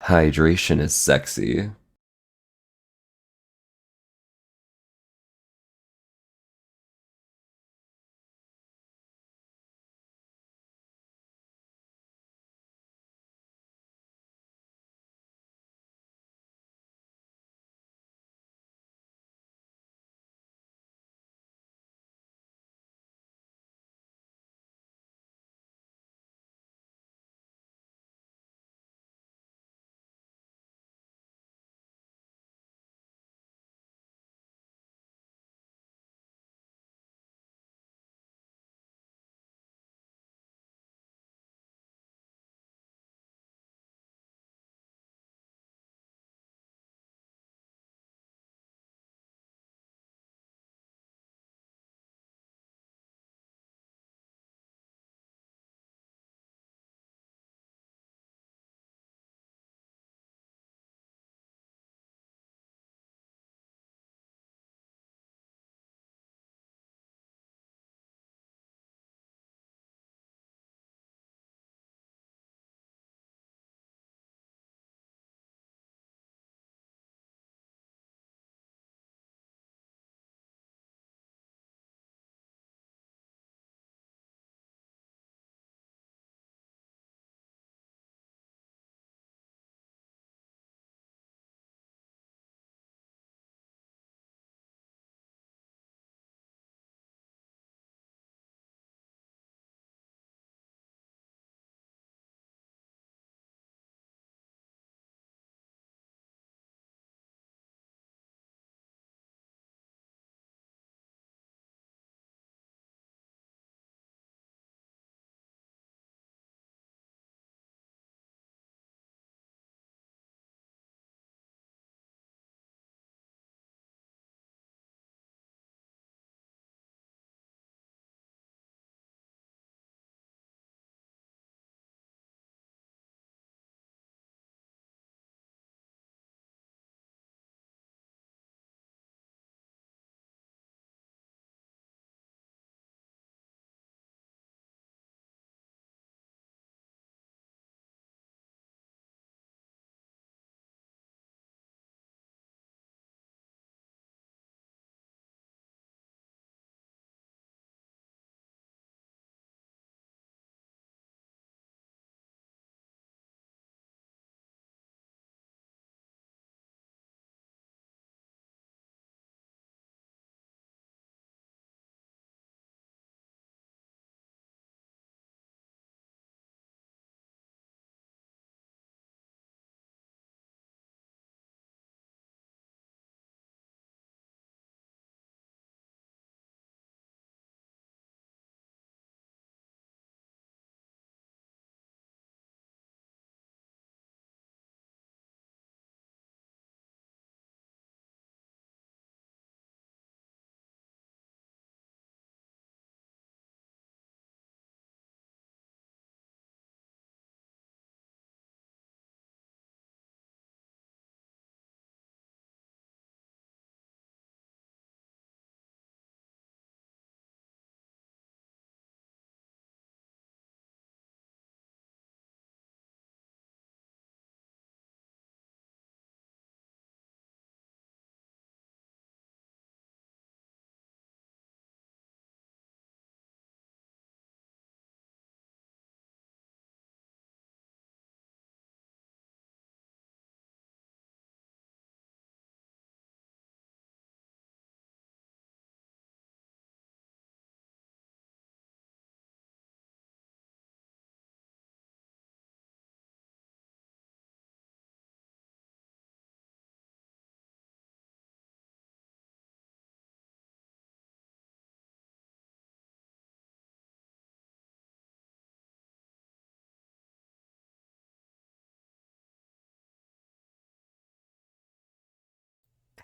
Hydration is sexy.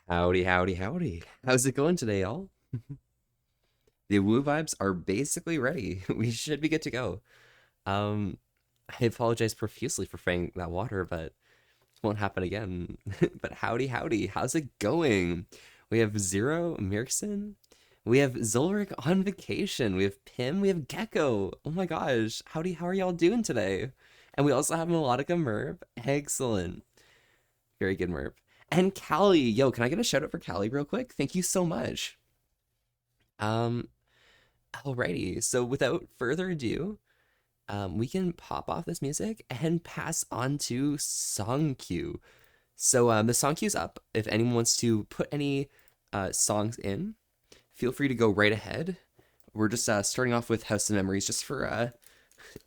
Howdy, howdy, howdy. How's it going today, y'all? The woo vibes are basically ready. We should be good to go. Um, I apologize profusely for fraying that water, but it won't happen again. But howdy, howdy. How's it going? We have Zero, Mirkson. We have Zulrich on vacation. We have Pim. We have Gecko. Oh my gosh. Howdy, how are y'all doing today? And we also have Melodica Merv. Excellent. Very good, Merp. And Callie, yo, can I get a shout out for Callie real quick? Thank you so much. Alrighty, so without further ado, we can pop off this music and pass on to song queue. So the song queue's up. If anyone wants to put any songs in, feel free to go right ahead. We're just starting off with House of Memories just for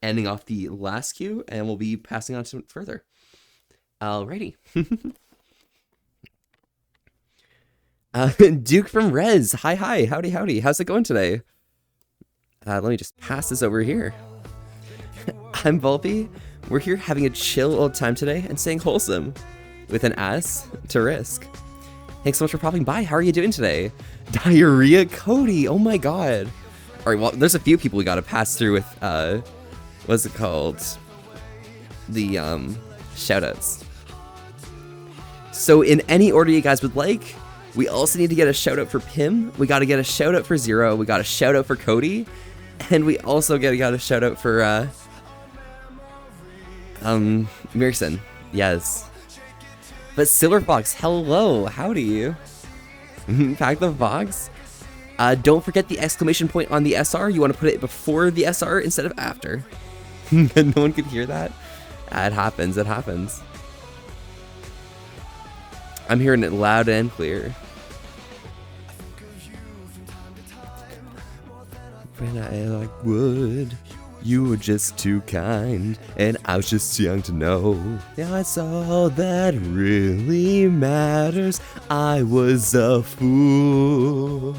ending off the last queue, and we'll be passing on to it further. Alrighty. Duke from Rez. Hi. Howdy. How's it going today? Let me just pass this over here. I'm Volpe. We're here having a chill old time today and staying wholesome with an ass to risk. Thanks so much for popping by. How are you doing today? Diarrhea Cody. Oh my god. All right, well, there's a few people we got to pass through with, what's it called? The, shoutouts. So in any order you guys would like, we also need to get a shout out for Pim. We got to get a shout out for Zero. We got a shout out for Cody. And we also got a shout out for, Mirson. Yes. But Silver Fox, hello. Howdy. Pack the Fox. Don't forget the exclamation point on the SR. You want to put it before the SR instead of after. No one could hear that. It happens. I'm hearing it loud and clear. When I like wood, you were just too kind, and I was just young to know. That's all that really matters. I was a fool.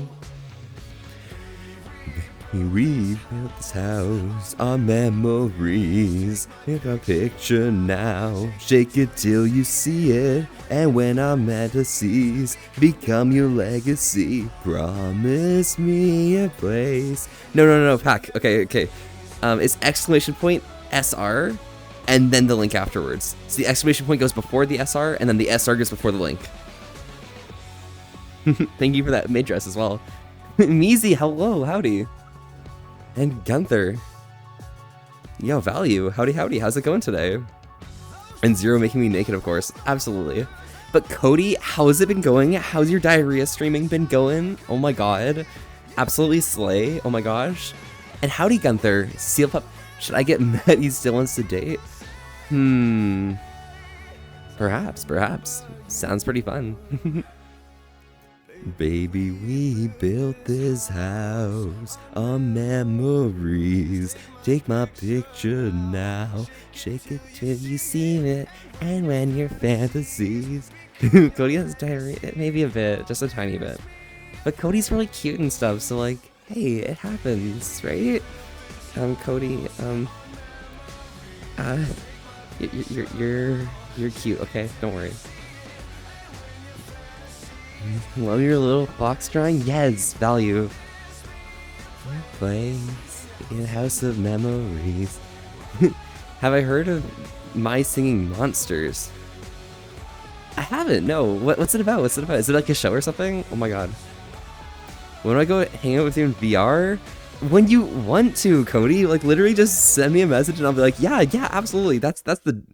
We built this house, our memories. Make a picture now, shake it till you see it. And when our fantasies become your legacy, promise me a place. No, Pack. Okay. It's exclamation point SR, and then the link afterwards. So the exclamation point goes before the SR, and then the SR goes before the link. Thank you for that mid dress as well. Meezy, hello, howdy. And Gunther. Yo, Value, howdy, how's it going today? And Zero making me naked, of course, absolutely. But Cody, how has it been going? How's your diarrhea streaming been going? Oh my god. Absolutely slay, oh my gosh. And howdy, Gunther. Seal Pup, should I get met? He still wants to date? Perhaps. Sounds pretty fun. Baby, we built this house on memories. Take my picture now, shake it till you see it, and when your fantasies. Cody has diarrhea, maybe a bit, just a tiny bit. But Cody's really cute and stuff, so like, hey, it happens, right? Cody, you're cute, okay? Don't worry. Love your little fox drawing? Yes, Value. Place in House of Memories. Have I heard of My Singing Monsters? I haven't, no. What's it about? Is it like a show or something? Oh my god. When do I go hang out with you in VR? When you want to, Cody. Like literally just send me a message and I'll be like, yeah, absolutely. That's the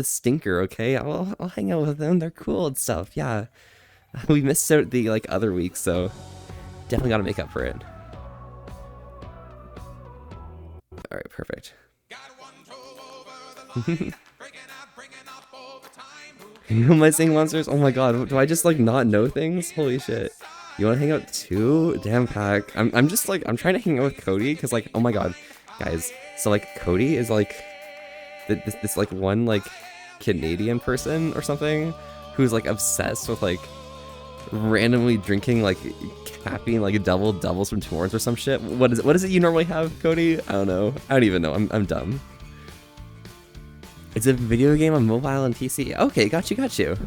stinker, okay? I'll hang out with them. They're cool and stuff, yeah. We missed out the like other week, so definitely gotta make up for it. Alright, perfect. Am I saying monsters? Oh my god, do I just like not know things? Holy shit. You wanna hang out too? Damn, Pack. I'm just like, I'm trying to hang out with Cody, cause like, oh my god, guys. So like, Cody is like, this like one like Canadian person or something who's like obsessed with like randomly drinking like caffeine, like doubles from Tim Hortons or some shit. What is it you normally have, Cody? I don't know. I don't even know. I'm dumb. It's a video game on mobile and PC. Okay, got you.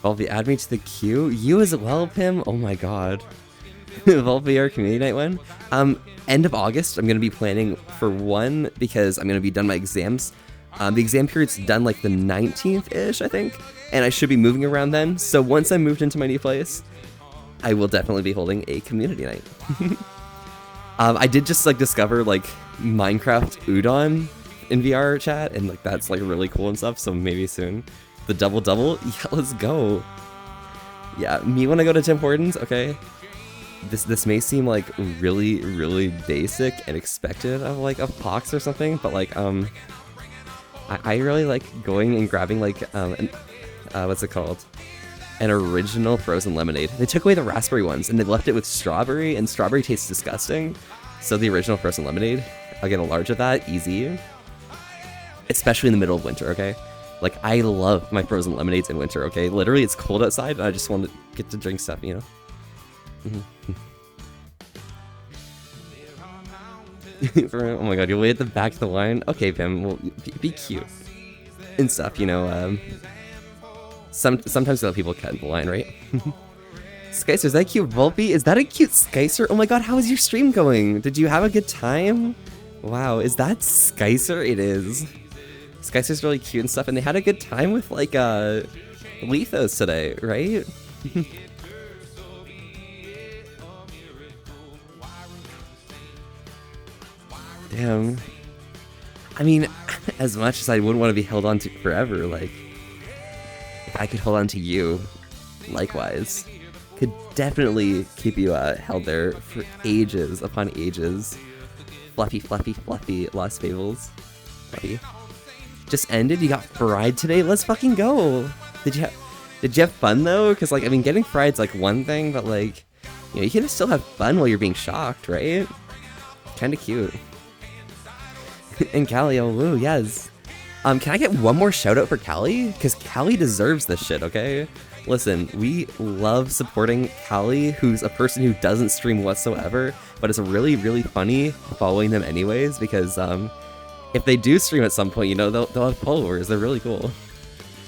Volpe, add me to the queue. You as well, Pim? Oh my god. Volpe, our community night one. End of August, I'm gonna be planning for one because I'm gonna be done my exams. The exam period's done like the 19th-ish, I think, and I should be moving around then. So once I'm moved into my new place, I will definitely be holding a community night. I did just like discover like Minecraft Udon in VR chat, and like that's like really cool and stuff. So maybe soon. The double. Yeah, let's go. Yeah, me when I go to Tim Hortons, okay? This may seem like really basic and expected of like a Pox or something, but like I really like going and grabbing like what's it called? An original frozen lemonade. They took away the raspberry ones and they left it with strawberry, and strawberry tastes disgusting. So the original frozen lemonade, I'll get a large of that, easy. Especially in the middle of winter, okay? Like, I love my frozen lemonades in winter, okay? Literally, it's cold outside, and I just want to get to drink stuff, you know? Oh my god, you'll wait at the back of the line? Okay, Pim, well, be cute. And stuff, you know, sometimes you'll have people cut in the line, right? Skycer, is that cute Volpe? Is that a cute Skycer? Oh my god, how is your stream going? Did you have a good time? Wow, is that Skycer? It is. Skycer's really cute and stuff, and they had a good time with, like, Lethos today, right? Damn. I mean, as much as I wouldn't want to be held on to forever, like, if I could hold on to you, likewise, could definitely keep you held there for ages upon ages. Fluffy, Lost Fables. Fluffy. Just ended? You got fried today? Let's fucking go! Did you have fun though? Because like, I mean, getting fried's like one thing, but like, you know, you can still have fun while you're being shocked, right? Kinda cute. And Callie, oh woo, yes. Can I get one more shout out for Callie? Because Callie deserves this shit, okay? Listen, we love supporting Callie, who's a person who doesn't stream whatsoever, but it's really funny following them anyways, because if they do stream at some point, you know, they'll have followers. They're really cool.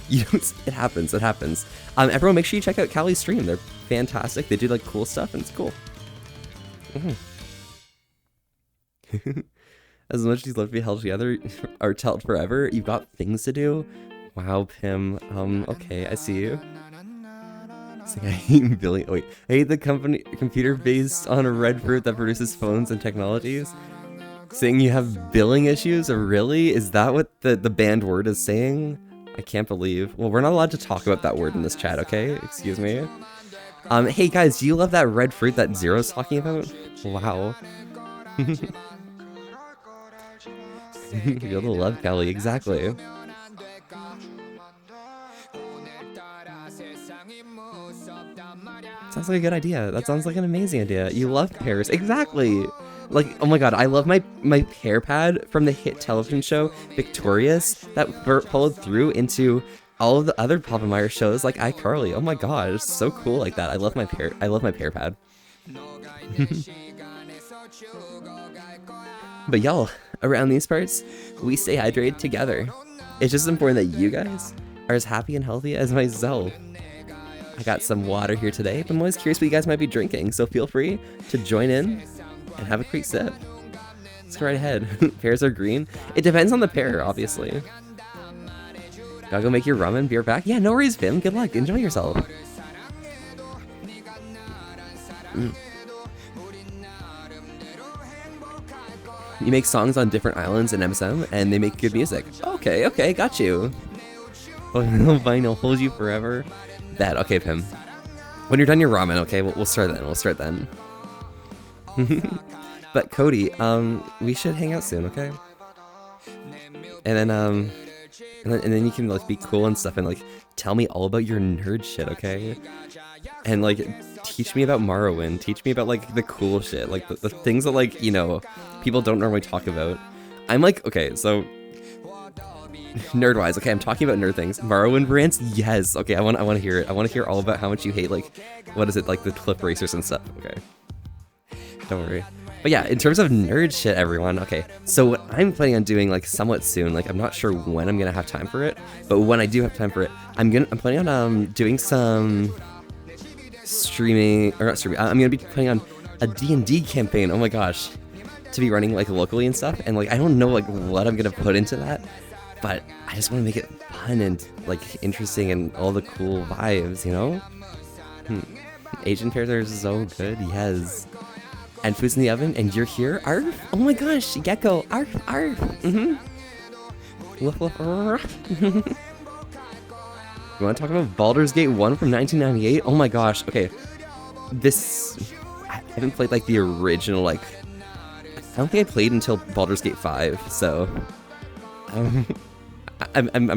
You know, it happens. Everyone, make sure you check out Callie's stream. They're fantastic. They do like cool stuff, and it's cool. As much as you'd love to be held together or held forever, you've got things to do. Wow, Pim. Okay, I see you. It's like, I hate billing. Wait, I hate the computer based on a red fruit that produces phones and technologies. Saying you have billing issues? Really? Is that what the banned word is saying? I can't believe. Well, we're not allowed to talk about that word in this chat, okay? Excuse me. Hey guys, do you love that red fruit that Zero's talking about? Wow. You're the love, Kelly, exactly. Sounds like a good idea. That sounds like an amazing idea. You love pears. Exactly! Like, oh my god, I love my pear pad from the hit television show Victorious that followed through into all of the other Papa Meyer shows like iCarly. Oh my god, it's so cool like that. I love my pear pad. But y'all, around these parts, we stay hydrated together. It's just important that you guys are as happy and healthy as myself. I got some water here today, but I'm always curious what you guys might be drinking, so feel free to join in and have a quick sip. Let's go right ahead. Pears are green. It depends on the pear, obviously. Gotta go make your ramen, be right back. Yeah, no worries, Vim. Good luck. Enjoy yourself. You make songs on different islands in MSM, and they make good music. Okay, got you. Fine, I'll hold you forever. That, okay, Pim. When you're done your ramen, okay, we'll start then. But Cody, we should hang out soon, okay? And then you can like be cool and stuff and like tell me all about your nerd shit, okay? And like teach me about Morrowind, teach me about like the cool shit, like the things that like, you know, people don't normally talk about. I'm like, okay, so nerd-wise, okay, I'm talking about nerd things. Morrowind rants, yes. Okay, I want to hear it. I want to hear all about how much you hate like, what is it, like the cliff racers and stuff. Okay, don't worry. But yeah, in terms of nerd shit, everyone, okay, so what I'm planning on doing like somewhat soon, like I'm not sure when I'm gonna have time for it, but when I do have time for it, I'm planning on doing some streaming, or not streaming, I'm gonna be planning on a D&D campaign, oh my gosh, to be running like locally and stuff, and like I don't know like what I'm gonna put into that, but I just want to make it fun and like interesting and all the cool vibes, you know? Asian pears are so good, yes. And food's in the oven, and you're here? Arf! Oh my gosh, Gecko! Arf! Arf! Woof woof! You want to talk about Baldur's Gate 1 from 1998? Oh my gosh. Okay. I haven't played like the original, like, I don't think I played until Baldur's Gate 5, so I'm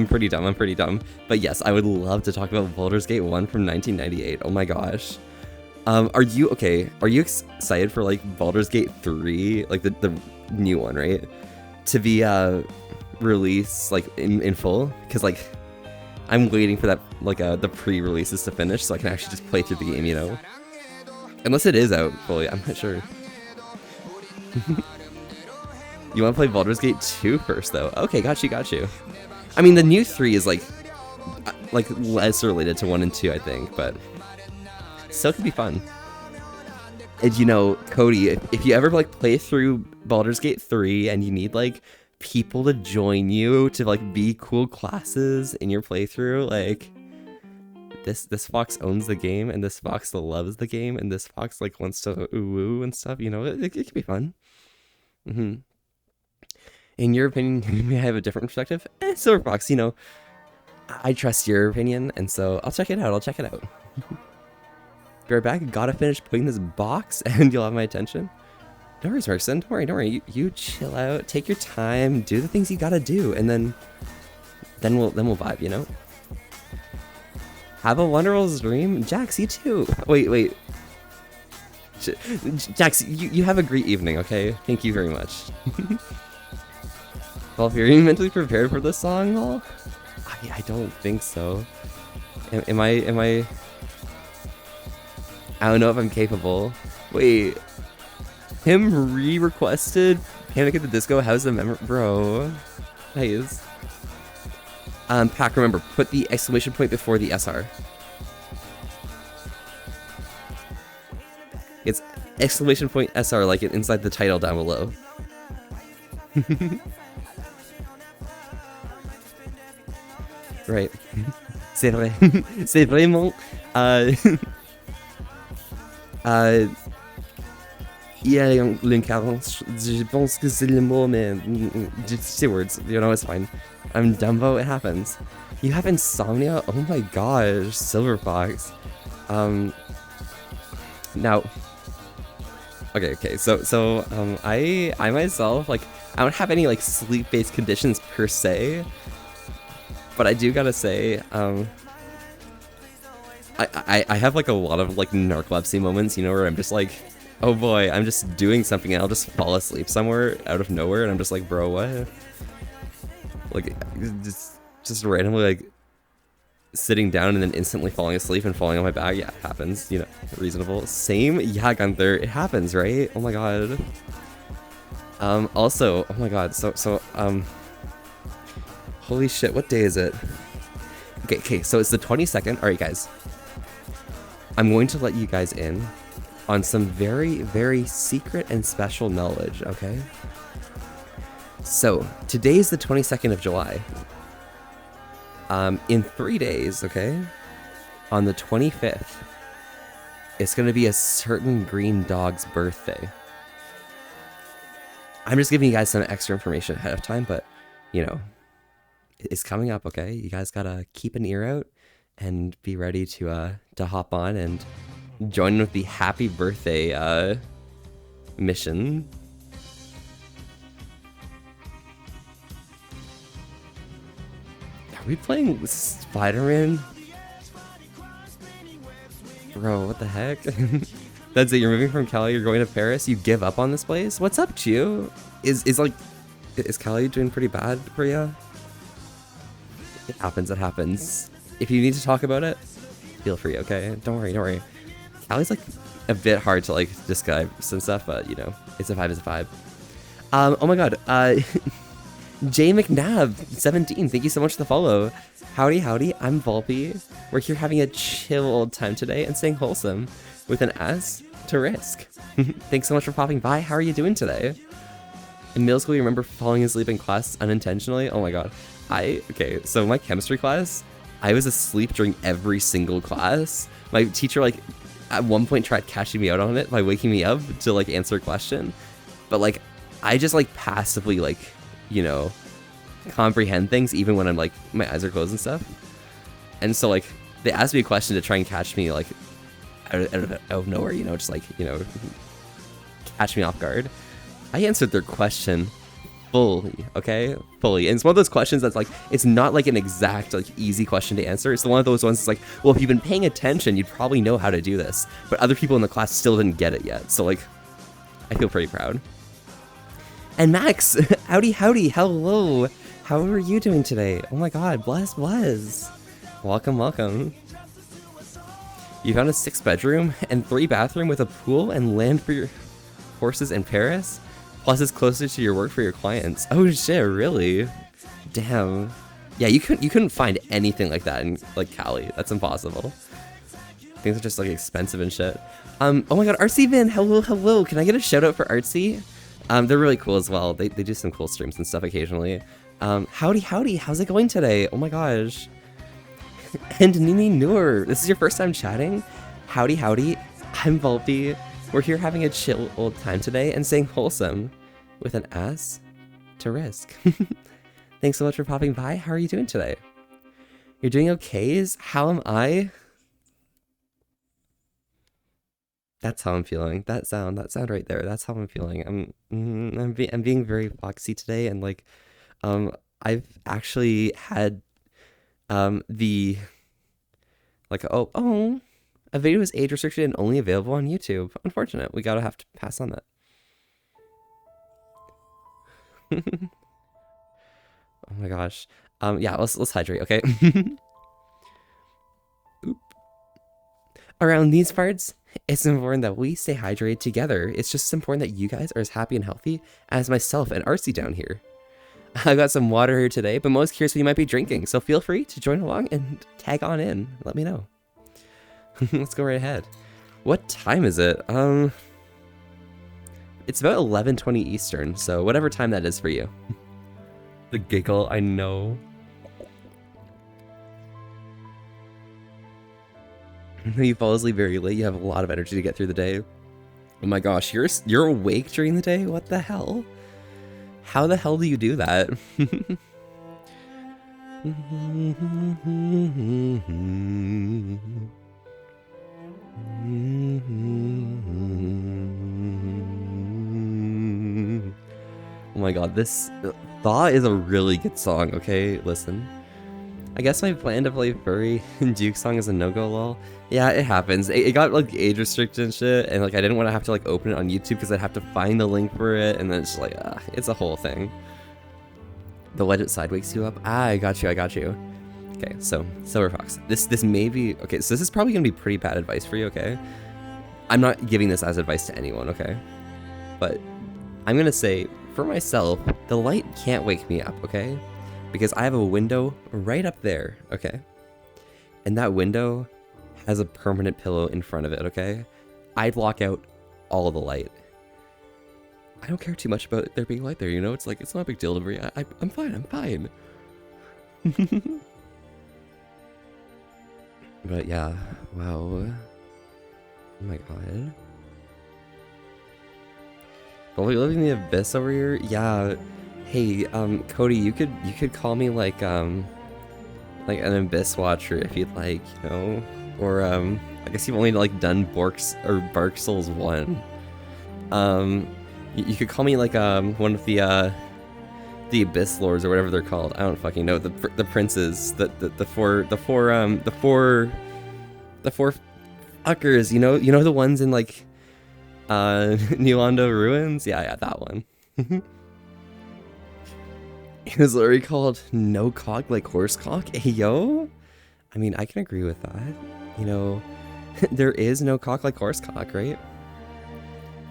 pretty dumb. I'm pretty dumb. But yes, I would love to talk about Baldur's Gate 1 from 1998. Oh my gosh. Are you excited for like Baldur's Gate 3, like the new one, right? To be released like in full? Because like I'm waiting for that, like the pre-releases to finish so I can actually just play through the game, you know? Unless it is out fully, I'm not sure. You want to play Baldur's Gate 2 first, though? Okay, got you. I mean, the new 3 is like less related to 1 and 2, I think, but still could be fun. And you know, Cody, if you ever like play through Baldur's Gate 3 and you need like people to join you to like be cool classes in your playthrough, like this fox owns the game, and this fox loves the game, and this fox like wants to ooh and stuff, you know, it could be fun. In your opinion, you may have a different perspective. Silver Fox, you know, I trust your opinion, and so I'll check it out. Be right back. Gotta finish putting this box, and you'll have my attention. No worries, Markson. Don't worry. You chill out. Take your time. Do the things you gotta do, and then we'll vibe. You know. Have a wonderful dream, Jax. You too. Wait. Jax, you have a great evening. Okay. Thank you very much. Well, are you mentally prepared for this song, Lol? I don't think so. Am I? I don't know if I'm capable. Wait. Him re-requested Panic at the Disco. How's the memory? Bro. Nice. Pack, remember, put the exclamation point before the SR. It's exclamation point SR, like inside the title down below. Right. C'est vrai. C'est vraiment... il y a une carence. Je pense que c'est le mot, mais... Just say words. You know, it's fine. I'm Dumbo. It happens. You have insomnia? Oh my gosh. Silver Fox. Now... Okay, so I myself, like, I don't have any, like, sleep-based conditions per se, but I do gotta say, I have, like, a lot of, like, narcolepsy moments, you know, where I'm just like, oh boy, I'm just doing something and I'll just fall asleep somewhere out of nowhere, and I'm just like, bro, what? Like, just randomly, like, sitting down and then instantly falling asleep and falling on my back. Yeah, it happens, you know, reasonable. Same, yeah, Gunther, it happens, right? Oh my god. Also, oh my god, so holy shit, what day is it? Okay, so it's the 22nd. Alright, guys. I'm going to let you guys in on some very, very secret and special knowledge, okay? So, today is the 22nd of July. In 3 days, okay, on the 25th, it's going to be a certain green dog's birthday. I'm just giving you guys some extra information ahead of time, but, you know, it's coming up, okay? You guys gotta keep an ear out and be ready to hop on and join in with the happy birthday mission. Are we playing Spider-Man? Bro, what the heck? That's it, you're moving from Cali, you're going to Paris, you give up on this place? What's up, Chew? Is Cali doing pretty bad for you? It happens. If you need to talk about it, feel free, okay? Don't worry. Cali's like a bit hard to like describe some stuff, but you know, it's a vibe. Oh my god, Jay McNabb, 17, thank you so much for the follow. Howdy, I'm Volpe. We're here having a chill old time today and staying wholesome with an S to risk. Thanks so much for popping by. How are you doing today? In middle school, you remember falling asleep in class unintentionally? Oh my god. Okay, so my chemistry class, I was asleep during every single class. My teacher, like, at one point tried catching me out on it by waking me up to, like, answer a question. But, like, I just, like, passively, like, you know, comprehend things even when I'm, like, my eyes are closed and stuff. And so like they asked me a question to try and catch me like out of nowhere, you know, just like, you know, catch me off guard. I answered their question fully, okay? Fully. And it's one of those questions that's like, it's not like an exact, like, easy question to answer. It's one of those ones that's like, well, if you've been paying attention, you'd probably know how to do this. But other people in the class still didn't get it yet. So, like, I feel pretty proud. And Max, howdy, hello. How are you doing today? Oh my god, bless. Welcome, welcome. You found a 6-bedroom and 3-bathroom with a pool and land for your horses in Paris? Plus, it's closer to your work for your clients. Oh shit, really? Damn. Yeah, you couldn't find anything like that in like Cali. That's impossible. Things are just like expensive and shit. Oh my god, Artsy Vin, hello. Can I get a shout out for Artsy? They're really cool as well. They do some cool streams and stuff occasionally. Howdy, how's it going today? Oh my gosh. And Nini Noor, this is your first time chatting? Howdy, I'm Volpe. We're here having a chill old time today and saying wholesome with an ass to risk. Thanks so much for popping by. How are you doing today? You're doing okay? How am I? That's how I'm feeling. That sound right there. That's how I'm feeling. I'm being very foxy today, and like, I've actually had, the, like, oh, a video is age restricted and only available on YouTube. Unfortunate. We gotta have to pass on that. Oh my gosh. Yeah, let's hydrate, okay? Oop. Around these parts, it's important that we stay hydrated together. It's just important that you guys are as happy and healthy as myself and Artsy down here. I got some water here today, but most curious what you might be drinking, so feel free to join along and tag on in. Let me know. Let's go right ahead. What time is it? It's about 11:20 Eastern, so whatever time that is for you. The giggle, I know. You fall asleep very late, you have a lot of energy to get through the day. Oh my gosh, you're awake during the day? What the hell? How the hell do you do that? Oh my god, this Thaw is a really good song, okay? Listen. I guess my plan to play Furry and Duke song is a no-go lol. Yeah, it happens. It got like age restricted and shit, and like I didn't want to have to like open it on YouTube because I'd have to find the link for it, and then it's like, it's a whole thing. The Legend Side wakes you up? Ah, I got you. Okay, so, Silver Fox. This may be, okay, so this is probably gonna be pretty bad advice for you, okay? I'm not giving this as advice to anyone, okay? But I'm gonna say, for myself, the light can't wake me up, okay? Because I have a window right up there, okay? And that window has a permanent pillow in front of it, okay? I'd block out all the light. I don't care too much about there being light there, you know? It's like, it's not a big deal to me. I'm fine. But yeah, wow. Oh my god. But we live in the abyss over here? Yeah. Hey, Cody, you could call me like an abyss watcher if you'd like, you know? Or, I guess you've only like done Bark Souls 1. You could call me like, one of the Abyss Lords or whatever they're called. I don't fucking know. The princes, the four fuckers, you know the ones in like, New Londo Ruins? Yeah, that one. It was literally called No Cock Like Horse Cock. Hey, yo? I mean, I can agree with that. You know, there is no cock like horse cock, right?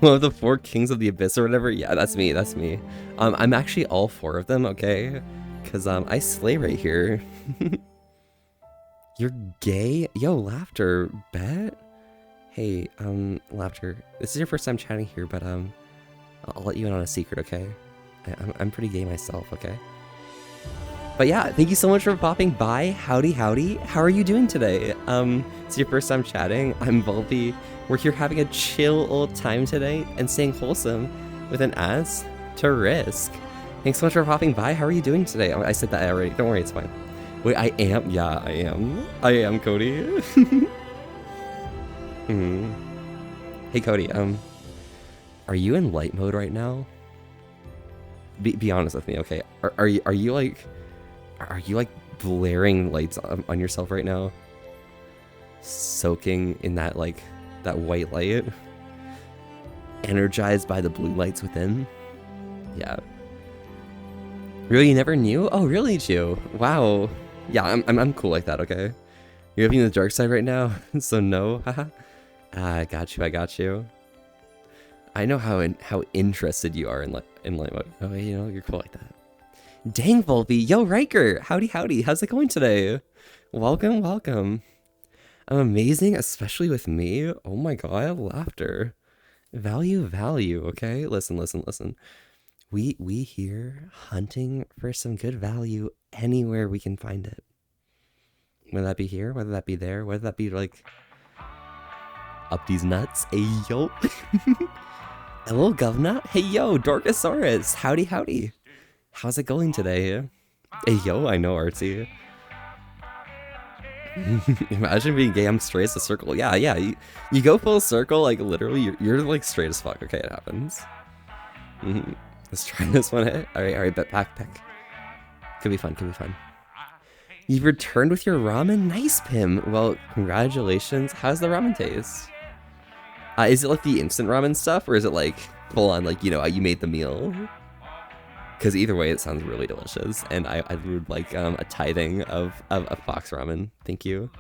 One of the 4 kings of the abyss or whatever. Yeah, that's me. I'm actually all 4 of them, okay? Because, I slay right here. You're gay? Yo, Laughter, bet? Hey, Laughter, this is your first time chatting here, but, I'll let you in on a secret, okay? I'm pretty gay myself, okay? But yeah, thank you so much for popping by. Howdy. How are you doing today? It's your first time chatting. I'm Volpe. We're here having a chill old time today and staying wholesome with an ass to risk. Thanks so much for popping by. How are you doing today? I said that already. Don't worry, it's fine. Wait, I am? Yeah, I am. I am, Cody. Hmm. Hey, Cody, are you in light mode right now? Be honest with me, okay? Are you like blaring lights on yourself right now? Soaking in that like that white light? Energized by the blue lights within? Yeah. Really, you never knew? Oh, really, Chu? Wow. Yeah, I'm cool like that, okay? You're living the dark side right now, so no, haha. I got you. I know how interested you are in light mode. Oh, you know, you're cool like that. Dang, Volpe. Yo, Riker. Howdy. How's it going today? Welcome. I'm amazing, especially with me. Oh my god, laughter. Value, okay? Listen. We here hunting for some good value anywhere we can find it. Whether that be here, whether that be there, whether that be like up these nuts. Hey yo. Hello, governor. Hey yo, Dorkosaurus. Howdy. How's it going today? Hey yo, I know, Artsy. Imagine being gay. I'm straight as a circle. Yeah. You go full circle, like literally, you're like straight as fuck. Okay, it happens. Let's try this one. All right. Backpack. Could be fun. You've returned with your ramen. Nice, Pim. Well, congratulations. How's the ramen taste? Is it like the instant ramen stuff, or is it like full on, like, you know, you made the meal? Because either way, it sounds really delicious, and I would like a tithing of Fox ramen. Thank you.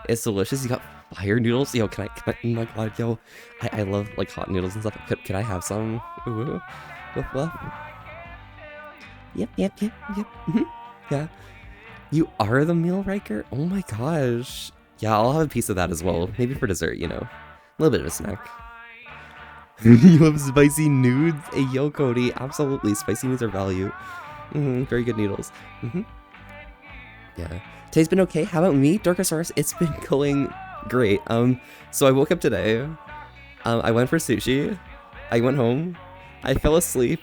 It's delicious. You got fire noodles. Yo, can I? Oh my god, yo, I love like hot noodles and stuff. Can I have some? Ooh, woof. Yep. Yeah. You are the meal, Riker? Oh my gosh. Yeah, I'll have a piece of that as well. Maybe for dessert, you know. A little bit of a snack. You love spicy nudes? Hey, yo, Cody. Absolutely. Spicy nudes are value. Very good noodles. Yeah. Today's been okay. How about me, Dorkosaurus? It's been going great. So I woke up today. I went for sushi. I went home. I fell asleep.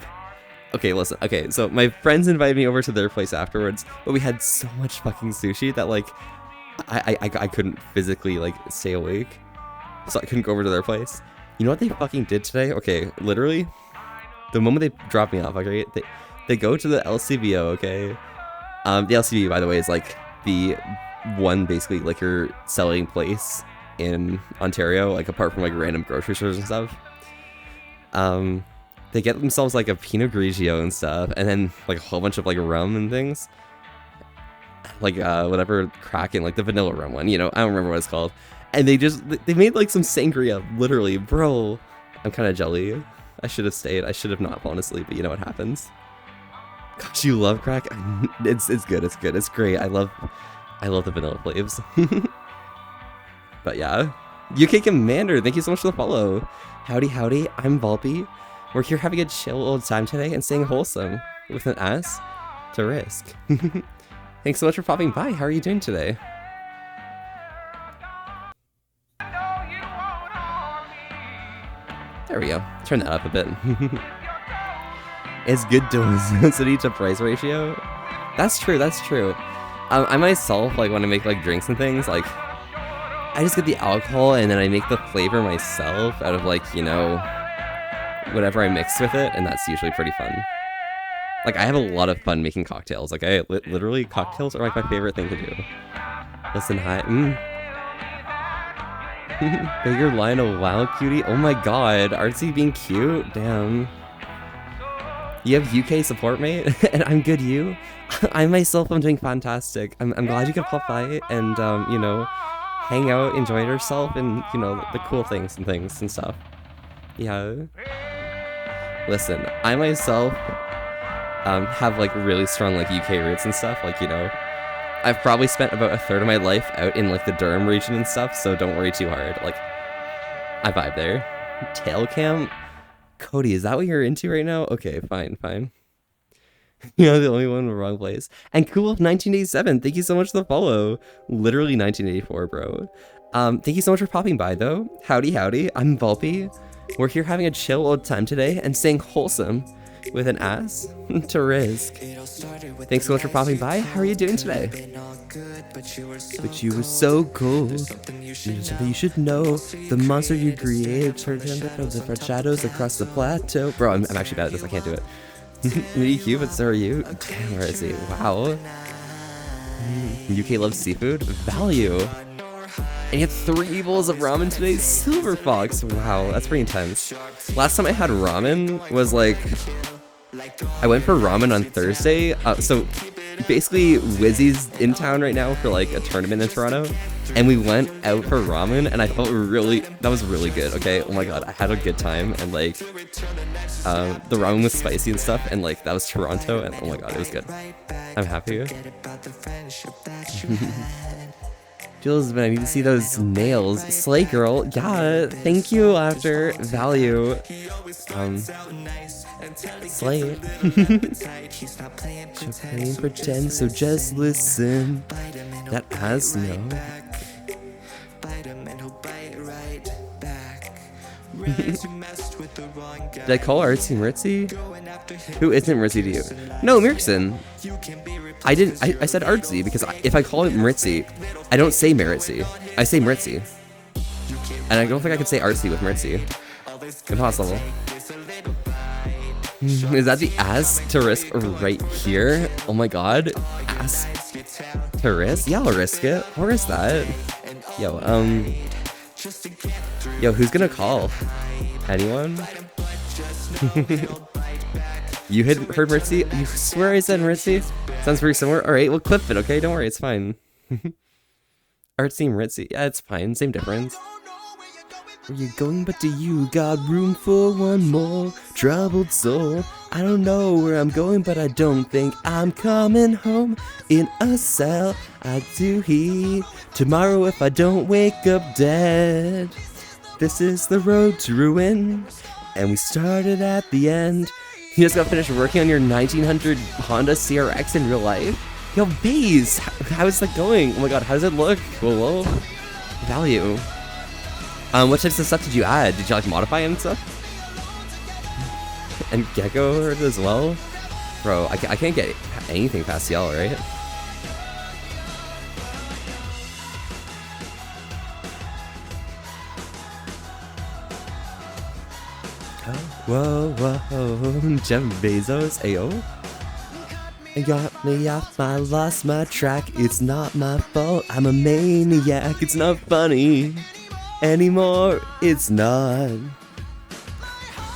Okay, listen. Okay, so my friends invited me over to their place afterwards, but we had so much fucking sushi that like I couldn't physically like stay awake, so I couldn't go over to their place. You know what they fucking did today? Okay, literally, the moment they dropped me off, okay, they go to the LCBO, okay? The LCBO, by the way, is like the one basically liquor selling place in Ontario, like apart from like random grocery stores and stuff. They get themselves like a Pinot Grigio and stuff, and then like a whole bunch of like rum and things. Like whatever Kraken, like the vanilla rum one, you know, I don't remember what it's called. And they made like some sangria, literally, bro. I'm kind of jelly. I should have stayed. I should have not fallen asleep, but you know what happens. Gosh, you love crack? It's good. It's great. I love the vanilla flavors. But yeah, UK Commander, thank you so much for the follow. Howdy. I'm Volpe. We're here having a chill old time today and staying wholesome with an ass to risk. Thanks so much for popping by. How are you doing today? There we go. Turn that up a bit. It's good density to price ratio. That's true. I myself, like when I make like drinks and things, like I just get the alcohol and then I make the flavor myself out of like, you know, whatever I mix with it, and that's usually pretty fun. Like I have a lot of fun making cocktails. Like literally cocktails are like my favorite thing to do. Listen, hi. Bigger Lionel, wow, cutie. Oh my god, Artsy being cute. Damn. You have UK support, mate, and I'm good. You, I myself am doing fantastic. I'm glad you could pop by and you know, hang out, enjoy yourself, and you know the cool things and stuff. Yeah. Listen, I myself have like really strong like UK roots and stuff. Like, you know, I've probably spent about a third of my life out in like the Durham region and stuff, so don't worry too hard. Like, I vibe there. Tail cam? Cody, is that what you're into right now? Okay, fine. You're the only one in the wrong place. And Cool 1987, thank you so much for the follow. Literally 1984, bro. Thank you so much for popping by, though. Howdy. I'm Volpe. We're here having a chill old time today and staying wholesome with an ass to risk. Thanks so much for popping by. How are you doing today? But you were so cool. Something you should know. The monster you created turned into different shadows across the plateau. Bro, I'm actually bad at this. I can't do it. Me cute, but so are you. Damn, where is he? Wow. UK loves seafood. Value. And you had 3 bowls of ramen today. Silver Fox. Wow, that's pretty intense. Last time I had ramen was like, I went for ramen on Thursday. So basically, Wizzy's in town right now for like a tournament in Toronto, and we went out for ramen, and I felt that was really good. Okay, oh my god, I had a good time, and like, the ramen was spicy and stuff, and like that was Toronto, and oh my god, it was good. I'm happy. Jules, but I need to see those nails. Slay girl, yeah, thank you, Laughter, value. Slay it. Champagne pretend, so just listen. That has no. Did I call Artsy Ritzy? Who isn't Ritzy to you? No, Mirkson. I didn't. I said Artsy because if I call it Ritzy, I don't say Meritzy. I say Mritzy. And I don't think I could say Artsy with Mritzy. Impossible. Is that the ass to risk right here? Oh my god. Ass to risk? Yeah, I'll risk it. I'll risk that. Yo, who's gonna call? Anyone? You heard Ritzy? You swear I said Ritzy? Sounds pretty similar. Alright, we'll clip it, okay? Don't worry, it's fine. Artsy Ritzy. Yeah, it's fine. Same difference. Where you going, but do you got room for one more troubled soul? I don't know where I'm going, but I don't think I'm coming home in a cell. I do heat tomorrow if I don't wake up dead. This is the road to ruin, and we started at the end. You just got finished working on your 1900 Honda CRX in real life? Yo, Baze, how's that going? Oh my god, how does it look? Whoa. Value. What types of stuff did you add? Did you like modify and stuff? And Gecko heard as well? Bro, I can't get anything past yellow, right? Whoa, Jeff Bezos, ayo. It got me off, I lost my track, it's not my fault, I'm a maniac, it's not funny. Anymore, it's not.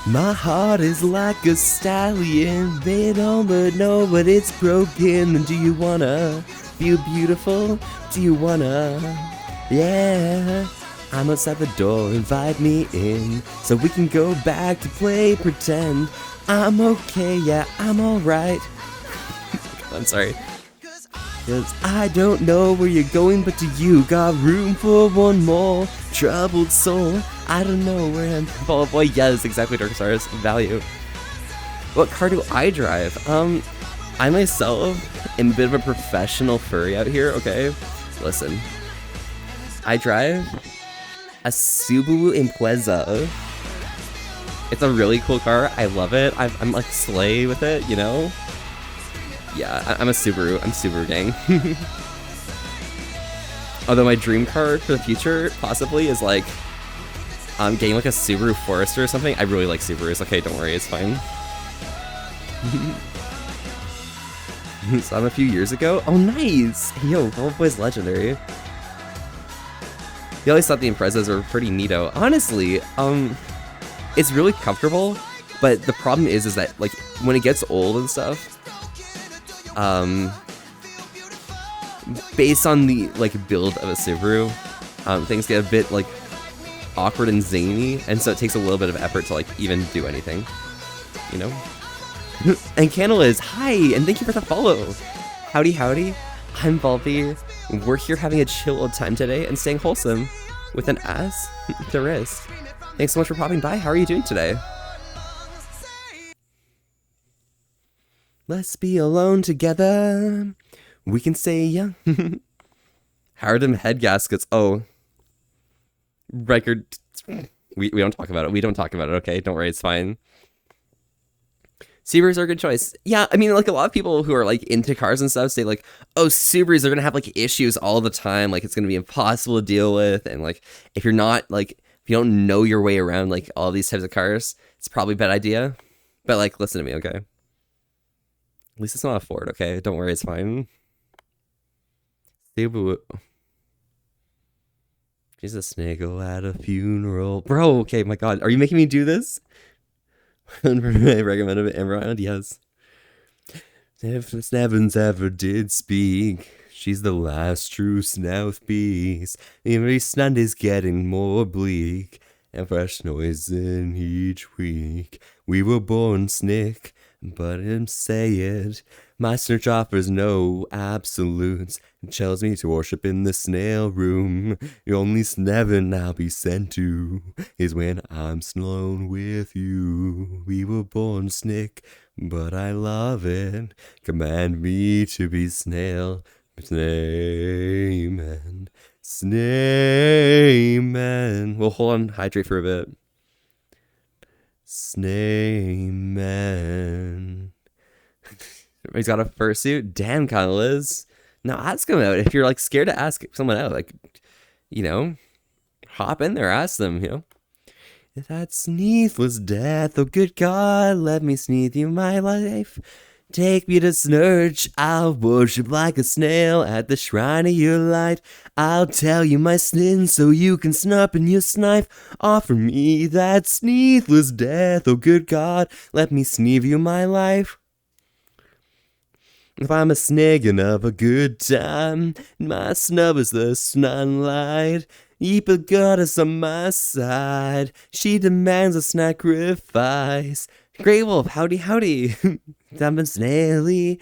My heart is like a stallion. They don't but know but it's broken. And do you wanna feel beautiful? Do you wanna? Yeah. I'm outside the door, invite me in, so we can go back to play pretend. I'm okay, yeah, I'm alright. I'm sorry. Cause I don't know where you're going, but do you got room for one more troubled soul? I don't know where I'm. Oh boy, yes, exactly, Dark Stars. Value. What car do I drive? I myself am a bit of a professional furry out here, okay? Listen. I drive a Subaru Impreza. It's a really cool car. I love it. I'm like slay with it, you know? Yeah, I'm a Subaru. I'm Subaru gang. Although my dream car for the future possibly is like getting like a Subaru Forester or something. I really like Subarus. Okay, don't worry, it's fine. Saw him a few years ago. Oh, nice! Yo, Gold Boy's legendary. He always thought the Imprezas were pretty neato. Honestly, it's really comfortable, but the problem is that like when it gets old and stuff, based on the like build of a Subaru, things get a bit like awkward and zany, and so it takes a little bit of effort to like even do anything, you know? And Candle is hi, and thank you for the follow. Howdy. I'm Volpy. We're here having a chill old time today and staying wholesome with an ass to risk. Thanks so much for popping by. How are you doing today? Let's be alone together. We can say young. How are them head gaskets? Oh. Record. We don't talk about it. We don't talk about it, okay? Don't worry, it's fine. Subarus are a good choice. Yeah, I mean, like a lot of people who are like into cars and stuff say like, oh, Subarus are gonna have like issues all the time. Like it's gonna be impossible to deal with, and like if you're not like if you don't know your way around like all these types of cars, it's probably a bad idea. But like, listen to me, okay? At least it's not a Ford, okay? Don't worry, it's fine. Subaru. She's a sniggle at a funeral, bro. Okay, my God, are you making me do this? I recommended Amber Island, yes. If Snevens ever did speak, she's the last true Snouthbeast. Every Sunday's getting more bleak, and fresh noise in each week. We were born snick, but him say it. My search offers no absolutes. It tells me to worship in the snail room. The only Sneven I'll be sent to is when I'm alone with you. We were born snick, but I love it. Command me to be snail, Snayman, Snayman. Well, hold on, hydrate for a bit. Snayman. He's got a fursuit. Damn, kind of Liz. Now ask him out if you're like scared to ask someone out. Like, you know, hop in there, ask them. You know. If that sneeze was death, oh good God, let me sneeze you my life. Take me to Snurch, I'll worship like a snail at the shrine of your light. I'll tell you my sins so you can snup in your snipe. Offer me that sneethless death, oh good God, let me sneeve you my life. If I'm a sniggin' of a good time, my snub is the sunlight. Epa goddess on my side, she demands a sacrifice. Grey Wolf, howdy howdy. Dumpin' snaily.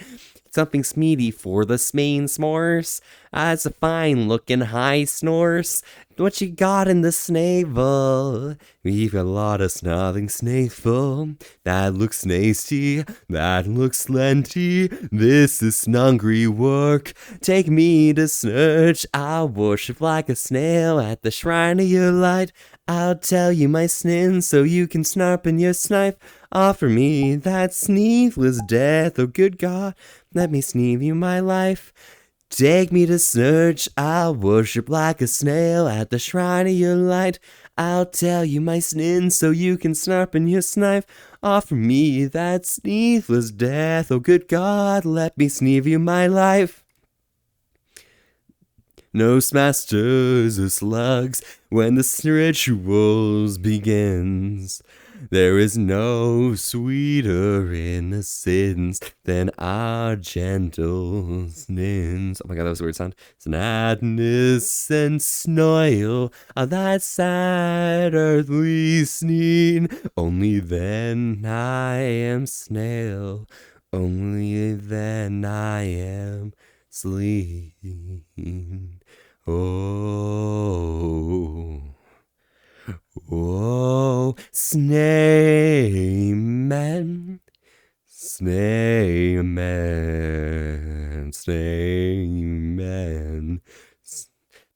Something smeety for the main s'mores. It's a fine looking high snores. What you got in the snavel? We've got a lot of nothing snavel. That looks nasty. That looks slenty. This is snungry work. Take me to Snurch. I'll worship like a snail at the shrine of your light. I'll tell you my sins so you can snarp in your snipe. Offer me that sneezeless death, oh good God, let me sneeve you my life. Take me to Snurch, I'll worship like a snail at the shrine of your light. I'll tell you my sins so you can snarp in your snipe. Offer me that sneezeless death, oh good God, let me sneeve you my life. No masters or slugs when the rituals begins. There is no sweeter innocence than our gentle sins. Oh my God, that was a weird sound. Sadness and snoil of that sad earthly sneen. Only then I am snail. Only then I am sleep. Oh. Whoa, Snayman, Snayman, Snayman.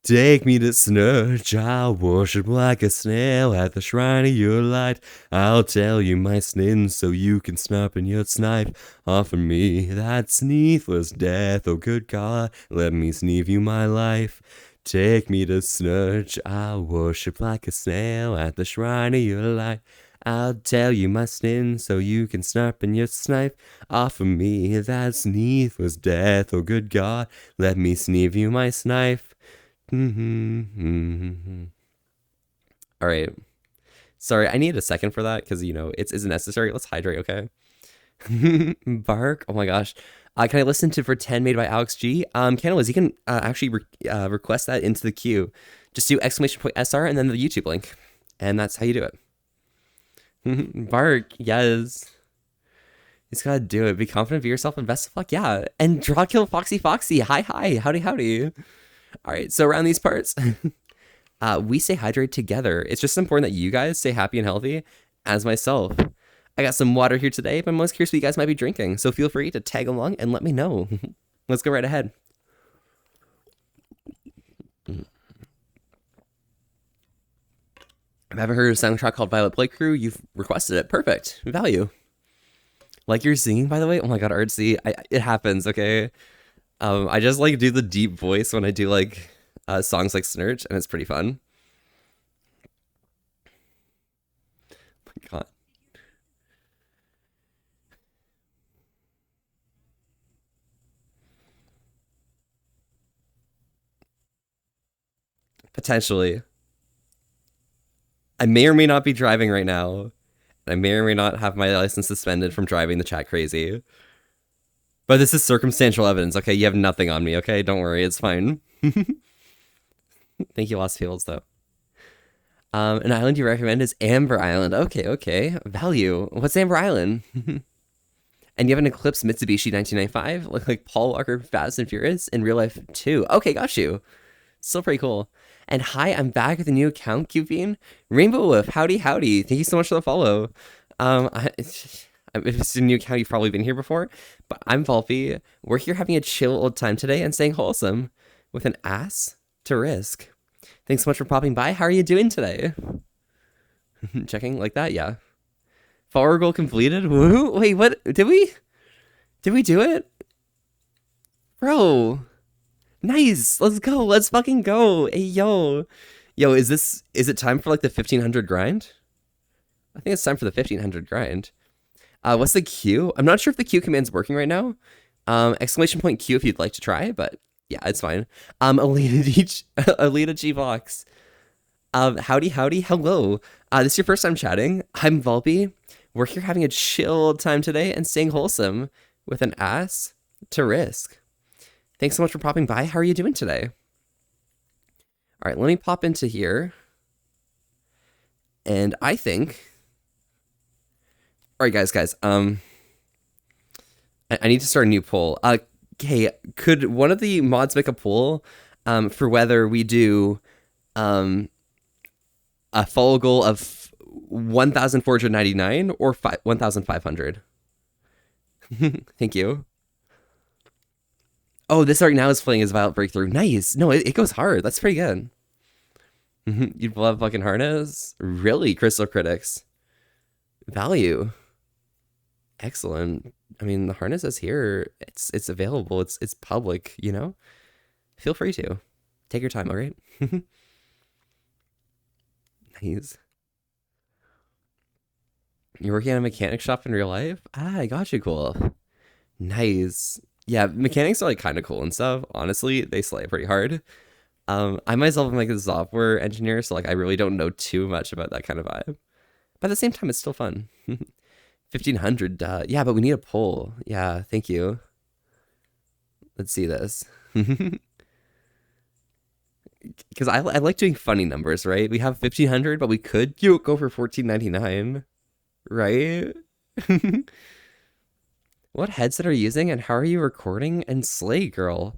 Take me to Snurch, I'll worship like a snail at the shrine of your light. I'll tell you my sins so you can snap in your snipe. Offer me that sneezeless death, oh good God, let me sneeve you my life. Take me to Snurch, I'll worship like a snail at the shrine of your light. I'll tell you my sins so you can snarp in your snipe. Offer me that sneezeless death, oh good God, let me sneeve you my snipe. All right. Sorry, I need a second for that because, you know, it's necessary. Let's hydrate, okay? Bark. Oh my gosh. Can I listen to For 10 made by Alex G? Canaliz, you can actually request that into the queue. Just do !SR and then the YouTube link. And that's how you do it. Bark, yes. He's gotta do it. Be confident, be yourself, and best of luck. Yeah. And draw kill Foxy Foxy. Hi, hi. Howdy, howdy. All right. So around these parts, we say hydrate together. It's just important that you guys stay happy and healthy as myself. I got some water here today, but I'm most curious what you guys might be drinking. So feel free to tag along and let me know. Let's go right ahead. I've ever heard of a soundtrack called Violet Play Crew. You've requested it. Perfect. Value. Like you're singing, by the way. Oh my god, artsy. It happens, okay? I just like do the deep voice when I do like songs like Snurch, and it's pretty fun. Oh my god. Potentially. I may or may not be driving right now. I may or may not have my license suspended from driving the chat crazy. But this is circumstantial evidence, okay? You have nothing on me, okay? Don't worry, it's fine. Thank you, Lost Fields, though. An island you recommend is Amber Island. Okay, okay. Value. What's Amber Island? And you have an Eclipse Mitsubishi 1995, look like Paul Walker Fast and Furious in real life too. Okay, got you. Still pretty cool. And hi, I'm back with a new account, Cupine. Rainbow Wolf, howdy, howdy. Thank you so much for the follow. If it's a new account, you've probably been here before, but I'm Volpe. We're here having a chill old time today and staying wholesome with an ass to risk. Thanks so much for popping by. How are you doing today? Checking like that? Yeah. Follower goal completed? Woo? Wait, what? Did we? Did we do it? Bro. Nice. Let's go. Let's fucking go. Hey, yo. Yo, is it time for like the 1500 grind? I think it's time for the 1500 grind. What's the Q? I'm not sure if the Q command's working right now. Exclamation point Q if you'd like to try, but yeah, it's fine. Alita G Vox. Howdy, howdy, hello. This is your first time chatting. I'm Volpe. We're here having a chill time today and staying wholesome with an ass to risk. Thanks so much for popping by. How are you doing today? All right, let me pop into here. And I think... All right, guys. I need to start a new poll. Okay, could one of the mods make a poll for whether we do a follow goal of 1,499 or 1,500? Thank you. Oh, this right now is playing as Violet Breakthrough. Nice. No, it goes hard. That's pretty good. You'd love fucking Harness? Really, Crystal Critics? Value. Excellent. I mean, the Harness is here. It's available. It's public, you know? Feel free to. Take your time, all right? Nice. You're working at a mechanic shop in real life? Ah, I got you, cool. Nice. Yeah, mechanics are like kind of cool and stuff. Honestly, they slay pretty hard. I myself am like a software engineer, so like I really don't know too much about that kind of vibe. But at the same time, it's still fun. 1,500. Yeah, but we need a poll. Yeah, thank you. Let's see this. Because I like doing funny numbers, right? We have 1,500, but we could go for 1,499, right? What headset are you using, and how are you recording? And slay, girl.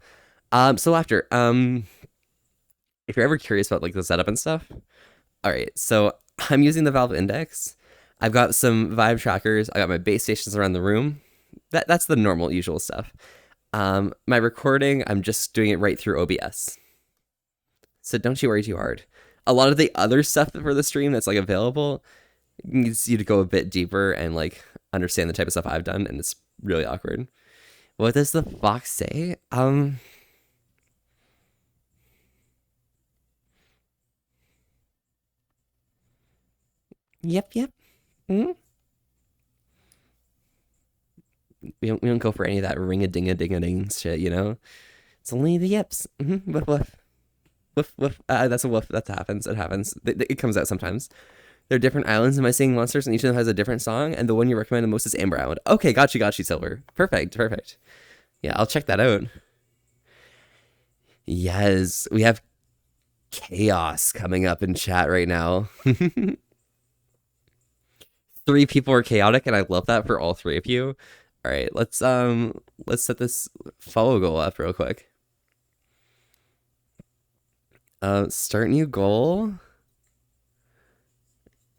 So after, if you're ever curious about like the setup and stuff, all right. So I'm using the Valve Index. I've got some vibe trackers. I got my base stations around the room. That's the normal, usual stuff. My recording, I'm just doing it right through OBS. So don't you worry too hard. A lot of the other stuff for the stream that's like available needs you to go a bit deeper and like understand the type of stuff I've done, and it's really awkward. What does the fox say? Yep. Mm-hmm. We don't go for any of that ring-a-ding-a-ding-a-ding shit, you know? It's only the yips. Mm-hmm. Woof. Woof, woof. That's a woof. That happens. It happens. It comes out sometimes. There are different islands in my singing monsters, and each of them has a different song, and the one you recommend the most is Amber Island. Okay, got you, Silver. Perfect. Yeah, I'll check that out. Yes, we have chaos coming up in chat right now. 3 people are chaotic, and I love that for all 3 of you. All right, let's set this follow goal up real quick. Start new goal,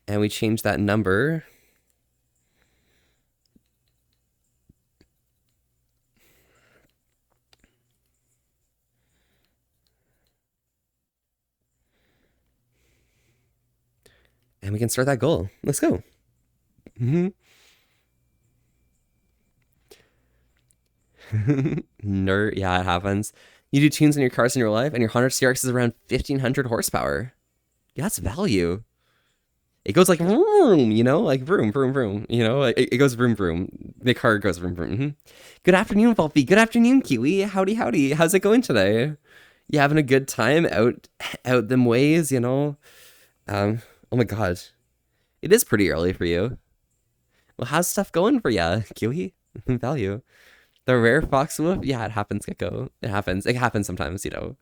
and we change that number. And we can start that goal. Let's go. Nerd, yeah, it happens. You do tunes in your cars in your life, and your Honda CRX is around 1,500 horsepower. Yeah, that's value. It goes like vroom, you know, like vroom, vroom, vroom. You know, like it goes vroom, vroom. The car goes vroom, vroom. Good afternoon, Volpy. Good afternoon, Kiwi. Howdy, howdy. How's it going today? You having a good time out them ways? You know. Oh my god, it is pretty early for you. Well, how's stuff going for ya, Kiwi? Value. The rare fox wolf. Yeah, it happens, Gecko. It happens. It happens sometimes. You know.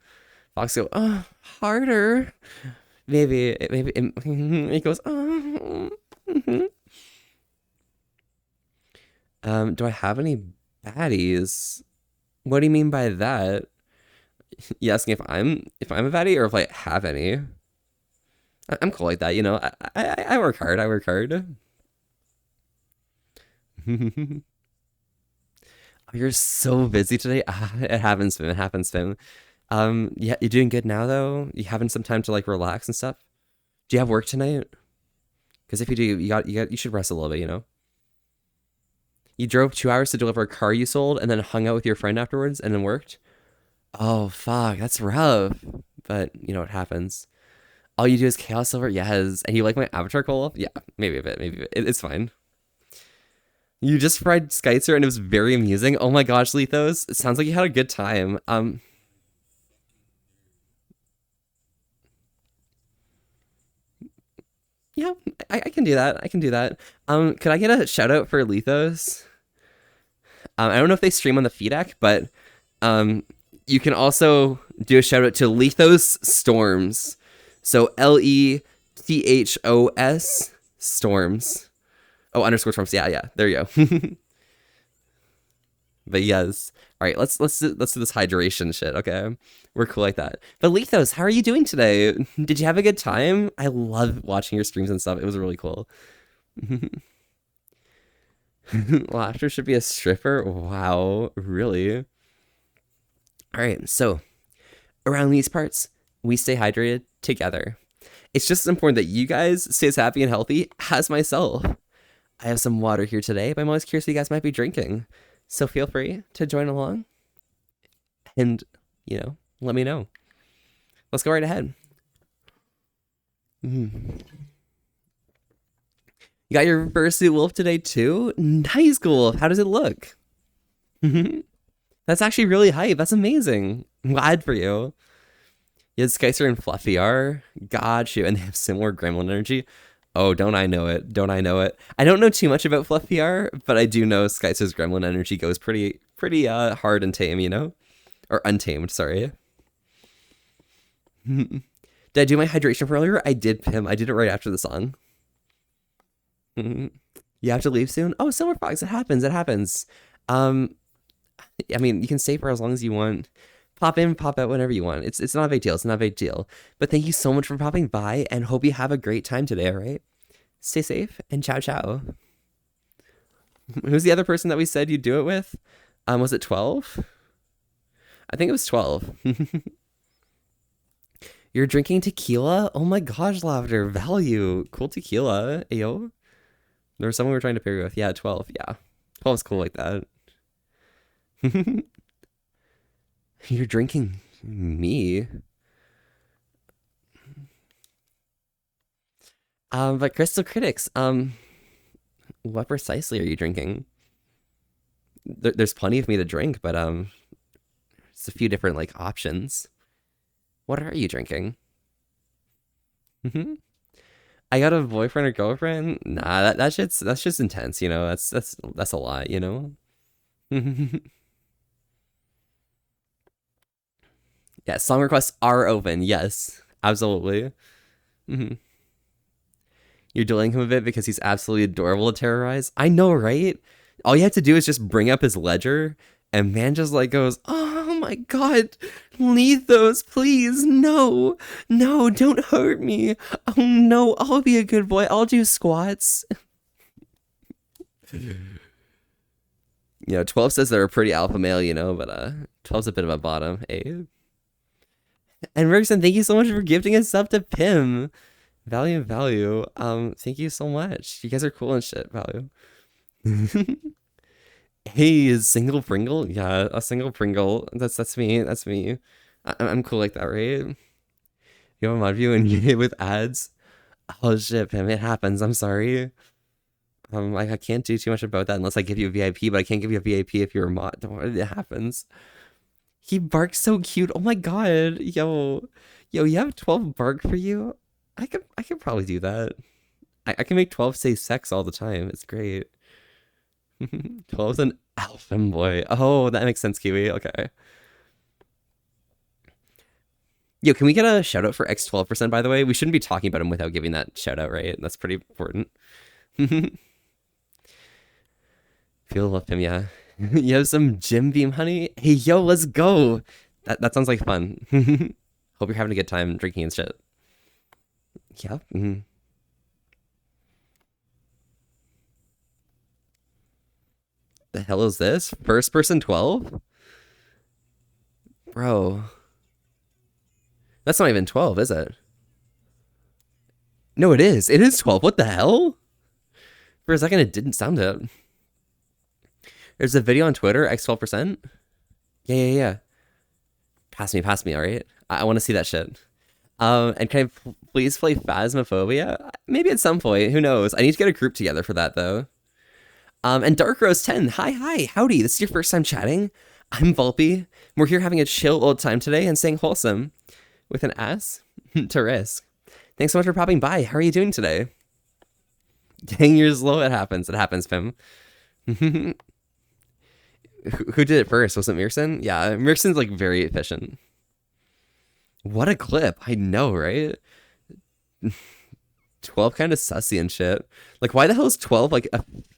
Fox go, oh, harder. Maybe it goes. Oh. Do I have any baddies? What do you mean by that? You asking if I'm a baddie or if I have any? I'm cool like that, you know. I work hard. I work hard. You're so busy today. It happens, Finn. It happens, Finn. Yeah, you doing good now though? You having some time to like relax and stuff? Do you have work tonight? Because if you do, you should rest a little bit, you know? You drove 2 hours to deliver a car you sold and then hung out with your friend afterwards and then worked? Oh, fuck, that's rough. But, you know, it happens. All you do is Chaos Silver? Yes. And you like my avatar call? Yeah, maybe a bit, maybe a bit. It's fine. You just fried Skyzer and it was very amusing. Oh my gosh, Lethos. It sounds like you had a good time. Yeah, I can do that. I can do that. Could I get a shout out for Lethos? I don't know if they stream on the FeedAC, but you can also do a shout out to Lethos Storms. So LETHOS Storms. Oh, underscore Storms. Yeah. There you go. But yes. All right, let's do this hydration shit, okay? We're cool like that. But Lethos, how are you doing today? Did you have a good time? I love watching your streams and stuff. It was really cool. Laughter should be a stripper? Wow, really? All right, so around these parts, we stay hydrated together. It's just as important that you guys stay as happy and healthy as myself. I have some water here today, but I'm always curious what you guys might be drinking. So feel free to join along and, you know, let me know. Let's go right ahead. You got your fursuit wolf today too? Nice, Wolf. How does it look? That's actually really hype. That's amazing. I'm glad for you. Yeah, Skycer and Fluffy are. Got you. And they have similar gremlin energy. Oh, don't I know it? Don't I know it? I don't know too much about Fluffy R, but I do know Skycer's gremlin energy goes pretty hard and tame, you know? Or untamed, sorry. Did I do my hydration for earlier? I did, Pim. I did it right after the song. You have to leave soon? Oh, Silver Fox, it happens. It happens. I mean, you can stay for as long as you want. Pop in, pop out whenever you want. It's not a big deal. It's not a big deal. But thank you so much for popping by and hope you have a great time today, all right? Stay safe and ciao ciao. Who's the other person that we said you'd do it with? Was it 12? I think it was 12. You're drinking tequila? Oh my gosh, Lavender. Value. Cool tequila. Ayo. There was someone we were trying to pair with. Yeah, 12. Yeah. 12 is cool like that. You're drinking me. But Crystal Critics, what precisely are you drinking? There's plenty of me to drink, but it's a few different like options. What are you drinking? I got a boyfriend or girlfriend? Nah, that's just intense, you know. That's a lot, you know. Yeah, song requests are open. Yes, absolutely. You're delaying him a bit because he's absolutely adorable to terrorize. I know, right? All you have to do is just bring up his ledger, and man just like goes, "Oh my god, Lethos, please, no, don't hurt me. Oh no, I'll be a good boy. I'll do squats." You know, 12 says they're a pretty alpha male, you know, but 12's a bit of a bottom, eh? And Rickson, thank you so much for gifting us up to Pim. Value. Thank you so much. You guys are cool and shit, Value. Hey, is single Pringle? Yeah, a single Pringle. That's me. That's me. I'm cool like that, right? You have a mod view and you hit with ads. Oh shit, Pim, it happens. I'm sorry. I can't do too much about that unless I give you a VIP, but I can't give you a VIP if you're a mod. Don't worry, it happens. He barks so cute. Oh my god. Yo, you have 12 bark for you? I could probably do that. I can make 12 say sex all the time. It's great. 12's an alpha boy. Oh, that makes sense, Kiwi. Okay. Yo, can we get a shout out for X12%, by the way? We shouldn't be talking about him without giving that shout out, right? That's pretty important. Feel love him, yeah. You have some Jim Beam honey? Hey, yo, let's go. That sounds like fun. Hope you're having a good time drinking and shit. Yep. The hell is this? First person 12? Bro. That's not even 12, is it? No, it is. It is 12. What the hell? For a second, it didn't sound it. There's a video on Twitter, X12%. Yeah. Pass me, all right? I want to see that shit. And can I please play Phasmophobia? Maybe at some point. Who knows? I need to get a group together for that, though. And Dark Rose 10. Hi. Howdy. This is your first time chatting. I'm Volpe. We're here having a chill old time today and staying wholesome. With an S to risk. Thanks so much for popping by. How are you doing today? Dang, you're slow. It happens. It happens, Pim. Who did it first? Was it Mearson? Yeah, Mearson's like very efficient. What a clip. I know, right? 12 kind of sussy and shit. Like, why the hell is 12 like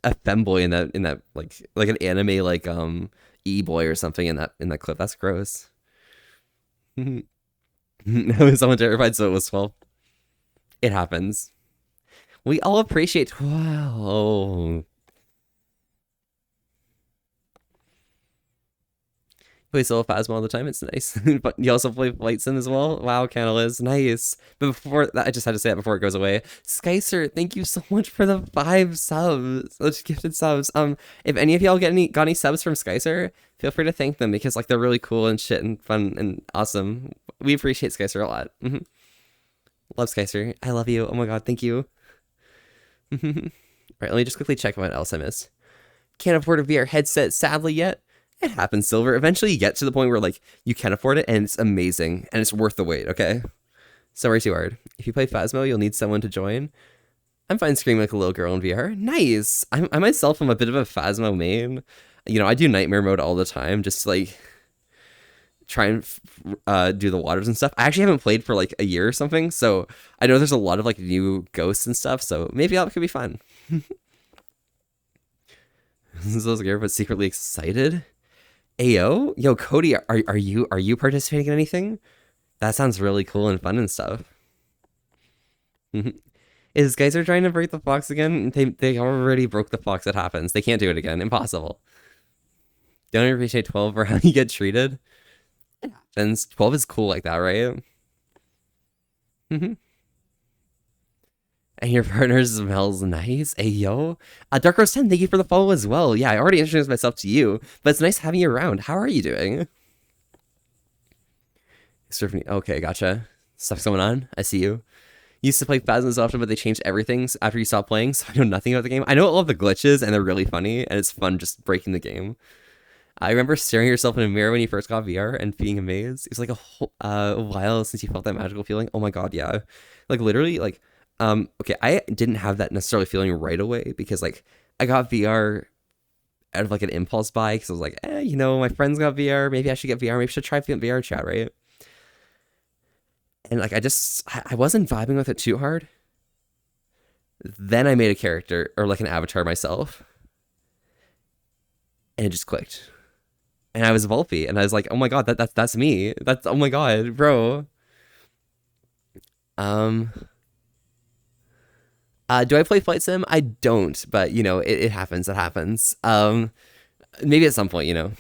a femboy in that like an anime like e-boy or something in that clip? That's gross. I was someone terrified, so it was 12. It happens. We all appreciate 12. Play solo Phasma all the time. It's nice. But you also play Flight Sim as well. Wow, Candle is nice. But before that, I just had to say that before it goes away. Skycer, thank you so much for the 5 subs. Those gifted subs. If any of y'all got any subs from Skycer, feel free to thank them because like they're really cool and shit and fun and awesome. We appreciate Skycer a lot. Love Skycer. I love you. Oh my god, thank you. All right, let me just quickly check what else I missed. Can't afford a VR headset sadly yet. It happens, Silver. Eventually you get to the point where like you can afford it and it's amazing and it's worth the wait, okay? So worry too hard. If you play Phasmo, you'll need someone to join. I'm fine screaming like a little girl in VR. Nice. I myself am a bit of a Phasmo main. You know, I do nightmare mode all the time just to like try and do the waters and stuff. I actually haven't played for like a year or something, so I know there's a lot of like new ghosts and stuff, so maybe that could be fun. So scared but secretly excited. Ayo, yo, Cody, are you participating in anything? That sounds really cool and fun and stuff. Is Geyser trying to break the fox again? They already broke the fox. It happens. They can't do it again. Impossible. Don't appreciate 12 for how you get treated. It happens. 12 is cool like that, right? And your partner smells nice. Hey, yo. Dark Rose 10, thank you for the follow as well. Yeah, I already introduced myself to you, but it's nice having you around. How are you doing? Okay, gotcha. Stuff's going on. I see you. Used to play Phasmas often, but they changed everything after you stopped playing, so I know nothing about the game. I know all of the glitches, and they're really funny, and it's fun just breaking the game. I remember staring at yourself in a mirror when you first got VR and being amazed. It was like a while since you felt that magical feeling. Oh my god, yeah. Like, literally, like... okay, I didn't have that necessarily feeling right away because like I got VR out of like an impulse buy because I was like, you know, my friends got VR, maybe I should get VR, maybe I should try VR chat, right? And like I wasn't vibing with it too hard. Then I made a character or like an avatar myself, and it just clicked. And I was Volpe, and I was like, oh my god, that's me. That's oh my god, bro. Do I play Flight Sim? I don't, but you know, it happens. It happens. Maybe at some point, you know.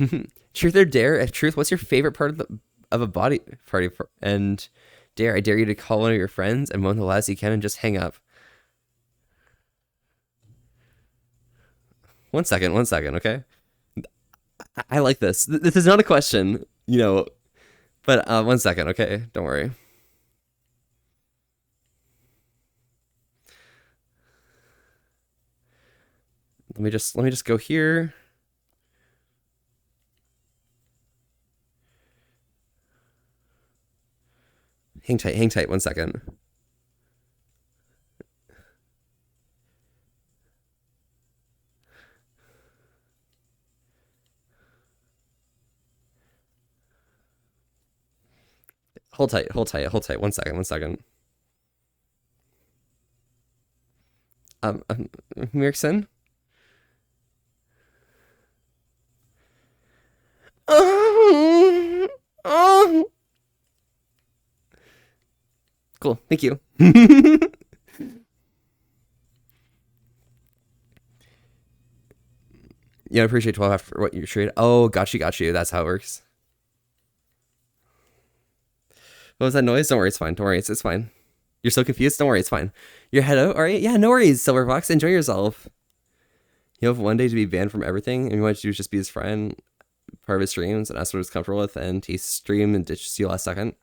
Truth or dare? If truth, what's your favorite part of a body party? And dare, I dare you to call one of your friends and moan the loudest you can and just hang up. 1 second, okay? I like this. This is not a question, you know. But 1 second, okay? Don't worry. Let me just go here. Hang tight 1 second. Hold tight 1 second. Mirkson? Cool, thank you. Yeah, I appreciate 12 after what you're trade. Oh, got you. That's how it works. What was that noise? Don't worry, it's fine. Don't worry, it's fine. You're so confused? Don't worry, it's fine. Your head out? Alright, yeah, no worries, Silverfox. Enjoy yourself. You have one day to be banned from everything, and you want to do is just be his friend, part of his streams, and ask what he's comfortable with, and he streamed and ditches you last second.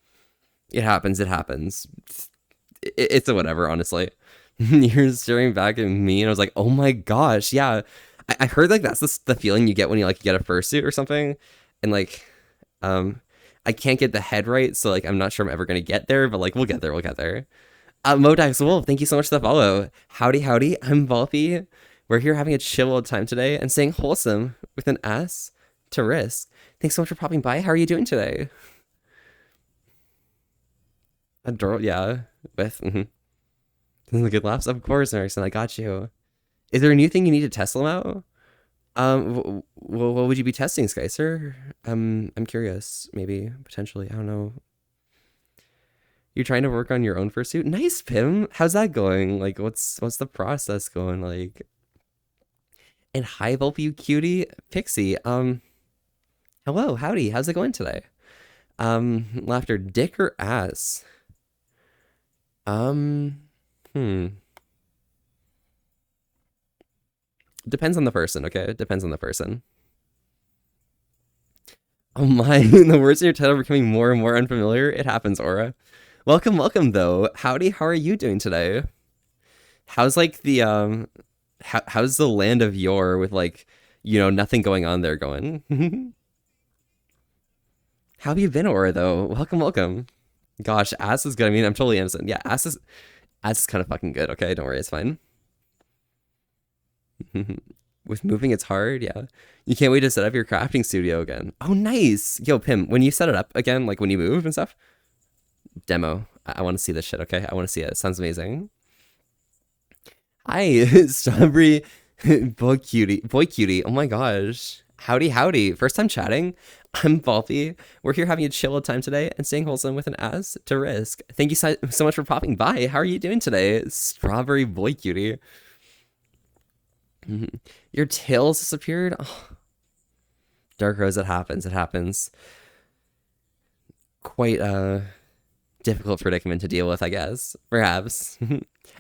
It happens. It's a whatever, honestly. You're staring back at me, and I was like, oh my gosh, yeah. I heard like that's the feeling you get when you like get a fursuit or something, and like, I can't get the head right, so like I'm not sure I'm ever gonna get there, but like we'll get there. Modax Wolf, thank you so much for the follow. Howdy, I'm Volpy. We're here having a chill old time today and saying wholesome with an S to risk. Thanks so much for popping by. How are you doing today? Adorable, yeah. With good laughs, of course, Erickson. I got you. Is there a new thing you need to test them out? What would you be testing, Skycer? I'm curious. Maybe potentially. I don't know. You're trying to work on your own fursuit. Nice, Pim. How's that going? Like, what's the process going like? And hi, Volpe, you cutie, Pixie. Hello, howdy. How's it going today? Laughter, dick or ass? Depends on the person, okay? Depends on the person. Oh my, the words in your title are becoming more and more unfamiliar. It happens, Aura. Welcome, though. Howdy, how are you doing today? How's like the, how's the land of yore with like, you know, nothing going on there going? How have you been, Aura, though? Welcome. Gosh, ass is good. I mean, I'm totally innocent. Yeah, ass is kind of fucking good, okay? Don't worry, it's fine. With moving, it's hard, yeah. You can't wait to set up your crafting studio again. Oh, nice. Yo, Pim, when you set it up again, like when you move and stuff, demo. I want to see this shit, okay? I want to see it. It sounds amazing. Hi, Strawberry Boy Cutie. Oh my gosh. Howdy. First time chatting. I'm Volpy. We're here having a chill time today and staying wholesome with an S to risk. Thank you so much for popping by. How are you doing today, Strawberry Boy Cutie? Your tails disappeared? Oh. Dark Rose, it happens. Quite a difficult predicament to deal with, I guess. Perhaps.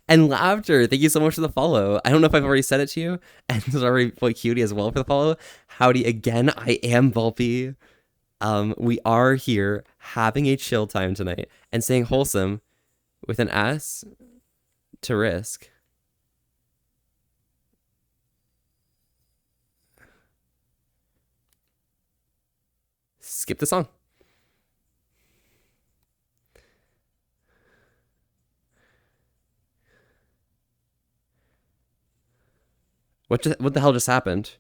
And Laughter, thank you so much for the follow. I don't know if I've already said it to you. And sorry, Boy Cutie as well for the follow. Howdy again, I am Volpy. We are here having a chill time tonight and staying wholesome with an S to risk. Skip the song. What the hell just happened?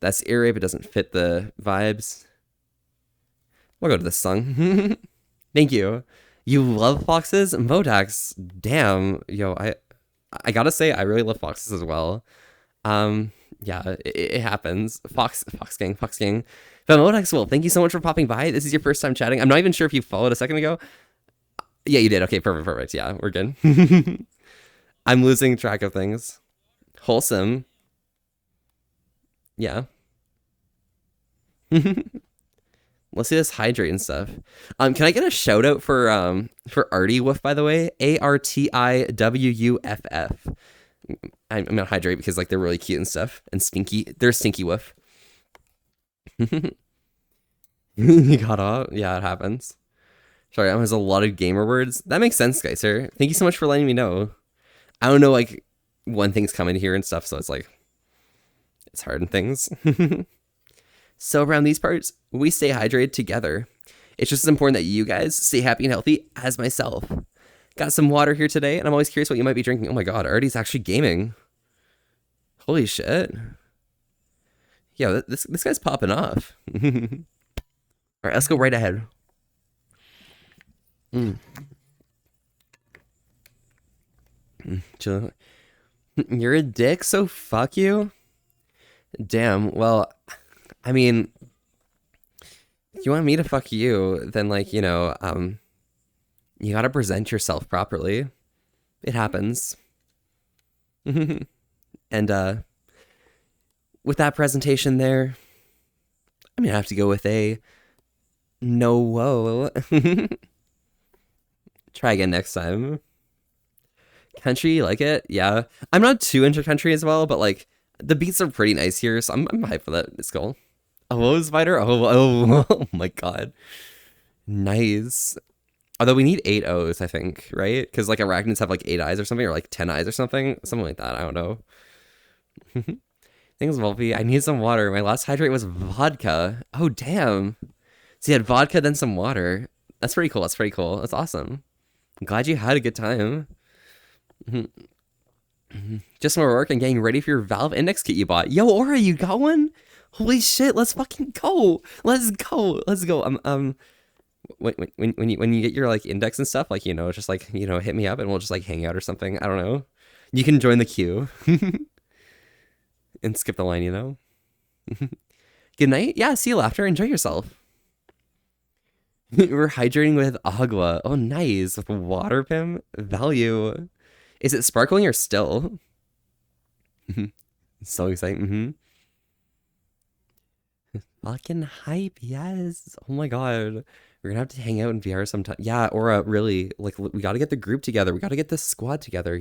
That's eerie, but doesn't fit the vibes. We'll go to this song. Thank you. You love foxes? Modax, damn. Yo, I gotta say, I really love foxes as well. Yeah, it happens. Fox gang. But Modax Wolf, thank you so much for popping by. This is your first time chatting. I'm not even sure if you followed a second ago. Yeah, you did. Okay, perfect. Yeah, we're good. I'm losing track of things. Wholesome. Yeah. Let's see this hydrate and stuff. Can I get a shout out for Artie Woof, by the way? ARTIWUFF. I'm gonna hydrate because like they're really cute and stuff and stinky. They're stinky woof. You got off? Yeah, it happens. Sorry, I has a lot of gamer words. That makes sense, Geyser. Thank you so much for letting me know. I don't know like when things come in here and stuff, so it's like it's hard and things. So around these parts, we stay hydrated together. It's just as important that you guys stay happy and healthy as myself. Got some water here today, and I'm always curious what you might be drinking. Oh my god, Artie's actually gaming. Holy shit. Yeah, this guy's popping off. All right, let's go right ahead. You're a dick, so fuck you? Damn, well, I mean, if you want me to fuck you, then like, you gotta present yourself properly. It happens. And with that presentation there, I'm gonna have to go with a no whoa. Try again next time. Country, you like it? Yeah. I'm not too into country as well, but like the beats are pretty nice here, so I'm hyped for that. It's cool. A Woe Spider? Oh my god. Nice. Although we need 8 O's, I think, right? Because like arachnids have like 8 eyes or something, or like 10 eyes or something. Something like that. I don't know. Thanks, Wolfie. I need some water. My last hydrate was vodka. Oh, damn. So you had vodka, then some water. That's pretty cool. That's pretty cool. That's awesome. I'm glad you had a good time. Just more work and getting ready for your Valve Index kit you bought. Yo, Aura, you got one? Holy shit, let's fucking go. Let's go. Let's go. When you get your like index and stuff, like, just like, hit me up and we'll just like hang out or something. I don't know. You can join the queue and skip the line, Good night. Yeah, see you after. Enjoy yourself. We're hydrating with agua. Oh, nice. With water, Pim. Value. Is it sparkling or still? So exciting. Fucking hype. Yes. Oh my god. We're gonna have to hang out in VR sometime. Yeah, Aura, really. Like, we gotta get the group together. We gotta get this squad together,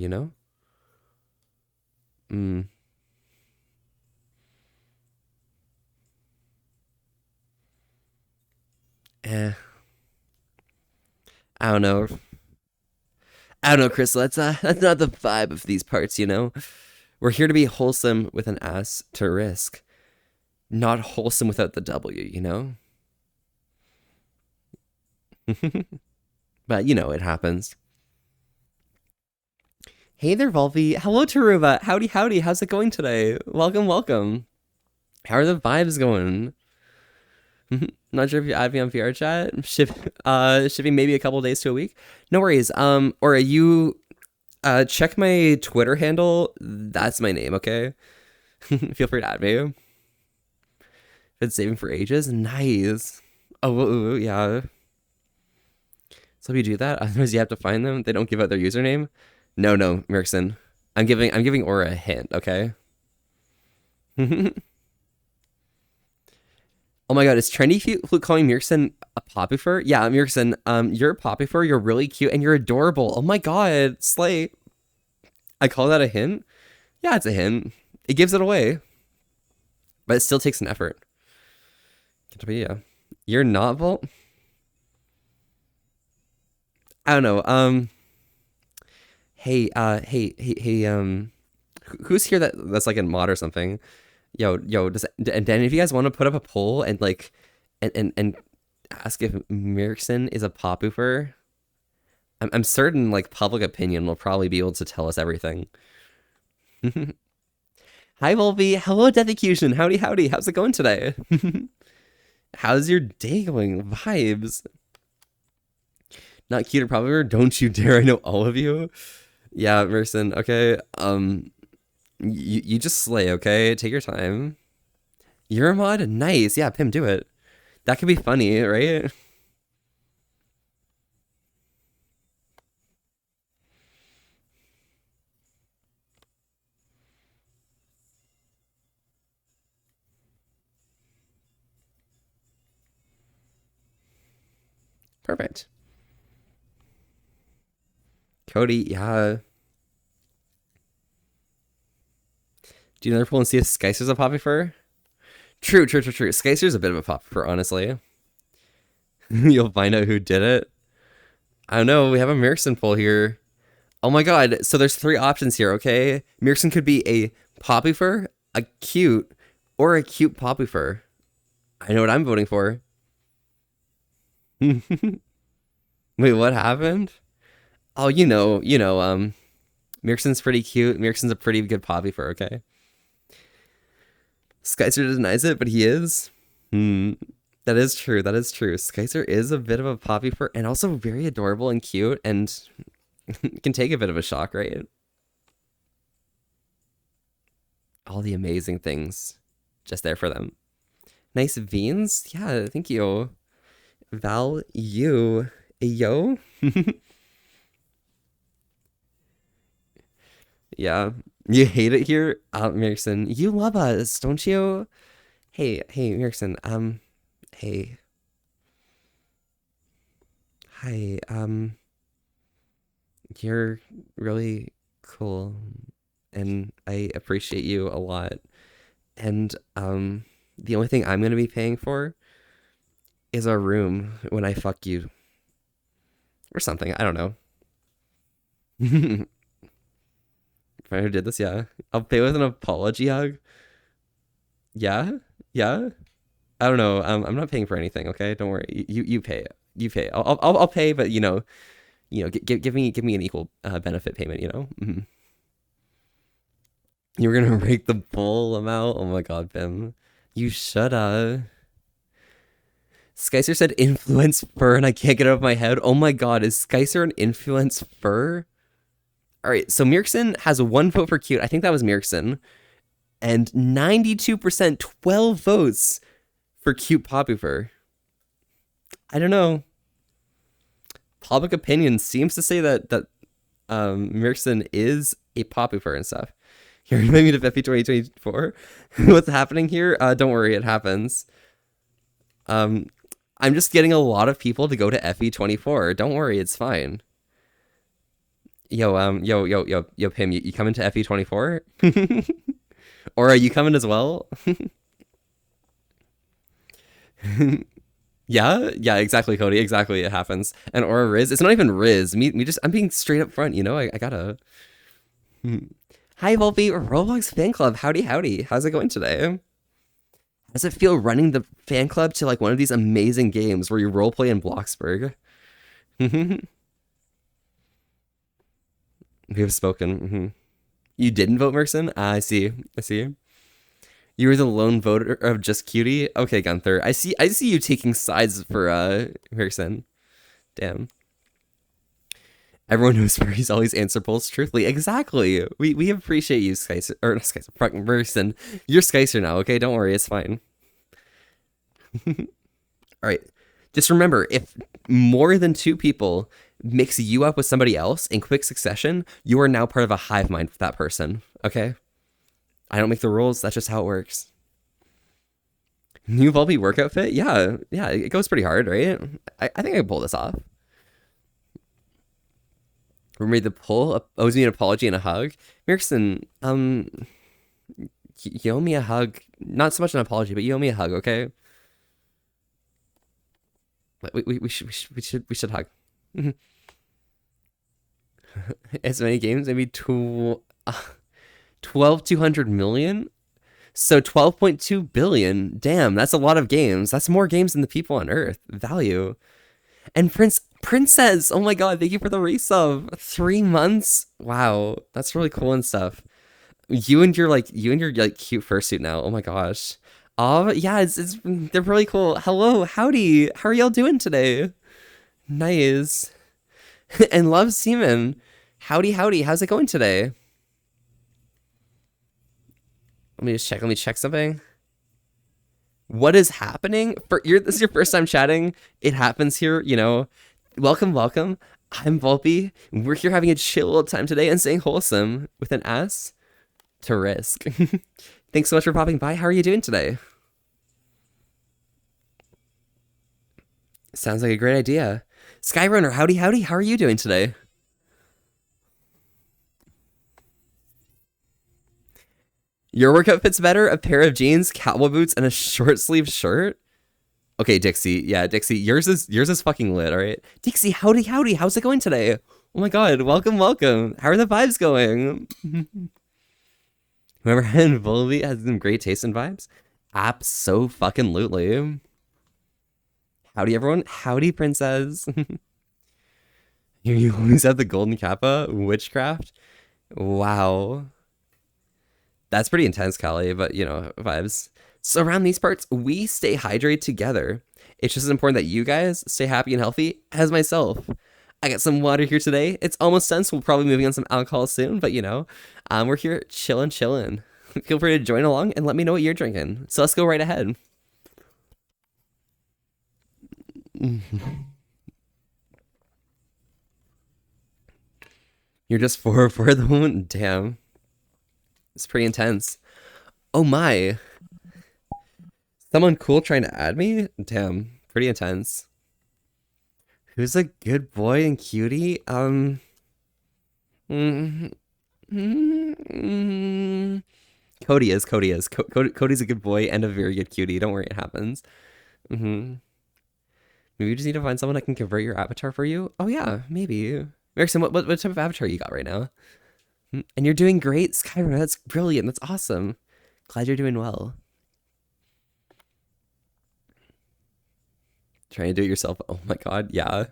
Eh. I don't know. Chris. That's not the vibe of these parts, We're here to be wholesome with an S to risk, not wholesome without the W, But it happens. Hey there, Volvi. Hello, Taruva. Howdy, howdy. How's it going today? Welcome, welcome. How are the vibes going? Not sure if you add me on VR chat. Shipping maybe a couple days to a week. No worries. Or you check my Twitter handle. That's my name, okay? Feel free to add me. Been saving for ages. Nice. Oh, yeah. So if you do that, otherwise you have to find them. They don't give out their username. No, Merkson. I'm giving Aura a hint, okay? Oh my god, is Trendy Flute calling Mirkson a Poppyfur? Yeah, Mirkson, you're a Poppyfur, you're really cute, and you're adorable. Oh my god, slay. I call that a hint? Yeah, it's a hint. It gives it away. But it still takes an effort. Yeah. You're not Volt? I don't know. Hey, who's here that's like a mod or something? Yo, and then if you guys want to put up a poll and like, and ask if Mirkson is a Poppyfur, I'm certain like public opinion will probably be able to tell us everything. Hi, Volvi. Hello, Dedicution. Howdy, howdy. How's it going today? How's your day going? Vibes. Not cute or Poppyfur? Don't you dare. I know all of you. Yeah, Merson. Okay. You just slay, okay? Take your time. You're a mod? Nice. Yeah, Pim, do it. That could be funny, right? Perfect. Cody, yeah. Do you never pull and see if Skycer's a poppy fur? True. Skycer's a bit of a poppy fur, honestly. You'll find out who did it. I don't know. We have a Myrkson pull here. Oh my god. So there's 3 options here, okay? Myrkson could be a poppy fur, a cute, or a cute poppy fur. I know what I'm voting for. Wait, what happened? Oh, Myrkson's pretty cute. Myrkson's a pretty good poppy fur, okay? Skycer denies it, but he is. That is true. Skycer is a bit of a poppy fur and also very adorable and cute and can take a bit of a shock, right? All the amazing things just there for them. Nice beans. Yeah, thank you. Val, yo. Yeah. You hate it here? Myrkson, you love us, don't you? Hey, Myrkson, hey. Hi, you're really cool, and I appreciate you a lot. And, the only thing I'm gonna be paying for is our room when I fuck you. Or something, I don't know. If I ever did this, yeah. I'll pay with an apology hug. Yeah? I don't know. I'm not paying for anything, okay? Don't worry. You pay. I'll pay, but give me an equal benefit payment. You're gonna rake the full amount. Oh my god, Bim. You shoulda. Skycer said influence fur, and I can't get it out of my head. Oh my god, is Skycer an influence fur? All right, so Myrkson has 1 vote for cute. I think that was Myrkson. And 92%, 12 votes for cute poppy fur. I don't know. Public opinion seems to say that Myrkson is a poppy fur and stuff. You're inviting me to FE 2024? What's happening here? Don't worry, it happens. I'm just getting a lot of people to go to FE 24. Don't worry, it's fine. Yo, Pim, you coming to FE 24? Or are you coming as well? Yeah, exactly, Cody. Exactly, it happens. And Aura Riz, it's not even Riz. I'm being straight up front, I gotta. Hi, Volpe, Roblox fan club. Howdy. How's it going today? How does it feel running the fan club to like one of these amazing games where you roleplay in Bloxburg? We have spoken. You didn't vote Myrkson? I see. You were the lone voter of just cutie? Okay, Gunther. I see you taking sides for Myrkson. Damn. Everyone knows furries always answer polls truthfully. Exactly. We appreciate you, Skycer. Or not Skycer, Myrkson. You're Skycer now, okay? Don't worry, it's fine. Alright. Just remember, if more than 2 people mix you up with somebody else in quick succession, you are now part of a hive mind with that person. Okay? I don't make the rules. That's just how it works. New Volpe work outfit? Yeah, it goes pretty hard, right? I think I can pull this off. Remember the pull? Owes me an apology and a hug. Myrkson, you owe me a hug. Not so much an apology, but you owe me a hug, okay? We should hug. As many games, maybe 200 million. So 12.2 billion. Damn, that's a lot of games. That's more games than the people on Earth. Value. And Princess. Oh my god, thank you for the resub. 3 months. Wow, that's really cool and stuff. You and your cute fursuit now. Oh my gosh. Oh yeah, they're really cool. Hello, howdy. How are y'all doing today? Nice. And love Seaman. Howdy. How's it going today? Let me check something. What is happening? This is your first time chatting. It happens here, Welcome. I'm Volpe. We're here having a chill little time today and saying wholesome with an S to risk. Thanks so much for popping by. How are you doing today? Sounds like a great idea. Skyrunner, howdy. How are you doing today? Your workout fits better? A pair of jeans, cowboy boots, and a short sleeve shirt? Okay, Dixie. Yeah, Dixie. Yours is fucking lit, alright? Dixie, howdy, howdy. How's it going today? Oh my god, welcome, welcome. How are the vibes going? Whoever had Volby has some great taste in vibes. Abso-fucking-lutely. Howdy, everyone. Howdy, princess. You always have the golden kappa? Witchcraft? Wow. That's pretty intense, Callie, but you know, vibes. So around these parts, we stay hydrated together. It's just as important that you guys stay happy and healthy as myself. I got some water here today. It's almost done, so we'll probably be moving on some alcohol soon, but you know, we're here chillin'. Feel free to join along and let me know what you're drinking. So let's go right ahead. You're just 4 at the moment? Damn. It's pretty intense. Oh my. Someone cool trying to add me? Damn. Pretty intense. Who's a good boy and cutie? Cody is. Cody's a good boy and a very good cutie. Don't worry, it happens. Maybe you just need to find someone that can convert your avatar for you. Oh yeah, maybe. Erickson, what type of avatar you got right now? And you're doing great, Skyrim. That's brilliant. That's awesome. Glad you're doing well. Trying to do it yourself. Oh my god, yeah.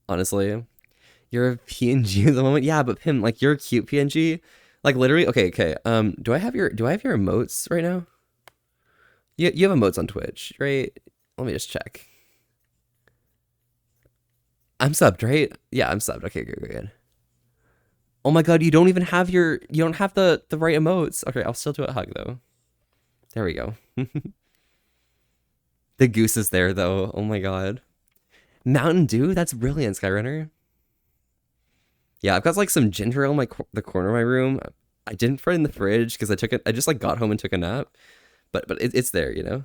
Honestly. You're a PNG at the moment. Yeah, but Pim, like you're a cute PNG. Like literally, okay. Do I have your emotes right now? You have emotes on Twitch, right? Let me just check. I'm subbed, right? Yeah, I'm subbed. Okay, good. Oh my god, you don't have the right emotes. Okay, I'll still do a hug though. There we go. The goose is there though. Oh my god. Mountain Dew? That's brilliant, Skyrunner. Yeah, I've got like some ginger ale in the corner of my room. I didn't put it in the fridge because I just like got home and took a nap. But it's there, you know.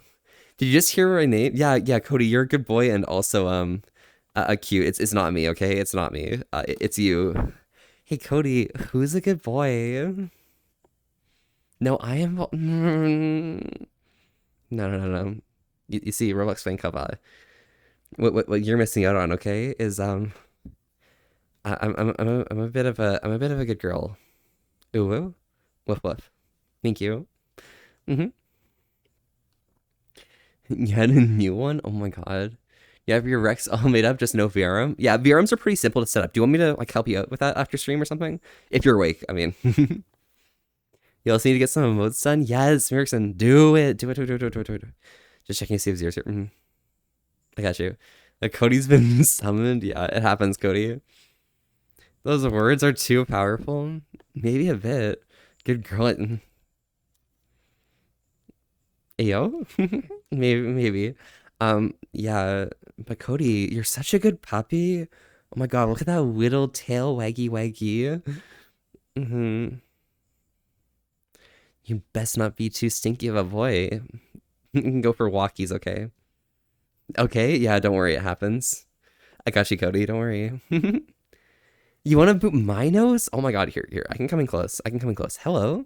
Did you just hear my name? Yeah, Cody, you're a good boy and also cute. It's not me, okay? It's not me. It's you. Hey Cody, who's a good boy? No, I am. No. You see, Roblox fan cup. What you're missing out on, okay? Is I'm a bit of a good girl. Ooh, woof. Thank you. You had a new one? Oh my god. You have your Rex all made up, just no VRM? Yeah, VRMs are pretty simple to set up. Do you want me to like help you out with that after stream or something? If you're awake, I mean. You also need to get some emotes done? Yes, Erickson, do it. Just checking to see if Zero's here. I got you. Cody's been summoned. Yeah, it happens, Cody. Those words are too powerful. Maybe a bit. Good girl. Ayo? maybe. Yeah, but Cody, you're such a good puppy. Oh my god, look at that little tail waggy. You best not be too stinky of a boy. You can go for walkies, okay? Okay, yeah, don't worry, it happens. I got you, Cody, don't worry. You want to boot my nose? Oh my god, here. I can come in close. Hello?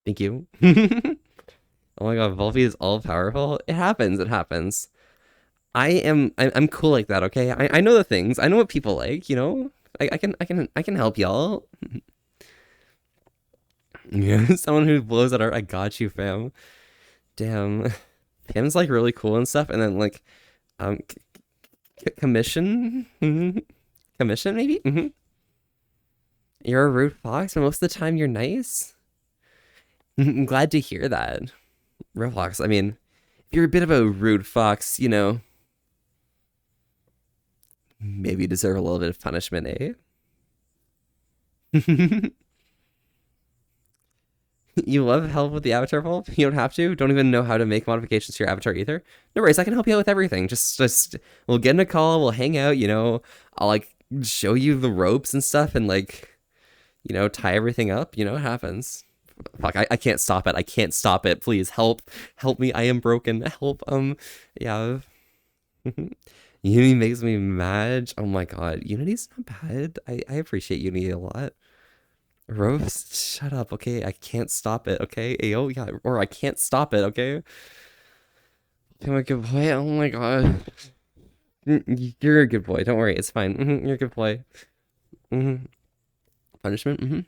Thank you. Oh my god, Volvi is all powerful. It happens. I'm cool like that, okay? I know the things. I know what people like, you know? I can help y'all. Yeah, someone who blows at art. I got you, fam. Damn. Pam's like really cool and stuff, and then like commission? Commission maybe? You're a rude fox, but most of the time you're nice. I'm glad to hear that. Roblox, I mean, if you're a bit of a rude fox, you know, maybe you deserve a little bit of punishment, eh? You love help with the avatar vault? You don't have to? Don't even know how to make modifications to your avatar either? No worries, I can help you out with everything. Just we'll get in a call, we'll hang out, you know, I'll like show you the ropes and stuff and like, you know, tie everything up, you know, it happens. Fuck, I can't stop it. I can't stop it. Please help. Help me. I am broken. Help. Yeah. Uni makes me mad. Oh my god. Unity's not bad. I appreciate Unity a lot. Roast, shut up, okay? I can't stop it, okay? Ayo, yeah, or I can't stop it, okay? I'm a good boy. Oh my god. You're a good boy. Don't worry. It's fine. You're a good boy. Punishment?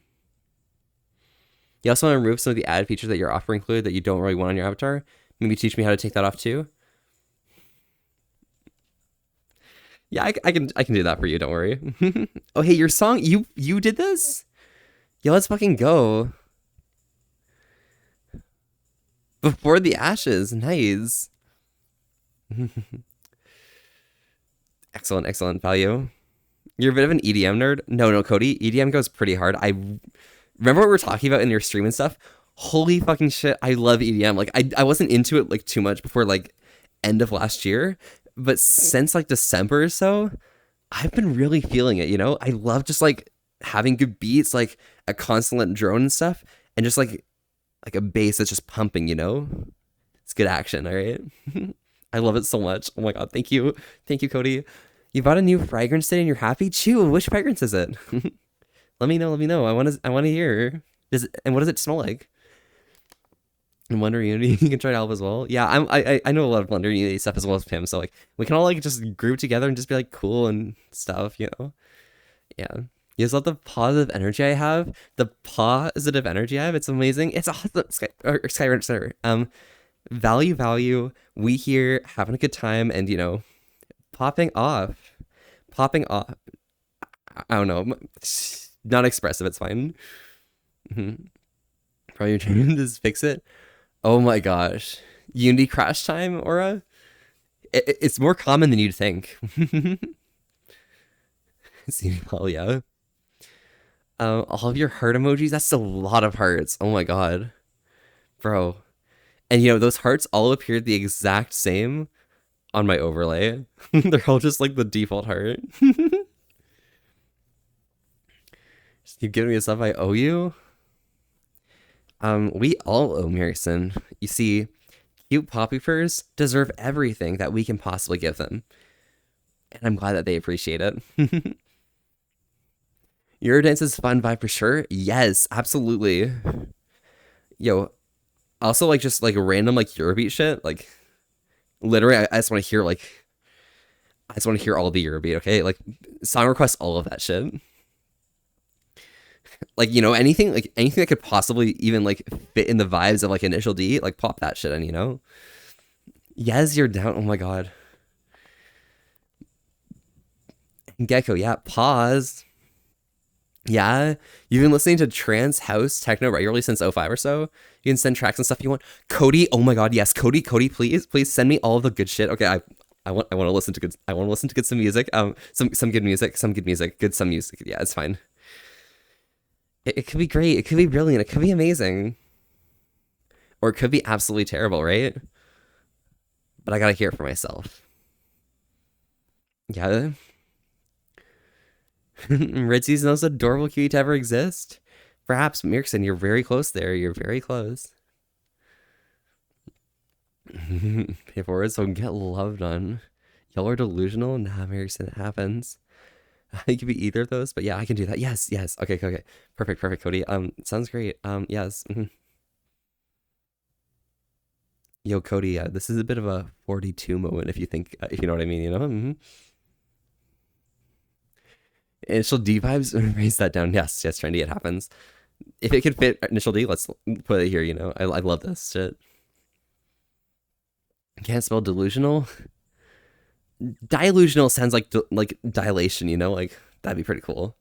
You also want to remove some of the added features that your offer include that you don't really want on your avatar. Maybe teach me how to take that off too. Yeah, I can do that for you. Don't worry. Oh, hey, your song. You did this? Yeah, let's fucking go. Before the Ashes. Nice. Excellent value. You're a bit of an EDM nerd. No, Cody. EDM goes pretty hard. I remember what we were talking about in your stream and stuff. Holy fucking shit. I love EDM. Like I wasn't into it like too much before like end of last year, but since like December or so, I've been really feeling it, you know? I love just like having good beats, like a constant drone and stuff, and just like a bass that's just pumping, you know? It's good action, all right? I love it so much. Oh my god, thank you. Thank you, Cody. You bought a new fragrance today and you're happy? Chew, which fragrance is it? Let me know. I wanna hear. And what does it smell like? And Blender Unity, you can try it out as well. Yeah, I know a lot of Blender Unity stuff as well as him, so like we can all like just group together and just be like cool and stuff, you know? Yeah. You just love the positive energy I have. The positive energy I have. It's amazing. It's awesome. Skyrunner. Value. We here having a good time and you know, popping off. I don't know. Not expressive. It's fine. Probably trying to just fix it. Oh my gosh. Unity crash time, Aura? It's more common than you'd think. Well, yeah. All of your heart emojis, that's a lot of hearts. Oh my god. Bro. And you know, those hearts all appeared the exact same on my overlay. They're all just like the default heart. You give me stuff I owe you? We all owe Marison. You see, cute poppy furs deserve everything that we can possibly give them. And I'm glad that they appreciate it. Eurodance is fun vibe for sure. Yes, absolutely. Yo, also like just like random like Eurobeat shit. Like literally, I just want to hear like I just want to hear all the Eurobeat. Okay, like song requests, all of that shit. Like you know anything that could possibly even like fit in the vibes of like Initial D. Like pop that shit in, you know. Yes, you're down. Oh my god. Gecko, yeah. Pause. Yeah, you've been listening to trance house techno regularly since 05 or so. You can send tracks and stuff you want. Cody, oh my god, yes, Cody, please send me all of the good shit. Okay, I want to listen to good. I want to listen to good some music. Some good music, some music. Yeah, it's fine. It could be great. It could be brilliant. It could be amazing, or it could be absolutely terrible, right? But I gotta hear it for myself. Yeah. Ritzy's the most adorable cutie to ever exist. Perhaps, Mirkson, you're very close there. You're very close. Pay forward so get loved on. Y'all are delusional. Nah, Mirkson, it happens. It could be either of those, but yeah, I can do that. Yes. Okay. Perfect, Cody. Sounds great. Yes. Yo, Cody, this is a bit of a 42 moment if you think, if you know what I mean, you know? Initial D vibes, raise that down. Yes, trendy, it happens. If it could fit Initial D, let's put it here, you know? I love this shit. Can't spell delusional? Dilusional sounds like dilation, you know? Like, that'd be pretty cool.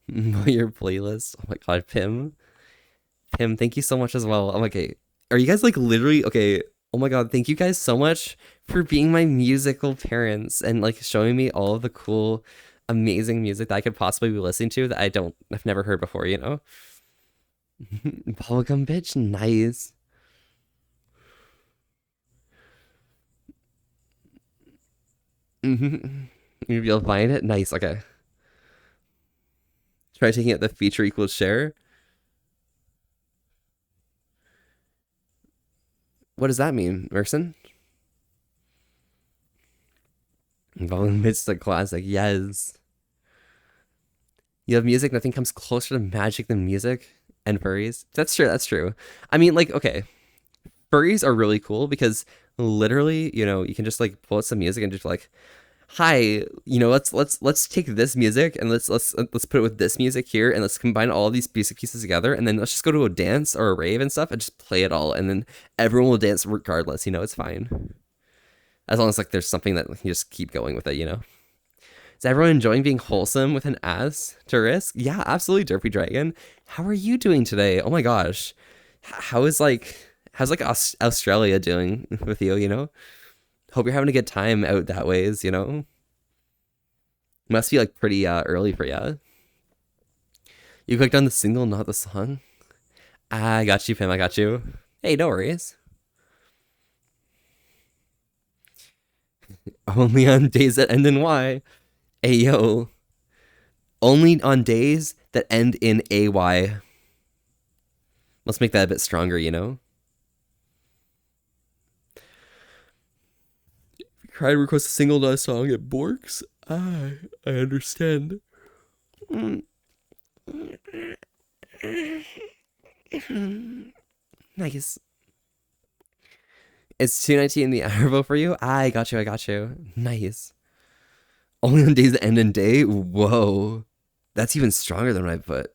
Your playlist. Oh my god, Pim, thank you so much as well. I'm okay. Are you guys like literally okay? Oh my god, thank you guys so much for being my musical parents and like showing me all of the cool, amazing music that I could possibly be listening to that I've never heard before, you know? Bubblegum bitch, nice. You'll find it? Nice, okay. Try taking out the feature equals share. What does that mean, Merson? Volume amidst the classic, yes. You have music, nothing comes closer to magic than music and furries. That's true, that's true. I mean, like, okay, furries are really cool because literally, you know, you can just like pull out some music and just like, hi, you know, let's take this music and let's put it with this music here and let's combine all these music pieces together and then let's just go to a dance or a rave and stuff and just play it all and then everyone will dance regardless, you know, it's fine. As long as like there's something that you just keep going with it, you know. Is everyone enjoying being wholesome with an ass to risk? Yeah, absolutely, Derpy Dragon. How are you doing today? Oh my gosh. How's Australia doing with you, you know? Hope you're having a good time out that ways, you know? Must be like pretty early for you. You clicked on the single, not the song? I got you, Pim, I got you. Hey, no worries. Only on days that end in Y. Hey, yo. Only on days that end in AY. Let's make that a bit stronger, you know? Try to request a single, not a song at Borks. I understand. Nice. It's 2:19 in the hour for you? I got you, I got you. Nice. Only on days that end in day? Whoa. That's even stronger than what I put.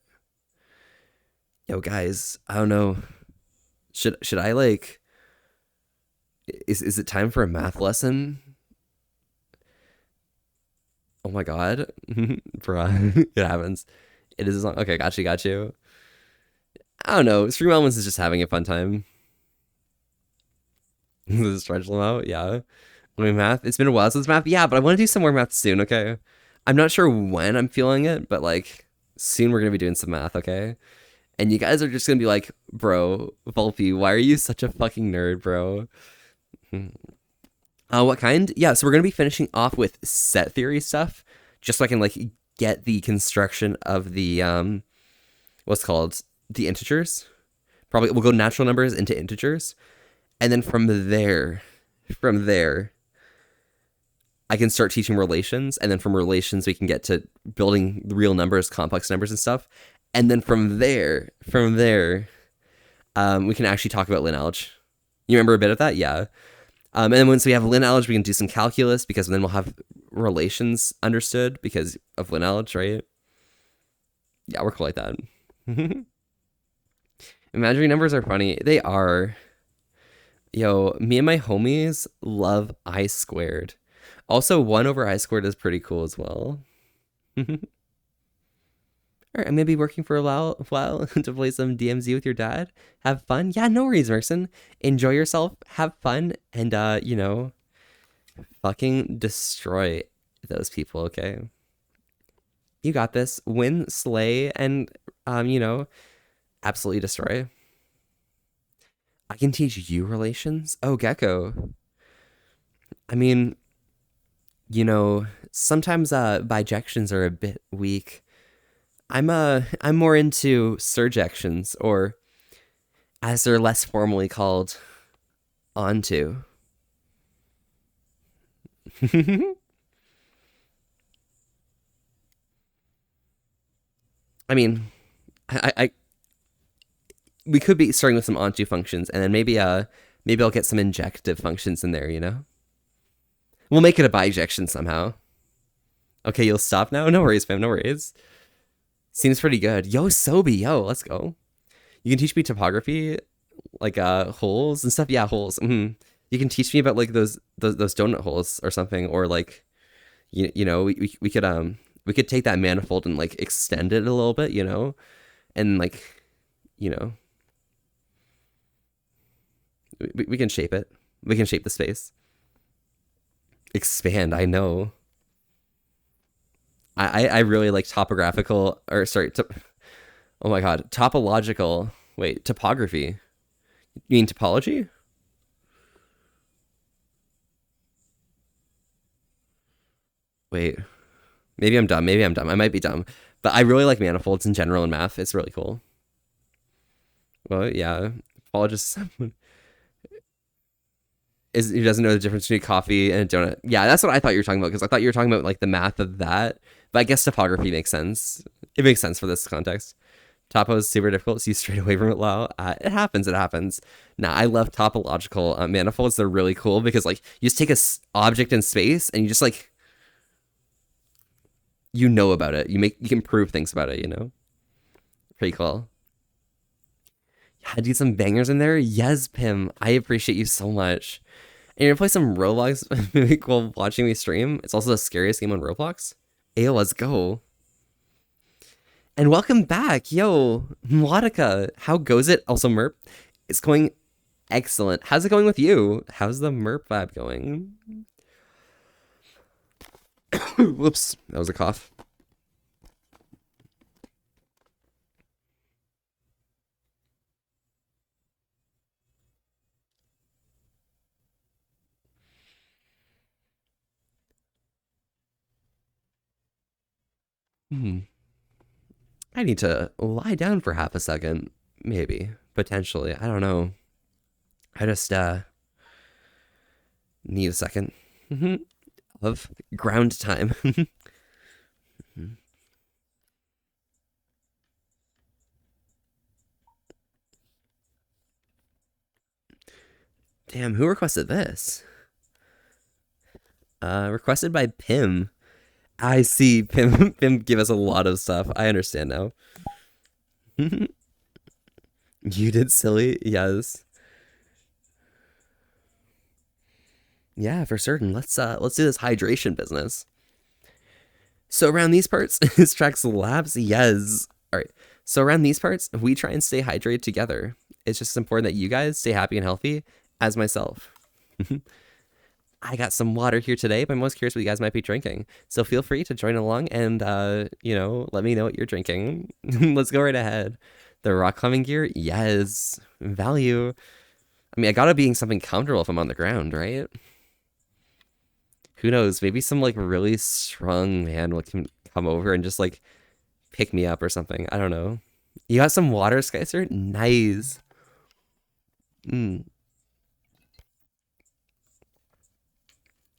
Yo, guys, I don't know. Should I like is it time for a math lesson? Oh my god. Bruh. It happens. It is a song. Okay, got you. I don't know. Stream Elements is just having a fun time. Stretch them out, yeah. Math. It's been a while since math. Yeah, but I want to do some more math soon, okay? I'm not sure when I'm feeling it, but like soon we're gonna be doing some math, okay? And you guys are just gonna be like, bro, Volpe, why are you such a fucking nerd, bro? What kind? Yeah, so we're gonna be finishing off with set theory stuff, just so I can like get the construction of the what's called the integers. Probably we'll go natural numbers into integers, and then from there, I can start teaching relations, and then from relations we can get to building real numbers, complex numbers, and stuff. And then from there, we can actually talk about lineage. You remember a bit of that? Yeah. And then once we have lineage, we can do some calculus because then we'll have relations understood because of lineage, right? Yeah, we're cool like that. Imaginary numbers are funny. They are. Yo, me and my homies love I squared. Also, 1 over I squared is pretty cool as well. All right, I'm gonna be working for a while to play some DMZ with your dad. Have fun. Yeah, no worries, Merson. Enjoy yourself. Have fun, and you know, fucking destroy those people. Okay, you got this. Win, slay, and you know, absolutely destroy. I can teach you relations. Oh, Gecko. I mean, you know, sometimes bijections are a bit weak. I'm more into surjections, or as they're less formally called, onto. I mean, I we could be starting with some onto functions, and then maybe I'll get some injective functions in there. You know, we'll make it a bijection somehow. Okay, you'll stop now. No worries, fam. No worries. Seems pretty good. Yo, Sobi, yo, let's go. You can teach me topography, like holes and stuff. Yeah, holes. You can teach me about like those donut holes or something, or like, you know, we could take that manifold and like extend it a little bit, you know, and like, you know, we can shape it. We can shape the space. Expand. I know. I really like topographical, or sorry, oh my god, topological. Wait, topography. You mean topology? Wait, maybe I'm dumb. Maybe I'm dumb. I might be dumb, but I really like manifolds in general in math. It's really cool. Well, yeah, apologists. is who doesn't know the difference between coffee and a donut. Yeah, that's what I thought you were talking about because I thought you were talking about like the math of that. But I guess topography makes sense. It makes sense for this context. Topo is super difficult, so you straight away from it low. It happens. It happens. Now I love topological manifolds. They're really cool because like you just take a object in space and you just like you know about it. You can prove things about it. You know, pretty cool. Yeah, do some bangers in there. Yes, Pim. I appreciate you so much. And you're gonna play some Roblox while watching me stream. It's also the scariest game on Roblox. Hey, let's go. And welcome back. Yo, Melodica, how goes it? Also, Merp, it's going excellent. How's it going with you? How's the Merp vibe going? Whoops, that was a cough. I need to lie down for half a second. Maybe. Potentially. I don't know. I just need a second of ground time. Damn, who requested this? Requested by Pim. I see. Pim give us a lot of stuff. I understand now. You did silly, yes. Yeah, for certain. Let's do this hydration business. So around these parts, this tracks labs, yes. All right. So around these parts, we try and stay hydrated together. It's just important that you guys stay happy and healthy, as myself. I got some water here today, but I'm most curious what you guys might be drinking. So feel free to join along and, let me know what you're drinking. Let's go right ahead. The rock climbing gear, yes. Value. I mean, I gotta be something comfortable if I'm on the ground, right? Who knows? Maybe some like really strong man will come over and just like pick me up or something. I don't know. You got some water, Skycer? Nice.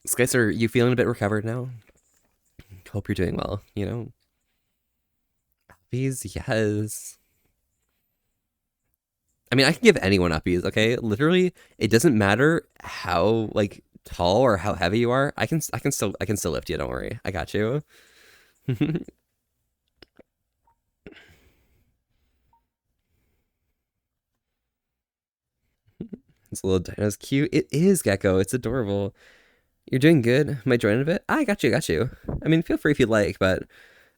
Skycer, you feeling a bit recovered now? Hope you're doing well, you know? Uppies, yes. I mean, I can give anyone uppies, okay? Literally, it doesn't matter how like tall or how heavy you are. I can still lift you, don't worry. I got you. This little dino's cute. It is, Gecko. It's adorable. You're doing good. Am I joining a bit? I got you, got you. I mean, feel free if you'd like, but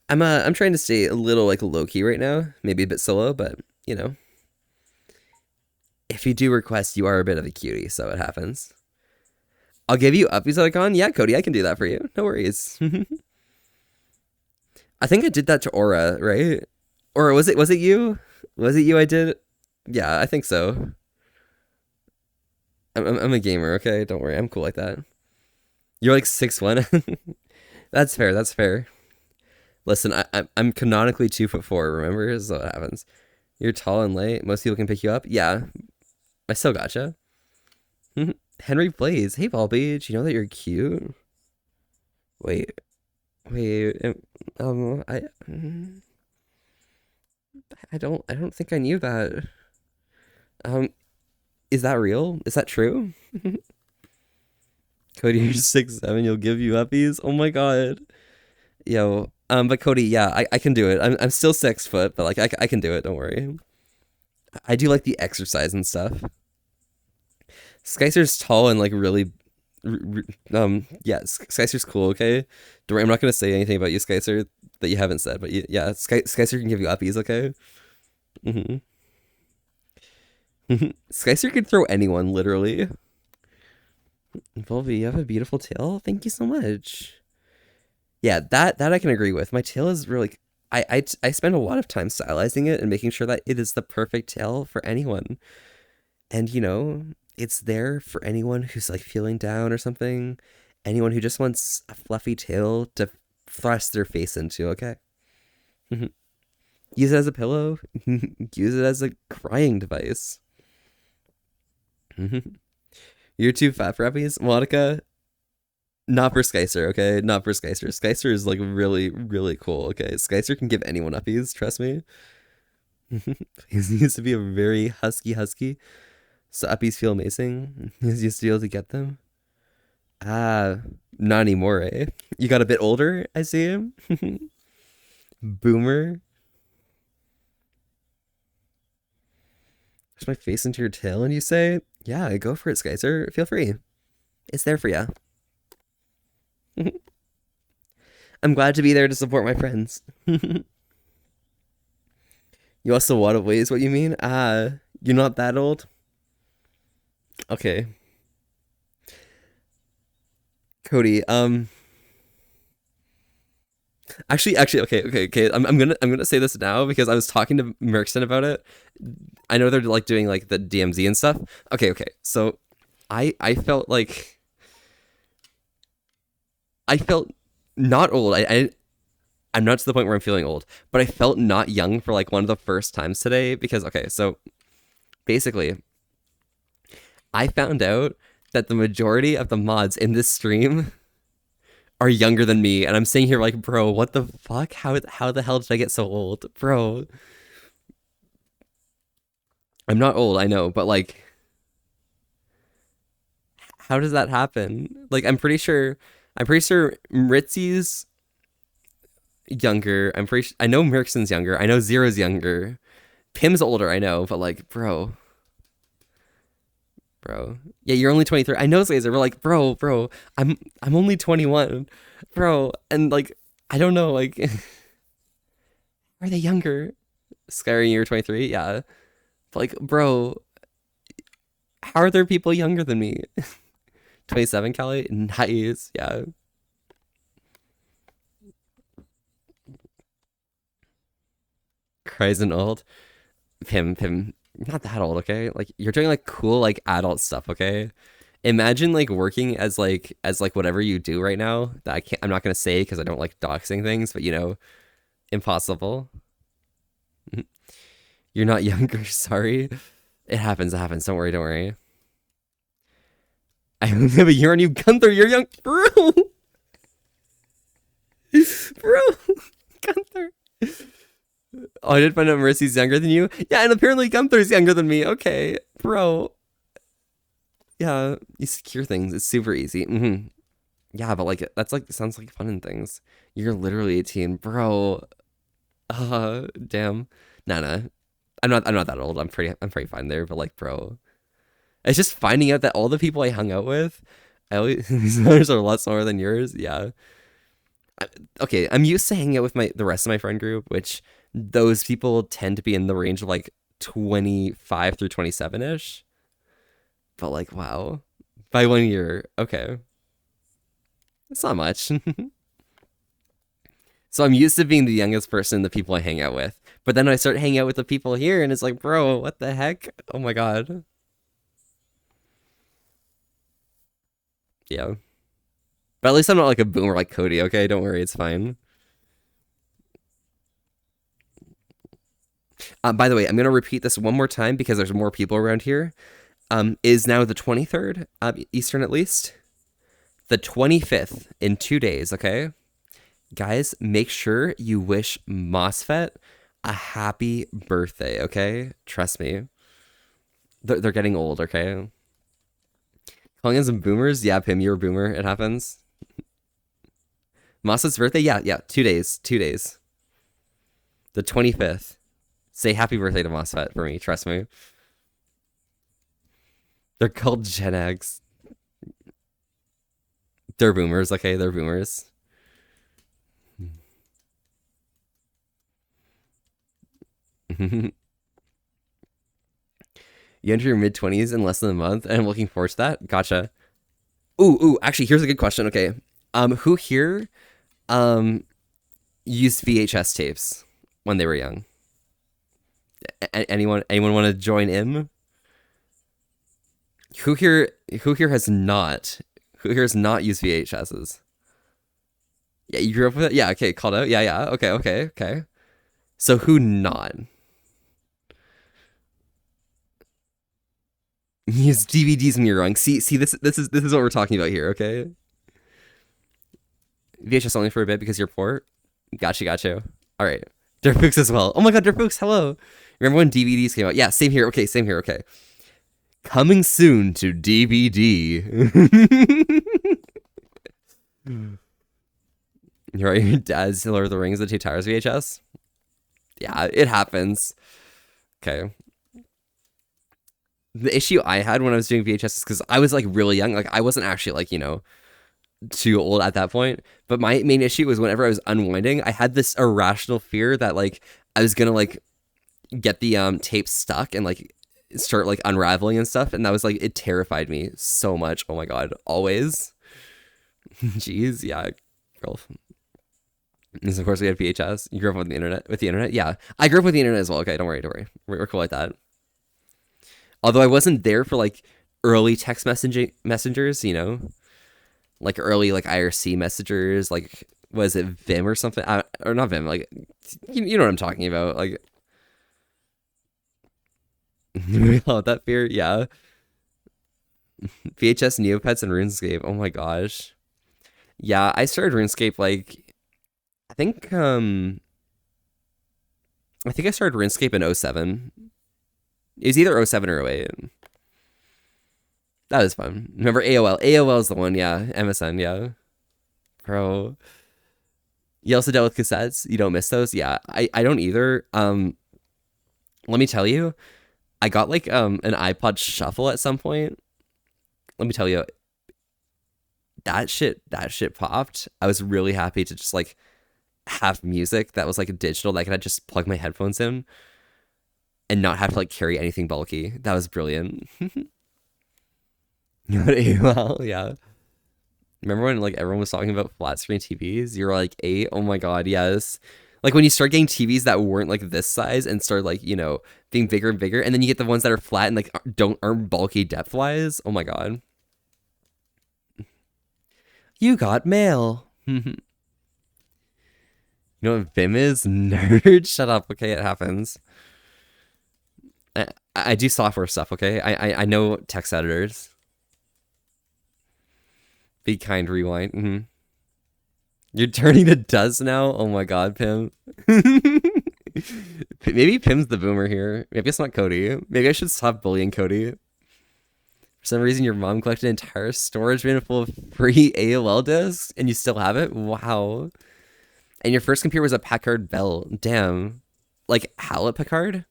I'm trying to stay a little like low key right now. Maybe a bit solo, but you know. If you do request, you are a bit of a cutie, so it happens. I'll give you uppies icon. Yeah, Cody, I can do that for you. No worries. I think I did that to Aura, right? Or was it you? Was it you I did? Yeah, I think so. I'm a gamer, okay? Don't worry, I'm cool like that. You're like 6'1". That's fair. That's fair. Listen, I'm canonically 2'4". Remember, this is what happens. You're tall and light. Most people can pick you up. Yeah, I still gotcha. Henry Blaze. Hey, Ball Beach. You know that you're cute. Wait, wait. I don't think I knew that. Um, is that real? Is that true? Cody, you're 6'7". You'll give you uppies. Oh my god. Yo. But Cody, yeah, I can do it. I'm still 6 foot, but like I can do it. Don't worry. I do like the exercise and stuff. Skycer's tall and like really, yeah, Skycer's cool. Okay, don't worry, I'm not gonna say anything about you, Skycer, that you haven't said, but yeah, Skycer can give you uppies. Okay. Mm-hmm. Skycer can throw anyone, literally. Volvi, you have a beautiful tail. Thank you so much. Yeah, that I can agree with. My tail is really. I spend a lot of time stylizing it and making sure that it is the perfect tail for anyone. And it's there for anyone who's like feeling down or something. Anyone who just wants a fluffy tail to thrust their face into, okay? Use it as a pillow. Use it as a crying device. You're too fat for uppies, Monica. Not for Skycer, okay? Not for Skycer. Skycer is like really, really cool, okay? Skycer can give anyone uppies, trust me. He used to be a very husky. So uppies feel amazing. He used to be able to get them. Ah, not anymore, eh? You got a bit older, I see him. Boomer. Push my face into your tail and you say, yeah, go for it, Skycer. Feel free. It's there for you. I'm glad to be there to support my friends. You also want to ways what you mean? You're not that old? Okay. Cody, actually, okay. I'm gonna say this now because I was talking to Merkson about it. I know they're like doing like the DMZ and stuff. Okay. So I felt like I felt not old. I'm not to the point where I'm feeling old, but I felt not young for like one of the first times today because okay, so basically I found out that the majority of the mods in this stream are younger than me, and I'm sitting here like, bro, what the fuck? How the hell did I get so old? Bro. I'm not old, I know, but like how does that happen? Like I'm pretty sure Ritzy's younger. I know Merkson's younger. I know Zero's younger. Pim's older, I know, but like, bro. Yeah, you're only 23. I know, Slazer. We're like, bro. I'm only 21, bro. And like, I don't know, like, are they younger? Skyrim, you're 23. Yeah, but like, bro, how are there people younger than me? 27, Callie. Nice. Yeah. Crazy old. Pim, not that old, okay? Like you're doing like cool like adult stuff, okay? Imagine like working as like whatever you do right now that I'm not gonna say because I don't like doxing things, but you know, impossible. You're not younger, sorry. It happens. Don't worry. I only have a year on you, Gunther. You're young, bro. Bro, Gunther. Oh, I did find out Mercy's younger than you. Yeah, and apparently Gunther's younger than me. Okay, bro. Yeah, you secure things. It's super easy. Yeah, but like that's like sounds like fun and things. You're literally 18, bro. Damn. Nah. I'm not that old. I'm pretty fine there. But like, bro, it's just finding out that all the people I hung out with, these numbers are a lot smaller than yours. Yeah. Okay, I'm used to hanging out with the rest of my friend group, which those people tend to be in the range of like 25 through 27 ish. But like, wow, by 1 year, okay, it's not much. So I'm used to being the youngest person in the people I hang out with. But then I start hanging out with the people here, and it's like, bro, what the heck? Oh my god. Yeah. But at least I'm not like a boomer like Cody, okay? Don't worry, it's fine. By the way, I'm going to repeat this one more time because there's more people around here. Is now the 23rd, Eastern at least. The 25th in 2 days, okay? Guys, make sure you wish MOSFET a happy birthday, okay? Trust me. They're getting old, okay? Calling in some boomers? Yeah, Pim, you're a boomer. It happens. MOSFET's birthday? Yeah, 2 days. 2 days. The 25th. Say happy birthday to MOSFET for me, trust me. They're called Gen X. They're boomers, okay? They're boomers. You enter your mid-20s in less than a month, and I'm looking forward to that. Gotcha. Ooh, actually, here's a good question. Okay. Who here used VHS tapes when they were young? Anyone want to join in? Who here has not? Who here has not used VHSs? Yeah, you grew up with it? Yeah, okay, called out. Yeah. Okay. So who not? Use DVDs when you're wrong. See, this is what we're talking about here, okay? VHS only for a bit because you're poor. Gotcha. All right. Dirtbooks as well. Oh my god, Dirtbooks, hello. Remember when DVDs came out? Yeah, same here. Okay, same here. Okay. Coming soon to DVD. You're right, your dad's Lord of the Rings, the Two Towers VHS? Yeah, it happens. Okay. The issue I had when I was doing VHS is because I was like really young. Like I wasn't actually like, too old at that point. But my main issue was whenever I was unwinding, I had this irrational fear that like I was gonna like get the tape stuck and like start like unraveling and stuff. And that was like it terrified me so much. Oh my god, always. Jeez, yeah, girl. And of course we had VHS. You grew up with the internet. With the internet, yeah. I grew up with the internet as well. Okay, don't worry. We're cool like that. Although I wasn't there for like early text messengers, like early like IRC messengers, like was it Vim or something? Or not Vim, like you know what I'm talking about, like that fear, yeah. VHS, Neopets, and RuneScape. Oh my gosh, yeah. I started RuneScape like I think I started RuneScape in 07. It was either 07 or 08. That was fun. Remember AOL? AOL is the one, yeah. MSN, yeah. Bro. You also dealt with cassettes? You don't miss those? Yeah, I don't either. Let me tell you, I got like an iPod Shuffle at some point. Let me tell you, that shit popped. I was really happy to just like have music that was like digital that I could just plug my headphones in and not have to like carry anything bulky. That was brilliant. AOL, yeah. Remember when like everyone was talking about flat screen TVs? You were like 8. Oh my god, yes. Like when you start getting TVs that weren't like this size and start like being bigger and bigger, and then you get the ones that are flat and like aren't bulky depth wise. Oh my god. You got mail. You know what Vim is? Nerd. Shut up. Okay, it happens. I do software stuff. Okay, I know text editors. Be kind, rewind. You're turning to dust now? Oh my god, Pim. Maybe Pim's the boomer here. Maybe it's not Cody. Maybe I should stop bullying Cody. For some reason, your mom collected an entire storage bin full of free AOL discs, and you still have it? Wow. And your first computer was a Packard Bell. Damn. Like Hewlett Packard?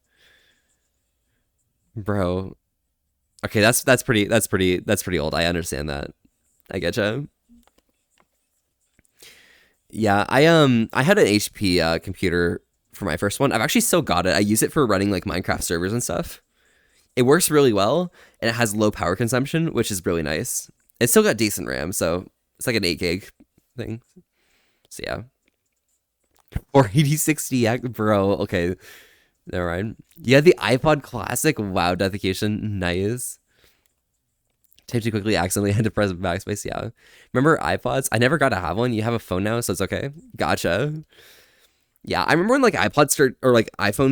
Bro. Okay, that's pretty old. I understand that. I getcha. Yeah, I had an HP computer for my first one. I've actually still got it. I use it for running like Minecraft servers and stuff. It works really well, and it has low power consumption, which is really nice. It's still got decent RAM, so it's like an 8 gig thing. So yeah. 48060X, bro. Okay, never mind. Yeah, the iPod Classic. Wow, dedication. Nice. Typed too quickly, accidentally had to press backspace. Yeah. Remember iPods? I never got to have one. You have a phone now, so it's okay. Gotcha. Yeah, I remember when like iPhones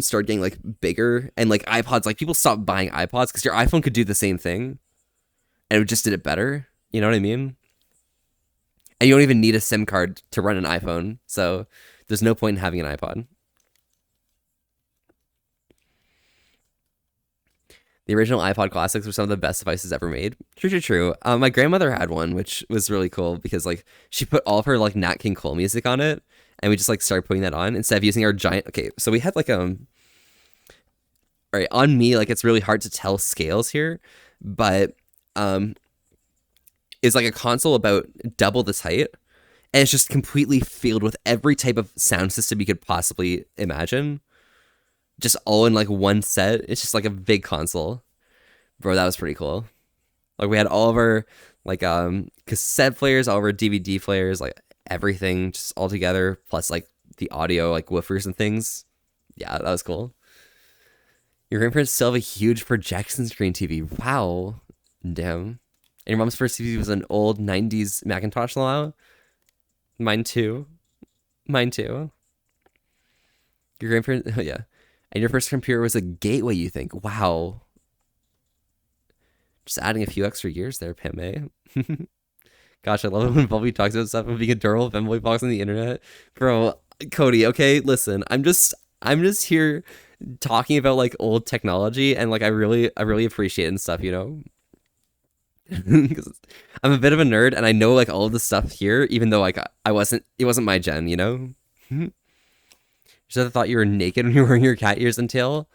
started getting like bigger, and like iPods, like people stopped buying iPods because your iPhone could do the same thing, and it just did it better. You know what I mean? And you don't even need a SIM card to run an iPhone, so there's no point in having an iPod. The original iPod Classics were some of the best devices ever made. True. My grandmother had one, which was really cool because like she put all of her like Nat King Cole music on it, and we just like started putting that on instead of using our giant. Okay, so we had like all right, on me, like it's really hard to tell scales here, but it's like a console about double this height, and it's just completely filled with every type of sound system you could possibly imagine. Just all in like one set. It's just like a big console. Bro, that was pretty cool. Like we had all of our like cassette players, all of our DVD players, like everything just all together, plus like the audio, like woofers and things. Yeah, that was cool. Your grandparents still have a huge projection screen TV. Wow. Damn. And your mom's first TV was an old 90s Macintosh Lao. Mine too. Your grandparents, oh yeah. And your first computer was a Gateway, you think? Wow. Just adding a few extra years there, Pim, eh? Gosh, I love it when Bubby talks about stuff and being adorable femboy box on the internet. Bro, Cody, okay, listen. I'm just here talking about like old technology and like I really appreciate it and stuff, you know? Because I'm a bit of a nerd and I know like all of the stuff here, even though like it wasn't my gen, you know? You just thought you were naked when you were wearing your cat ears and tail.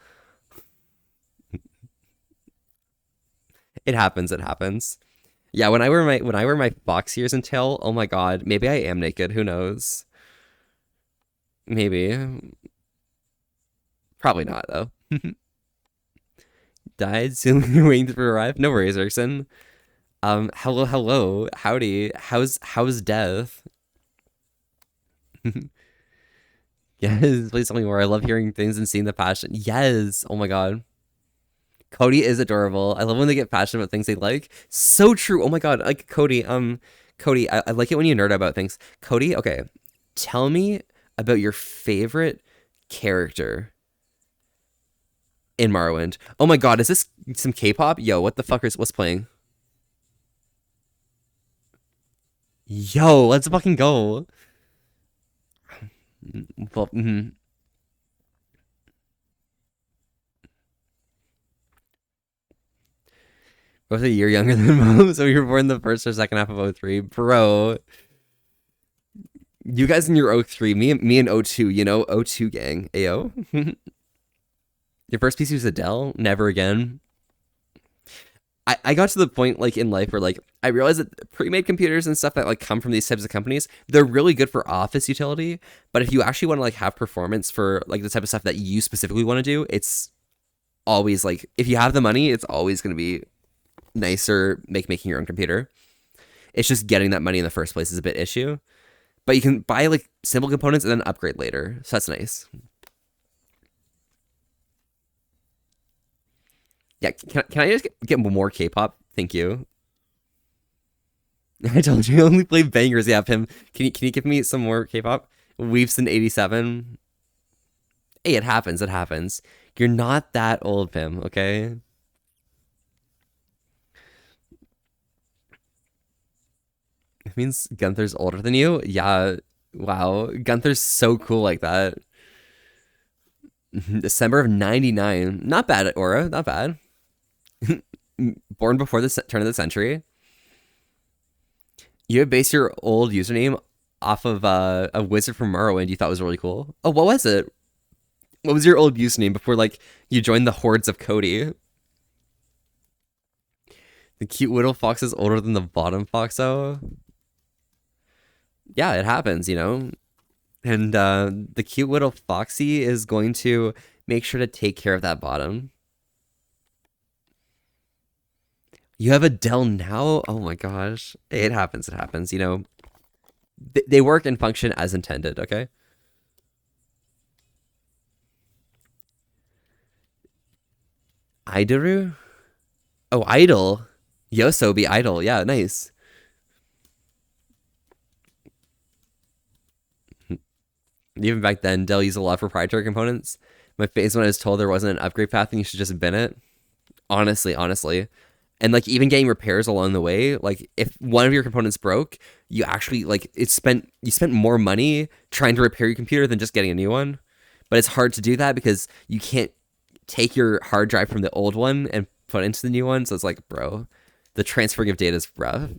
It happens, it happens. Yeah, when I wear my fox ears and tail, oh my god, maybe I am naked, who knows? Maybe. Probably not though. Died soon waiting to arrive. No worries, Erickson. Hello, howdy. How's death? Yes, please tell me more. I love hearing things and seeing the passion. Yes. Oh my god. Cody is adorable. I love when they get passionate about things they like. So true. Oh my god. Like Cody, Cody, I like it when you nerd about things. Cody, okay. Tell me about your favorite character in Morrowind. Oh my god, is this some K-pop? Yo, what the fuck is what's playing? Yo, let's fucking go. Well, both a year younger than Mo, so you were born the first or second half of '03, bro. You guys in your '03, me and '02, you know, '02 gang. Ayo. Your first PC was a Dell? Never again. I got to the point like in life where like I realized that pre-made computers and stuff that like come from these types of companies, they're really good for office utility. But if you actually want to like have performance for like the type of stuff that you specifically want to do, it's always like if you have the money, it's always going to be nicer making your own computer. It's just getting that money in the first place is a bit issue. But you can buy like simple components and then upgrade later. So that's nice. Yeah, can I just get more K-pop? Thank you. I told you I only play bangers. Yeah, Pim. Can you give me some more K-pop? Weeps in '87. Hey, it happens. It happens. You're not that old, Pim. Okay. It means Gunther's older than you. Yeah. Wow. Gunther's so cool like that. December of '99. Not bad, Aura. Not bad. Born before the turn of the century. You would base your old username off of a wizard from Morrowind you thought was really cool. Oh, what was it? What was your old username before like you joined the hordes of Cody? The cute little fox is older than the bottom foxo. Yeah, it happens, you know. And the cute little foxy is going to make sure to take care of that bottom. You have a Dell now? Oh my gosh. It happens, it happens. You know, they work and function as intended, okay? Idaru? Oh, Idol. Yosobi Idol. Yeah, nice. Even back then, Dell used a lot of proprietary components. My face when I was told there wasn't an upgrade path and you should just bin it. Honestly, honestly. And like even getting repairs along the way, like if one of your components broke, you actually like you spent more money trying to repair your computer than just getting a new one. But it's hard to do that because you can't take your hard drive from the old one and put it into the new one. So it's like, bro, the transferring of data is rough.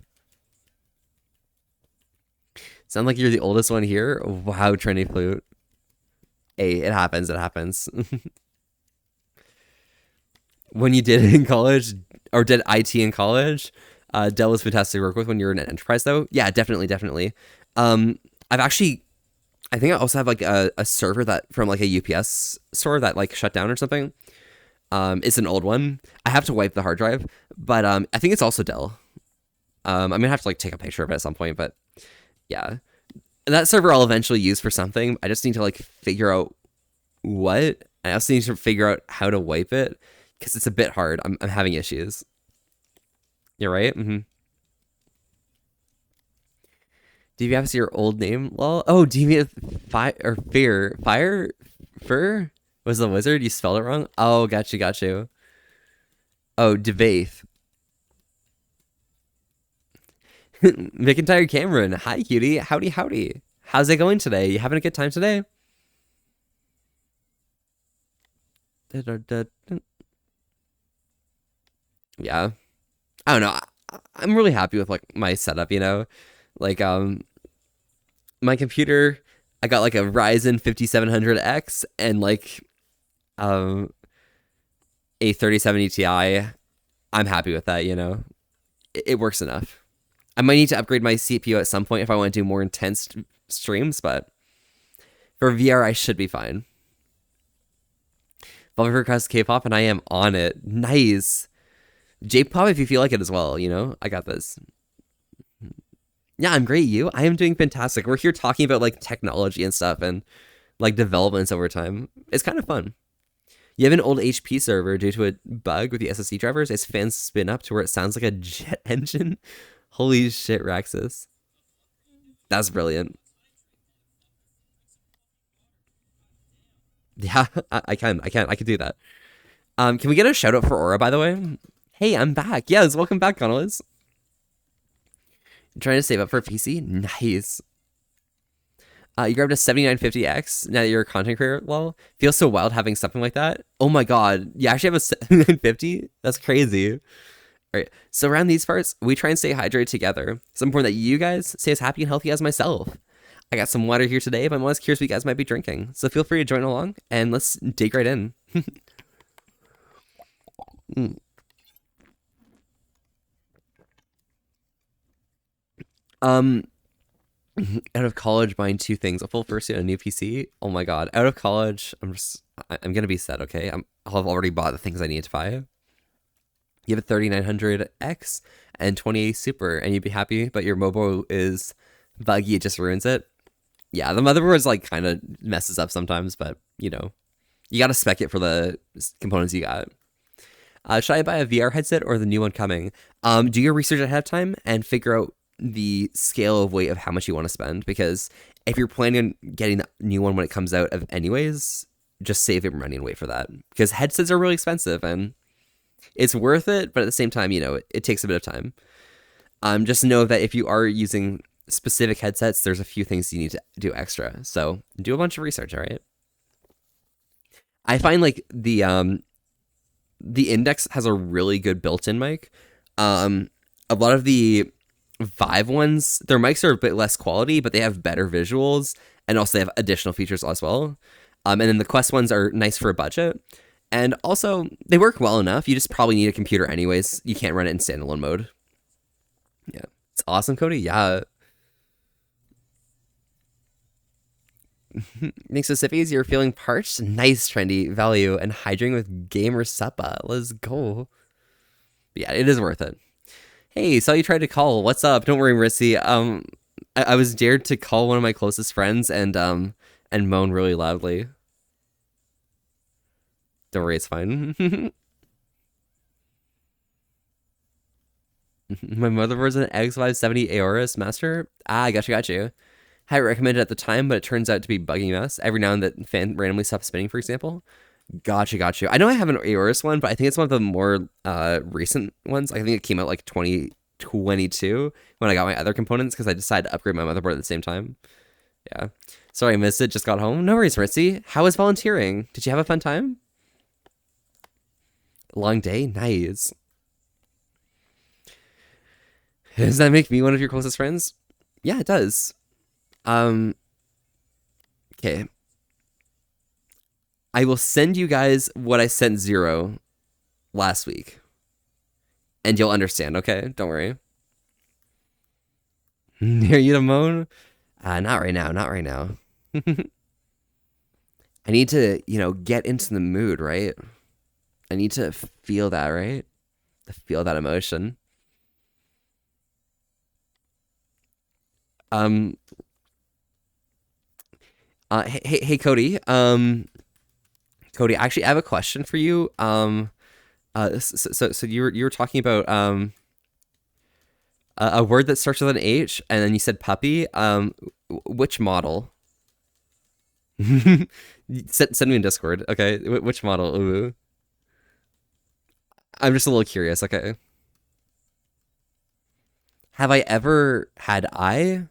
Sound like you're the oldest one here? Wow, Trinity Flute. Hey, it happens, it happens. When you did it in college, or did IT in college, Dell was fantastic to work with when you were in an enterprise, though. Yeah, definitely, definitely. I've actually, I think I also have like a server that from like a UPS store that like shut down or something. It's an old one. I have to wipe the hard drive, but I think it's also Dell. I'm gonna have to like take a picture of it at some point, but yeah, that server I'll eventually use for something. I just need to like figure out what. I also need to figure out how to wipe it because it's a bit hard. I'm having issues. You're right. DVF is your old name, lol. Oh, DVF fire or fear fire fur was the wizard. You spelled it wrong. Oh, got you, got you. Oh, Devaith. McIntyre Cameron, hi cutie, howdy howdy. How's it going today? You having a good time today? Yeah, I don't know. I'm really happy with like my setup. Like my computer. I got like a Ryzen 5700X and like um a 3070 Ti. I'm happy with that. It works enough. I might need to upgrade my CPU at some point if I want to do more intense streams, but for VR, I should be fine. Velvet requests K-pop, and I am on it. Nice. J-pop, if you feel like it as well, I got this. Yeah, I'm great. You? I am doing fantastic. We're here talking about like technology and stuff and like developments over time. It's kind of fun. You have an old HP server due to a bug with the SSD drivers. Its fans spin up to where it sounds like a jet engine. Holy shit, Raxus. That's brilliant. Yeah, I can do that. Can we get a shout out for Aura, by the way? Hey, I'm back. Yes, welcome back, Connellis. Trying to save up for a PC? Nice. You grabbed a 7950X now that you're a content creator. Lol. Feels so wild having something like that. Oh my god. You actually have a 7950? That's crazy. Alright, so around these parts, we try and stay hydrated together. It's important that you guys stay as happy and healthy as myself. I got some water here today, but I'm always curious what you guys might be drinking. So feel free to join along, and let's dig right in. Out of college, buying two things: a full first and a new PC. Oh my god! Out of college, I'm gonna be set. Okay, I'll have already bought the things I need to buy. You have a 3900X and 2080 Super, and you'd be happy, but your mobile is buggy. It just ruins it. Yeah, the motherboard's like kind of messes up sometimes, but you gotta spec it for the components you got. Should I buy a VR headset or the new one coming? Do your research ahead of time and figure out the scale of weight of how much you want to spend, because if you're planning on getting the new one when it comes out of anyways, just save your money and wait for that, because headsets are really expensive and it's worth it, but at the same time, it takes a bit of time. Just know that if you are using specific headsets, there's a few things you need to do extra, so do a bunch of research. All right. I find like the Index has a really good built-in mic. A lot of the Vive ones, their mics are a bit less quality, but they have better visuals, and also they have additional features as well. And then the Quest ones are nice for a budget, and also they work well enough. You just probably need a computer anyways. You can't run it in standalone mode. Yeah, it's awesome, Cody. Yeah. Thanks to Sippies, you're feeling parched. Nice, trendy value and hydrating with Gamer Suppa. Let's go. Yeah, it is worth it. Hey, saw you tried to call. What's up? Don't worry, Marissy. I was dared to call one of my closest friends and moan really loudly. Don't worry, it's fine. My motherboard's an X570 Aorus Master. I got you. Had it recommended at the time, but it turns out to be bugging us. Every now and then, fan randomly stops spinning, for example. Got you. I know I have an Aorus one, but I think it's one of the more recent ones. I think it came out like 2022 when I got my other components, because I decided to upgrade my motherboard at the same time. Yeah. Sorry I missed it. Just got home. No worries, Ritzy. How was volunteering? Did you have a fun time? Long day? Nice. Does that make me one of your closest friends? Yeah, it does. Okay. I will send you guys what I sent Zero last week, and you'll understand, okay? Don't worry. Near you to moan? Not right now. I need to, get into the mood, right? I need to feel that, right? To feel that emotion. Hey, Cody. Cody, actually, I have a question for you. So you were talking about a word that starts with an H, and then you said puppy. Which model? Send me in Discord. Okay, which model? Ooh. I'm just a little curious. Okay. Have I ever had I?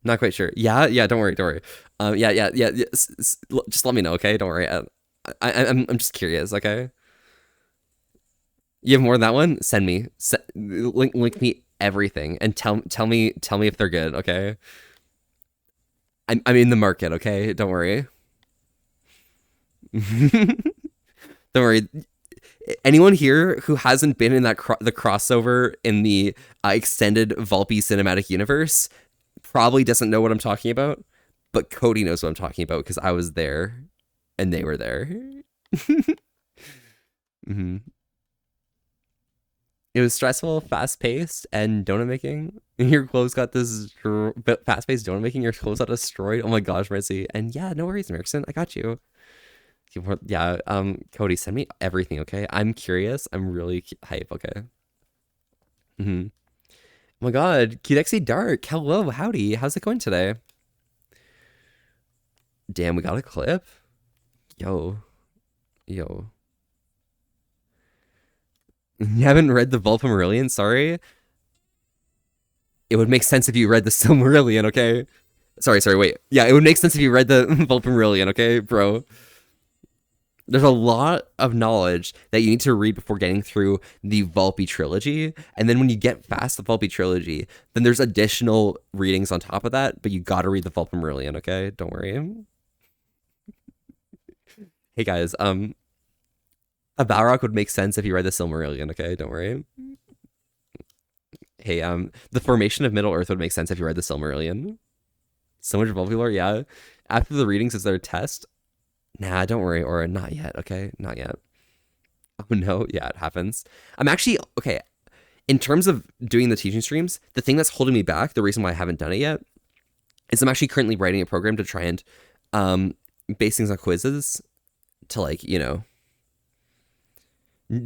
Not quite sure. Yeah, yeah. Don't worry, don't worry. Yeah. Just let me know, okay? Don't worry. I'm just curious, okay? You have more than that one? Send me. Link me everything and tell me if they're good, okay? I'm in the market, okay? Don't worry. Don't worry. Anyone here who hasn't been in the crossover in the extended Volpe cinematic universe probably doesn't know what I'm talking about, but Cody knows what I'm talking about because I was there and they were there. hmm It was stressful, fast paced, and donut making. Your clothes got this fast paced donut making. Your clothes got destroyed. Oh my gosh, Mercy. And yeah, no worries, Merckson. I got you. Yeah, Cody, send me everything, okay? I'm curious. I'm really hype, okay? Oh my god, Cutexy Dark. Hello, howdy. How's it going today? Damn, we got a clip? Yo. Yo. You haven't read the Vulpamarillion? Sorry? It would make sense if you read the Silmarillion, okay? Sorry, wait. Yeah, it would make sense if you read the Vulpamarillion, okay, bro? There's a lot of knowledge that you need to read before getting through the Volpe trilogy. And then when you get past the Volpe trilogy, then there's additional readings on top of that, but you gotta read the Vulpamarillion, okay? Don't worry. Hey guys, a Balrog would make sense if you read the Silmarillion, okay? Don't worry. Hey, the formation of Middle Earth would make sense if you read the Silmarillion. So much Volpe lore, yeah. After the readings, is there a test? Nah, don't worry, Aura, not yet, okay? Not yet. Oh no, yeah, it happens. I'm actually, okay, in terms of doing the teaching streams, the thing that's holding me back, the reason why I haven't done it yet, is I'm actually currently writing a program to try and base things on quizzes to, like, you know,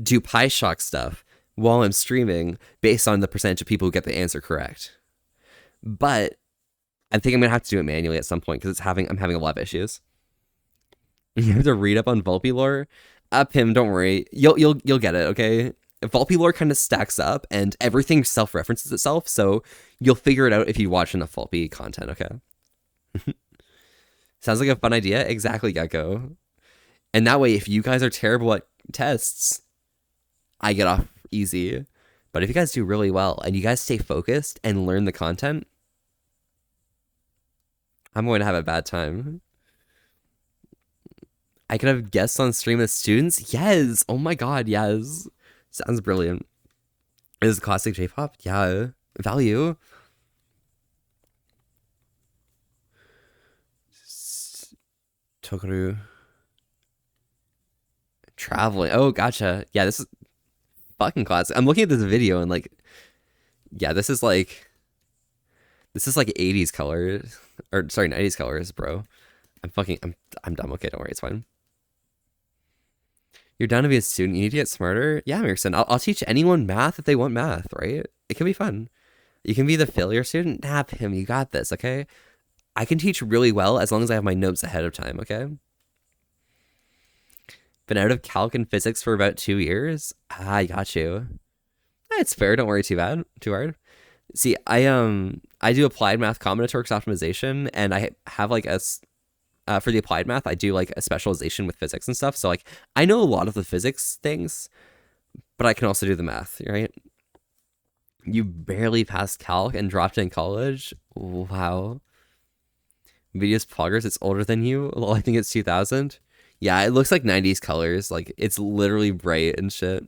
do PyShock stuff while I'm streaming based on the percentage of people who get the answer correct. But I think I'm gonna have to do it manually at some point because I'm having a lot of issues. You have to read up on Volpe lore. Pim, don't worry, you'll get it, okay? Volpe lore kind of stacks up, and everything self-references itself, so you'll figure it out if you watch enough Volpe content, okay? Sounds like a fun idea. Exactly, Gecko. And that way, if you guys are terrible at tests, I get off easy. But if you guys do really well and you guys stay focused and learn the content, I'm going to have a bad time. I could have guests on stream as students? Yes! Oh my god, yes. Sounds brilliant. Is classic J-pop? Yeah. Value. Tokaru. Traveling. Oh, gotcha. Yeah, this is fucking classic. I'm looking at this video and like, yeah, this is like 80s colors. Or sorry, 90s colors, bro. I'm dumb. Okay, don't worry, it's fine. You're down to be a student. You need to get smarter. Yeah, Merson. I'll teach anyone math if they want math, right? It can be fun. You can be the failure student. Nap him. You got this, okay? I can teach really well as long as I have my notes ahead of time, okay? Been out of calc and physics for about 2 years. I got you. It's fair. Don't worry too hard. See, I do applied math combinatorics optimization, and I have like for the applied math, I do like a specialization with physics and stuff. So like I know a lot of the physics things, but I can also do the math, right? You barely passed calc and dropped in college. Wow. Video's progress, it's older than you. Well, I think it's 2000. Yeah, it looks like 90s colors. Like it's literally bright and shit.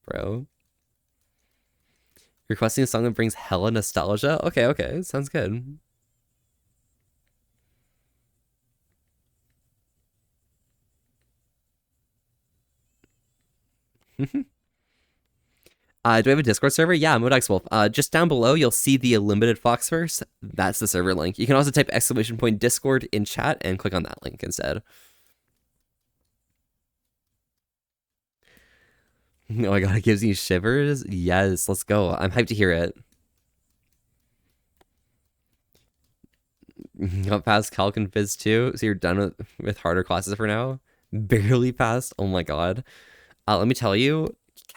Bro. Requesting a song that brings hella nostalgia? Okay. Sounds good. Do I have a Discord server? Yeah, Modex Wolf. Just down below, you'll see the Unlimited Foxverse. That's the server link. You can also type !Discord in chat and click on that link instead. Oh my god, it gives you shivers? Yes, let's go. I'm hyped to hear it. Got past Calc and Phys 2, so you're done with harder classes for now? Barely passed? Oh my god. Let me tell you,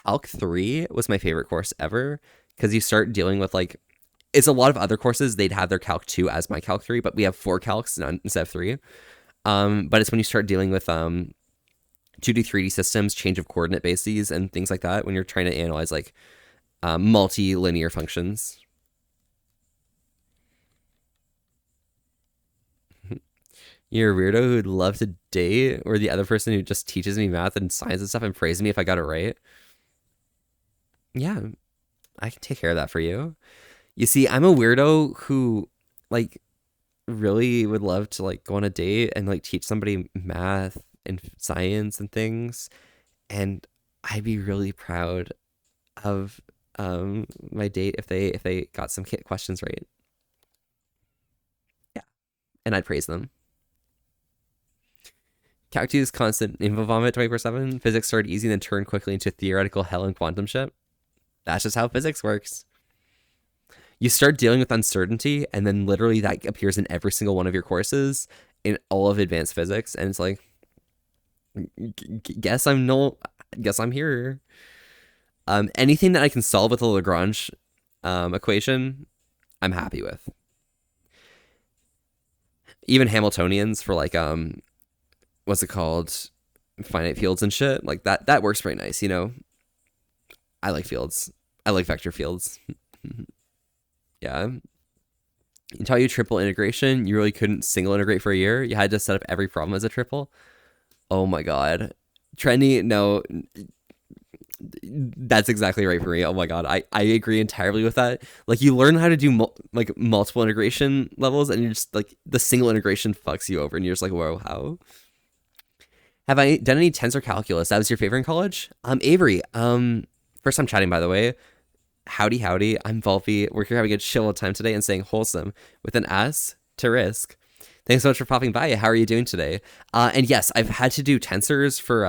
Calc 3 was my favorite course ever because you start dealing with like, it's a lot of other courses, they'd have their Calc 2 as my Calc 3, but we have 4 calcs instead of 3. But it's when you start dealing with 2D, 3D systems, change of coordinate bases, and things like that when you're trying to analyze like multi-linear functions. You're a weirdo who'd love to date, or the other person who just teaches me math and science and stuff and praises me if I got it right. Yeah, I can take care of that for you. You see, I'm a weirdo who like really would love to like go on a date and like teach somebody math and science and things, and I'd be really proud of my date if they got some questions right. Yeah, and I'd praise them. Calc 2's constant info vomit 24/7. Physics started easy and then turned quickly into theoretical hell and quantum shit. That's just how physics works. You start dealing with uncertainty, and then literally that appears in every single one of your courses in all of advanced physics, and it's like, guess I'm here. Anything that I can solve with a Lagrange equation, I'm happy with. Even Hamiltonians for like what's it called, finite fields and shit, like that works pretty nice, you know. I like fields. I like vector fields. Yeah. Until you triple integration, you really couldn't single integrate for a year. You had to set up every problem as a triple. Oh my god. Trendy, no. That's exactly right for me. Oh my god. I agree entirely with that. Like, you learn how to do like multiple integration levels, and you're just like, the single integration fucks you over, and you're just like, whoa, how? Have I done any tensor calculus? That was your favorite in college? Avery, first time chatting, by the way. Howdy, howdy. I'm Volpy. We're here having a chill time today and saying wholesome with an S to risk. Thanks so much for popping by. How are you doing today? And yes, I've had to do tensors for,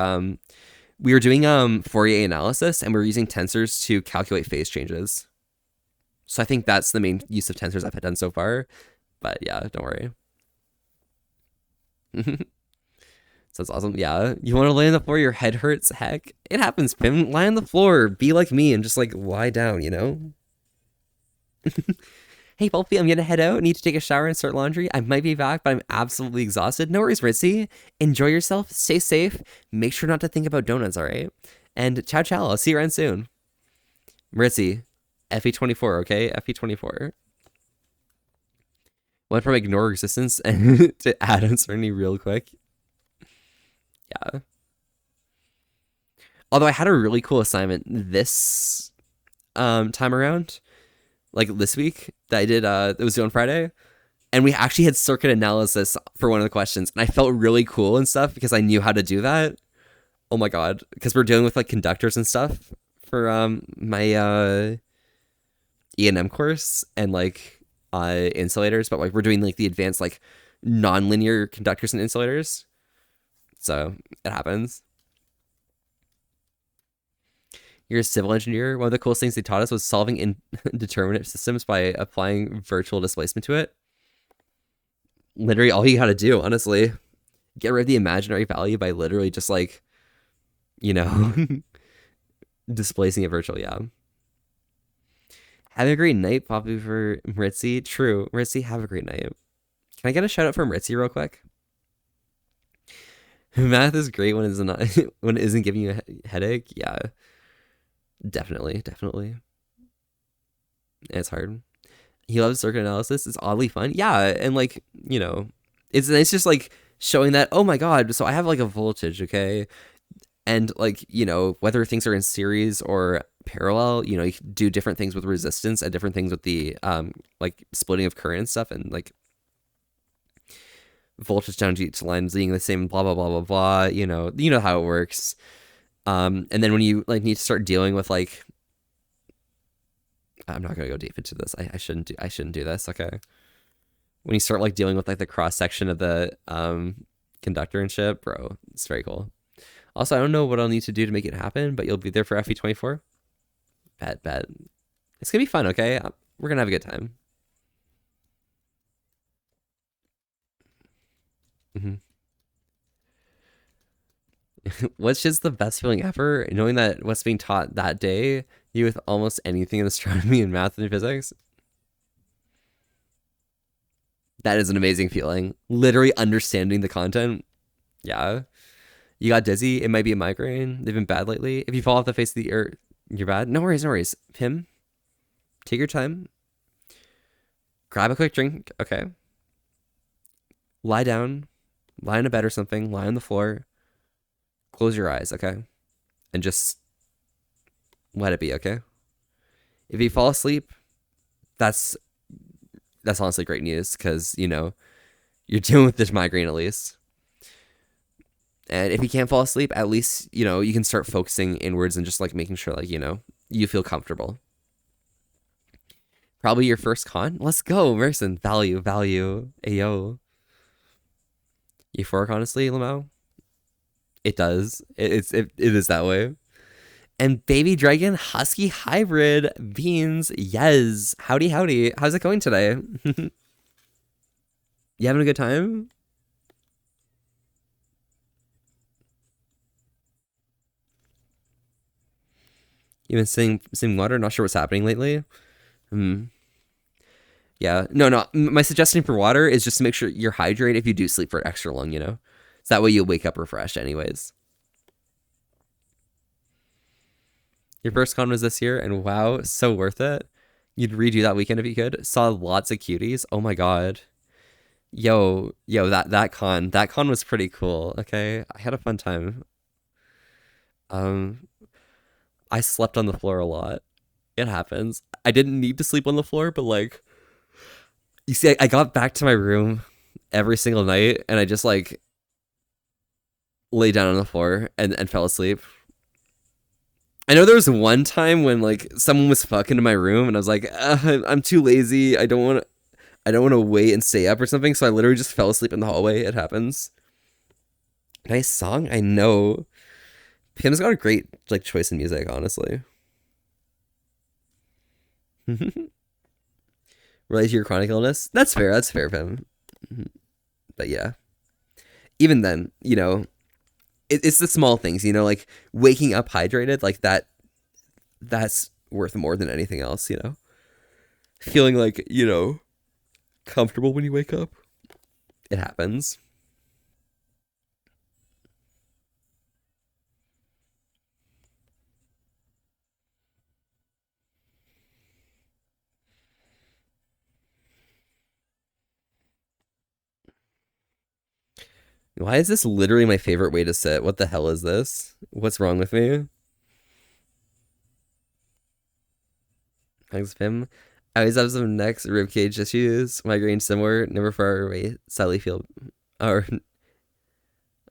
we were doing Fourier analysis, and we were using tensors to calculate phase changes. So I think that's the main use of tensors I've done so far. But yeah, don't worry. Sounds awesome. Yeah. You want to lay on the floor? Your head hurts? Heck, it happens, Pim. Lie on the floor. Be like me and just like lie down, you know? Hey, Bulpy, I'm gonna head out. Need to take a shower and start laundry. I might be back, but I'm absolutely exhausted. No worries, Ritzy. Enjoy yourself. Stay safe. Make sure not to think about donuts, all right? And ciao, ciao. I'll see you around soon. Ritzy, FE24, okay? FE24. Went from ignore resistance and to add uncertainty real quick. Yeah. Although I had a really cool assignment this time around, like this week, that I did, it was due on Friday, and we actually had circuit analysis for one of the questions, and I felt really cool and stuff because I knew how to do that. Oh my god, because we're dealing with like conductors and stuff for my E&M course, and like insulators, but like we're doing like the advanced like non-linear conductors and insulators. So it happens. You're a civil engineer. One of the coolest things they taught us was solving indeterminate systems by applying virtual displacement to it. Literally all you gotta do, honestly. Get rid of the imaginary value by literally just like, you know, displacing it virtually, yeah. Have a great night, Poppy, for Ritzy. True. Ritzy, have a great night. Can I get a shout out from Ritzy real quick? Math is great when it's not when it isn't giving you a headache. Yeah. Definitely. It's hard. He loves circuit analysis. It's oddly fun. Yeah, and like, you know, it's just like showing that, oh my god, so I have like a voltage, okay? And like, you know, whether things are in series or parallel, you know, you can do different things with resistance and different things with the like splitting of current and stuff, and like voltage down to each line being the same, blah blah blah blah blah. You know how it works. And then when you like need to start dealing with like, I'm not gonna go deep into this. I shouldn't do this. Okay. When you start like dealing with like the cross section of the conductor and shit, bro, it's very cool. Also, I don't know what I'll need to do to make it happen, but you'll be there for FE24. Bet. It's gonna be fun. Okay, we're gonna have a good time. What's just the best feeling ever? Knowing that what's being taught that day, you with almost anything in astronomy and math and physics. That is an amazing feeling. Literally understanding the content. Yeah. You got dizzy. It might be a migraine. They've been bad lately. If you fall off the face of the earth, you're bad. No worries, no worries. Pim, take your time. Grab a quick drink. Okay. Lie down. Lie in a bed or something. Lie on the floor. Close your eyes, okay? And just let it be, okay? If you fall asleep, that's honestly great news because, you know, you're dealing with this migraine at least. And if you can't fall asleep, at least, you know, you can start focusing inwards and just like making sure, like, you know, you feel comfortable. Probably your first con. Let's go, Merson. Value. Ayo. Euphoric, honestly, Lamau. It does. It is that way. And Baby Dragon Husky Hybrid Beans. Yes. Howdy. How's it going today? You having a good time? You been sitting water? Not sure what's happening lately. Yeah. No. My suggestion for water is just to make sure you're hydrated if you do sleep for extra long, you know? So that way you'll wake up refreshed anyways. Your first con was this year, and wow, so worth it. You'd redo that weekend if you could. Saw lots of cuties. Oh my god. Yo, that con was pretty cool. Okay, I had a fun time. Um, I slept on the floor a lot. It happens. I didn't need to sleep on the floor, but like, you see, I got back to my room every single night, and I just like lay down on the floor and fell asleep. I know there was one time when like someone was fucking in my room, and I was like, I'm too lazy. I don't want to wait and stay up or something. So I literally just fell asleep in the hallway. It happens. Nice song. I know. Pim's got a great like choice in music, honestly. Relate to your chronic illness. That's fair. Pim. But yeah, even then, you know, it's the small things, you know, like waking up hydrated, like that's worth more than anything else, you know. Feeling like, you know, comfortable when you wake up. It happens. Why is this literally my favorite way to sit? What the hell is this? What's wrong with me? Thanks, Pim. I always have some neck ribcage issues. Migraine similar, never far away. Sadly feel or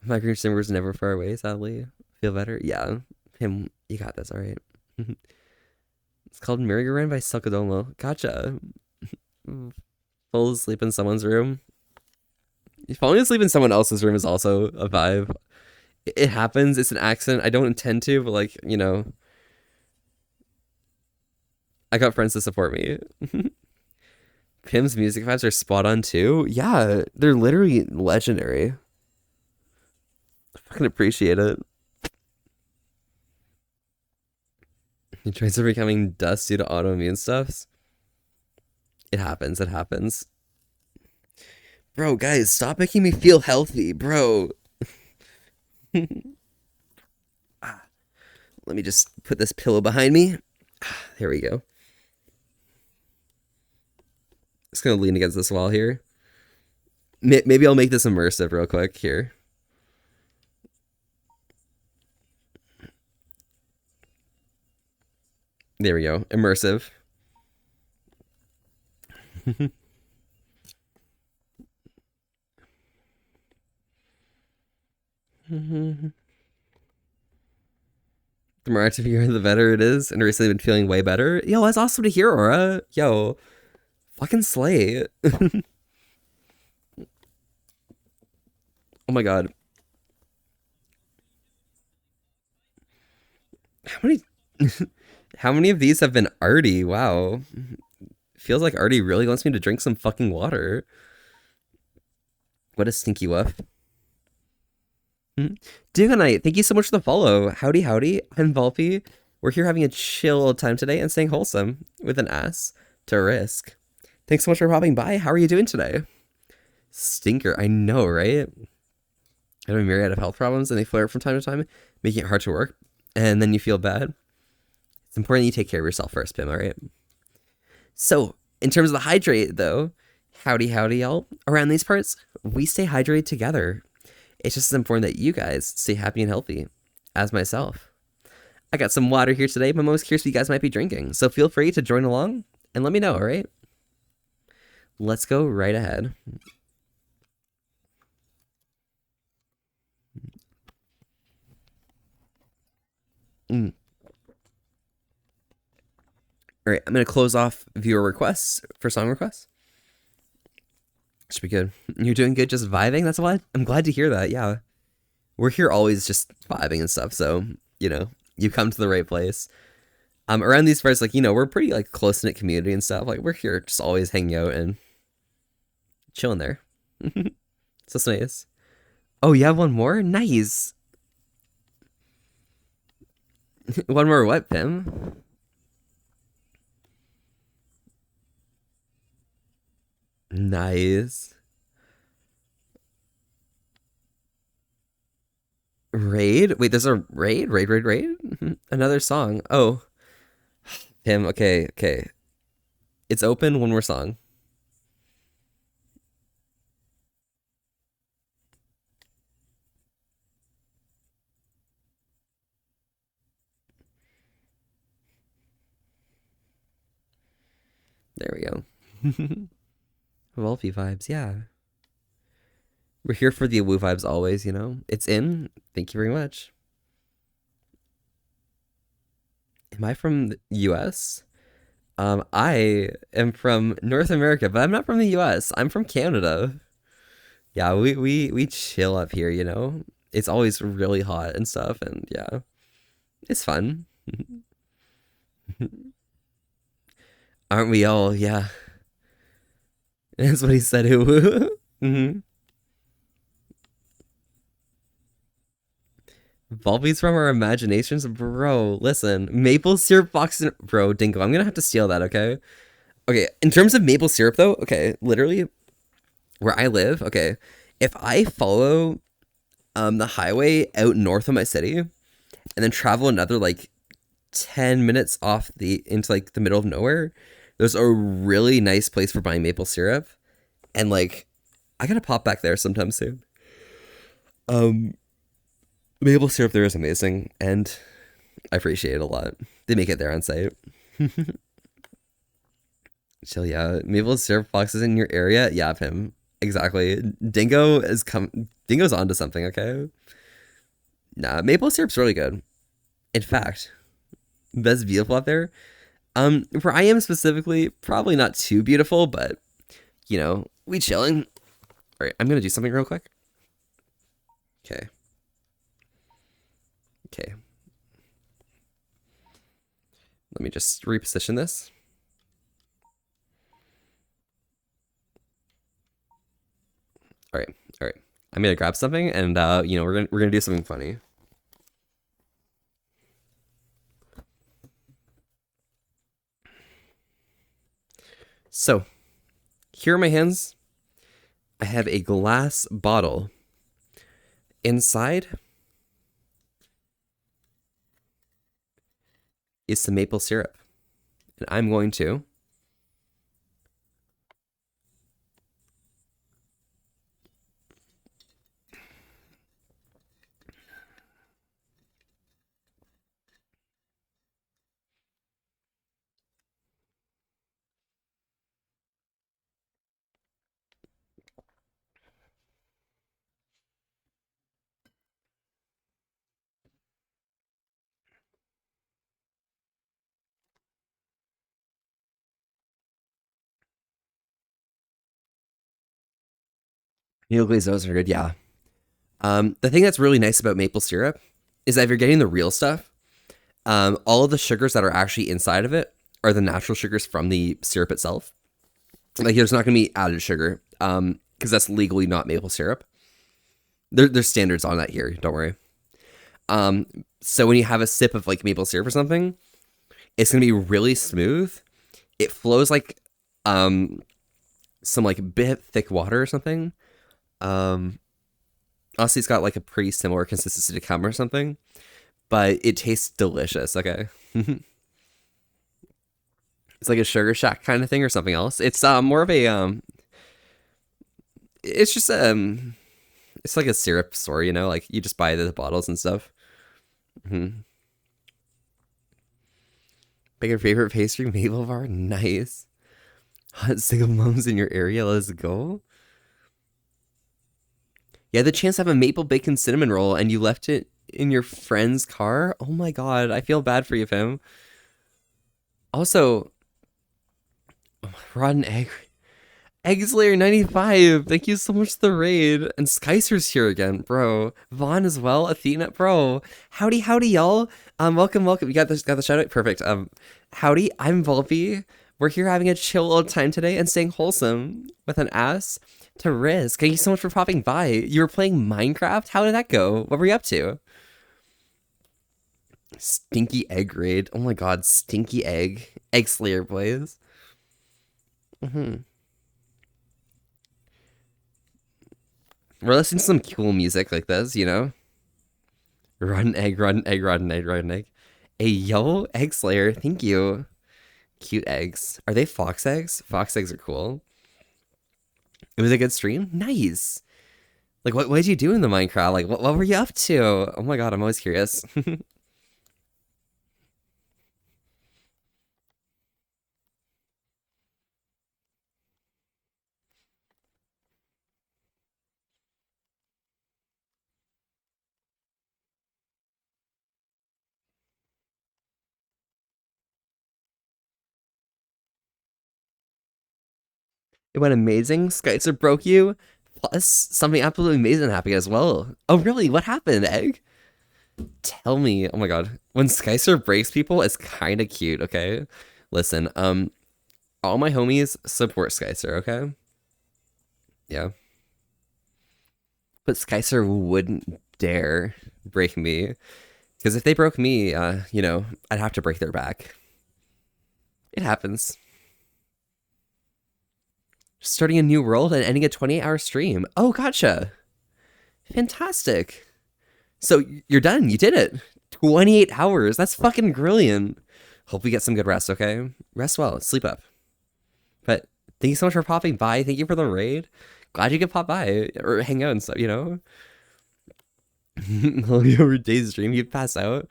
migraine similar is never far away, sadly. Feel better? Yeah. Pim, you got this, alright. It's called Merry-Go-Round by Sukadomo. Gotcha. Fall asleep in someone's room. Falling asleep in someone else's room is also a vibe. It happens. It's an accident. I don't intend to, but like, you know, I got friends to support me. Pim's music vibes are spot on too. Yeah, they're literally legendary. I fucking appreciate it. Your traits are becoming dust due to autoimmune stuffs. It happens. Bro, guys, stop making me feel healthy, bro. Let me just put this pillow behind me. There we go. Just gonna lean against this wall here. Maybe I'll make this immersive real quick here. There we go. Immersive. The more active you are, the better it is. And recently been feeling way better. Yo, that's awesome to hear, Aura. Yo, fucking slay. Oh my god. How many of these have been Artie? Wow. Feels like Artie really wants me to drink some fucking water. What a stinky wuff. Duganite, thank you so much for the follow. Howdy, howdy. I'm Volpy. We're here having a chill time today and staying wholesome with an ass to risk. Thanks so much for popping by. How are you doing today? Stinker, I know, right? I have a myriad of health problems and they flare up from time to time, making it hard to work. And then you feel bad. It's important you take care of yourself first, Pim, alright? So, in terms of the hydrate, though, howdy, howdy, y'all. Around these parts, we stay hydrated together. It's just as important that you guys stay happy and healthy, as myself. I got some water here today, but I'm most curious what you guys might be drinking. So feel free to join along and let me know, alright? Let's go right ahead. Alright, I'm going to close off viewer requests for song requests. Should be good. You're doing good, just vibing? That's what I'm glad to hear that, yeah. We're here always just vibing and stuff, so, you know, you come to the right place. Around these parts, like, you know, we're pretty, like, close-knit community and stuff. Like, we're here just always hanging out and chilling there. So it's nice. Oh, you have one more? Nice. One more what, Pim? Nice. Raid? Wait, there's a raid? Raid? Another song. Oh. Pim, okay. It's open, one more song. There we go. Wolfie vibes, yeah. We're here for the woo vibes always, you know? It's in. Thank you very much. Am I from the US? I am from North America, but I'm not from the US. I'm from Canada. Yeah, we chill up here, you know? It's always really hot and stuff, and yeah. It's fun. Aren't we all? Yeah. That's what he said. Mm-hmm. Volby's from our imaginations, bro. Listen, maple syrup box, bro, Dingo. I'm gonna have to steal that. Okay. Okay. In terms of maple syrup, though, okay, literally, where I live, okay, if I follow the highway out north of my city and then travel another like 10 minutes off into like the middle of nowhere, there's a really nice place for buying maple syrup, and like I gotta pop back there sometime soon. Maple syrup there is amazing, and I appreciate it a lot. They make it there on site. So yeah, maple syrup boxes in your area. Yeah, him exactly. Dingo's onto something. Okay. Nah, maple syrup's really good. In fact, that's beautiful out there. Where I am specifically, probably not too beautiful, but you know, we chilling. All right, I'm gonna do something real quick. Okay. Let me just reposition this. All right. I'm gonna grab something, and you know, we're gonna do something funny. So, here are my hands. I have a glass bottle. Inside is some maple syrup. And I'm going to needle glazed those are good, yeah. The thing that's really nice about maple syrup is that if you're getting the real stuff, all of the sugars that are actually inside of it are the natural sugars from the syrup itself. Like there's not gonna be added sugar, because that's legally not maple syrup. There's standards on that here. Don't worry. So when you have a sip of like maple syrup or something, it's gonna be really smooth. It flows like some like bit thick water or something. Honestly, it's got like a pretty similar consistency to cum or something, but it tastes delicious. Okay. It's like a Sugar Shack kind of thing or something else. It's more of a it's just it's like a syrup store, you know, like you just buy the bottles and stuff. Mm-hmm. Pick your favorite pastry, maple bar. Nice. Hot single moms in your area. Let's go. You had the chance to have a maple bacon cinnamon roll and you left it in your friend's car. Oh my god, I feel bad for you, Pim. Also, rotten egg. Eggslayer 95, thank you so much for the raid. And Skycer's here again, bro. Vaughn as well, Athena, bro. Howdy, y'all. Welcome. You got the shout out? Perfect. Howdy, I'm Volpe. We're here having a chill old time today and staying wholesome with an ass to risk. Thank you so much for popping by. You were playing Minecraft? How did that go? What were you up to? Stinky egg raid. Oh my god, stinky egg. Eggslayer, boys. We're listening to some cool music like this, you know? Rotten egg. Hey, yo, Eggslayer, thank you. Cute eggs. Are they fox eggs? Fox eggs are cool. It was a good stream? Nice. Like, what did you do in the Minecraft? Like, what were you up to? Oh my god, I'm always curious. It went amazing. Skycer broke you. Plus, something absolutely amazing happened as well. Oh, really? What happened, Egg? Tell me. Oh my god. When Skycer breaks people, it's kind of cute, okay? Listen, all my homies support Skycer, okay? Yeah. But Skycer wouldn't dare break me. Because if they broke me, you know, I'd have to break their back. It happens. Starting a new world and ending a 28-hour stream. Oh, gotcha. Fantastic. So you're done. You did it. 28 hours. That's fucking brilliant. Hope we get some good rest, okay? Rest well. Sleep up. But thank you so much for popping by. Thank you for the raid. Glad you could pop by or hang out and stuff, you know? Over day's stream, you pass out.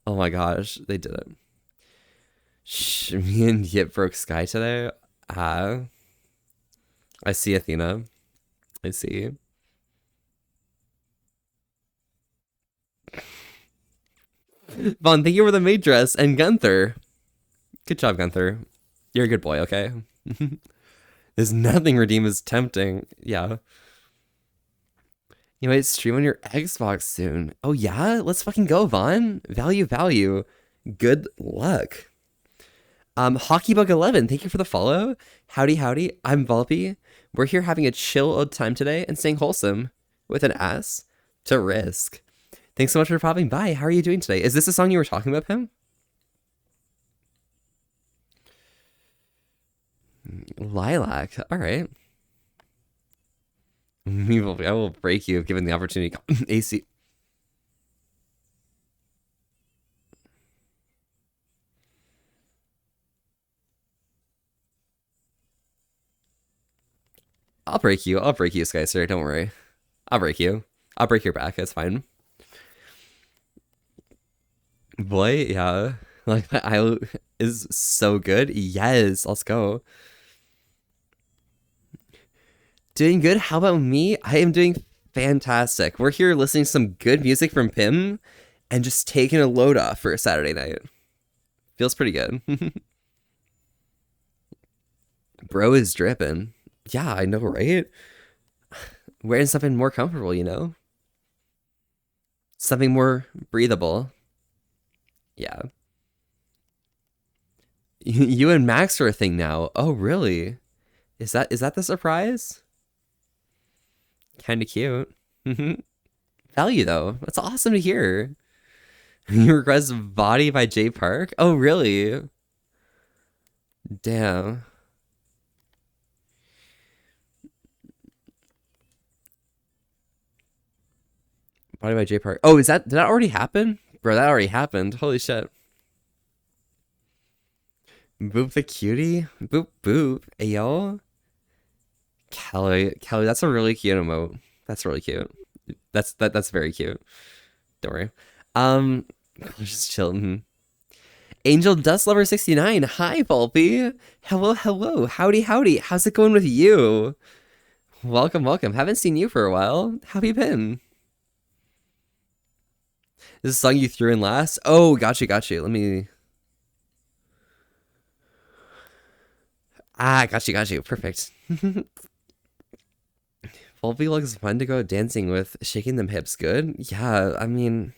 Oh my gosh, they did it. Shh, me and Yip broke Sky today. I see Athena. I see. Vaughn, thank you for the maid dress. And Gunther. Good job, Gunther. You're a good boy, okay? There's nothing redeem as tempting. Yeah. You might stream on your Xbox soon. Oh yeah? Let's fucking go, Vaughn. Value. Good luck. Hockeybug11, thank you for the follow. Howdy. I'm Volpe. We're here having a chill old time today and staying wholesome with an ass to risk. Thanks so much for popping by. How are you doing today? Is this the song you were talking about, Pim? Lilac. All right. I will break you if given the opportunity. AC. I'll break you, Skyster. Don't worry. I'll break you. I'll break your back. It's fine. Boy, yeah. Like, my eye is so good. Yes, let's go. Doing good. How about me? I am doing fantastic. We're here listening to some good music from Pim and just taking a load off for a Saturday night. Feels pretty good. Bro is dripping. Yeah, I know, right? Wearing something more comfortable, you know? Something more breathable. Yeah. You and Max are a thing now. Oh, really? Is that the surprise? Kind of cute. Value though. That's awesome to hear. You request Body by Jay Park? Oh, really? Damn. Body by Jay Park. Oh, did that already happen? Bro, that already happened. Holy shit. Boop the cutie? Boop boop. Ayo. Kelly, that's a really cute emote. That's really cute. That's very cute. Don't worry. Um, just chilling. Angel Dust Lover 69. Hi, Volpe. Hello, hello. Howdy, howdy. How's it going with you? Welcome, welcome. Haven't seen you for a while. How have you been? This is a song you threw in last? Oh, got you. Let me... Ah, got you. Perfect. Volpe looks fun to go dancing with. Shaking them hips good? Yeah, I mean...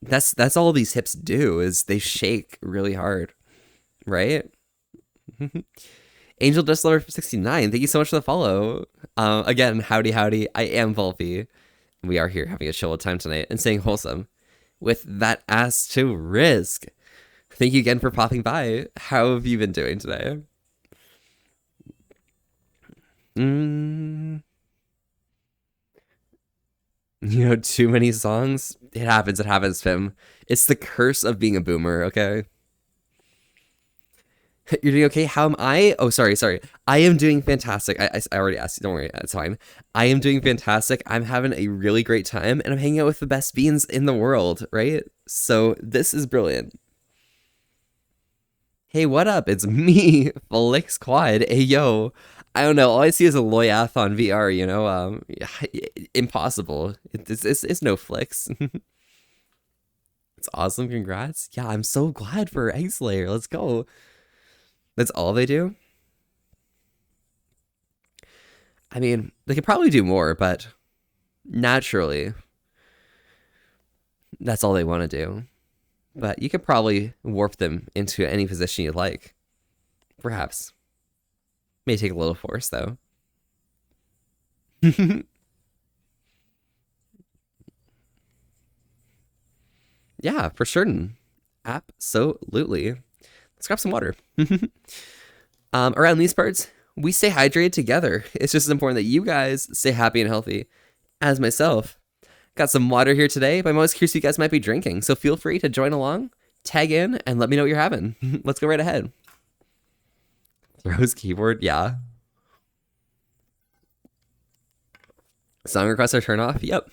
That's all these hips do, is they shake really hard. Right? Angel Dust Lover 69. Thank you so much for the follow. Again, howdy. I am Volpe. We are here having a chill time tonight and staying wholesome with that ass to risk. Thank you again for popping by. How have you been doing today? You know, too many songs? It happens, Fim. It's the curse of being a boomer, okay? You're doing okay? How am I? Oh, sorry. I am doing fantastic. I already asked you. Don't worry. It's fine. I am doing fantastic. I'm having a really great time, and I'm hanging out with the best beans in the world, right? So this is brilliant. Hey, what up? It's me, Felix Quad. Hey, yo. I don't know. All I see is a Loyathon VR, you know? Impossible. It's no flicks. It's awesome. Congrats. Yeah, I'm so glad for Eggslayer. Let's go. That's all they do? I mean, they could probably do more, but naturally, that's all they want to do. But you could probably warp them into any position you'd like. Perhaps. May take a little force, though. Yeah, for certain. Absolutely. Let's grab some water. Around these parts, we stay hydrated together. It's just as important that you guys stay happy and healthy as myself. Got some water here today, but I'm always curious what you guys might be drinking. So feel free to join along, tag in, and let me know what you're having. Let's go right ahead. Rose keyboard, yeah. Song requests are turned off? Yep.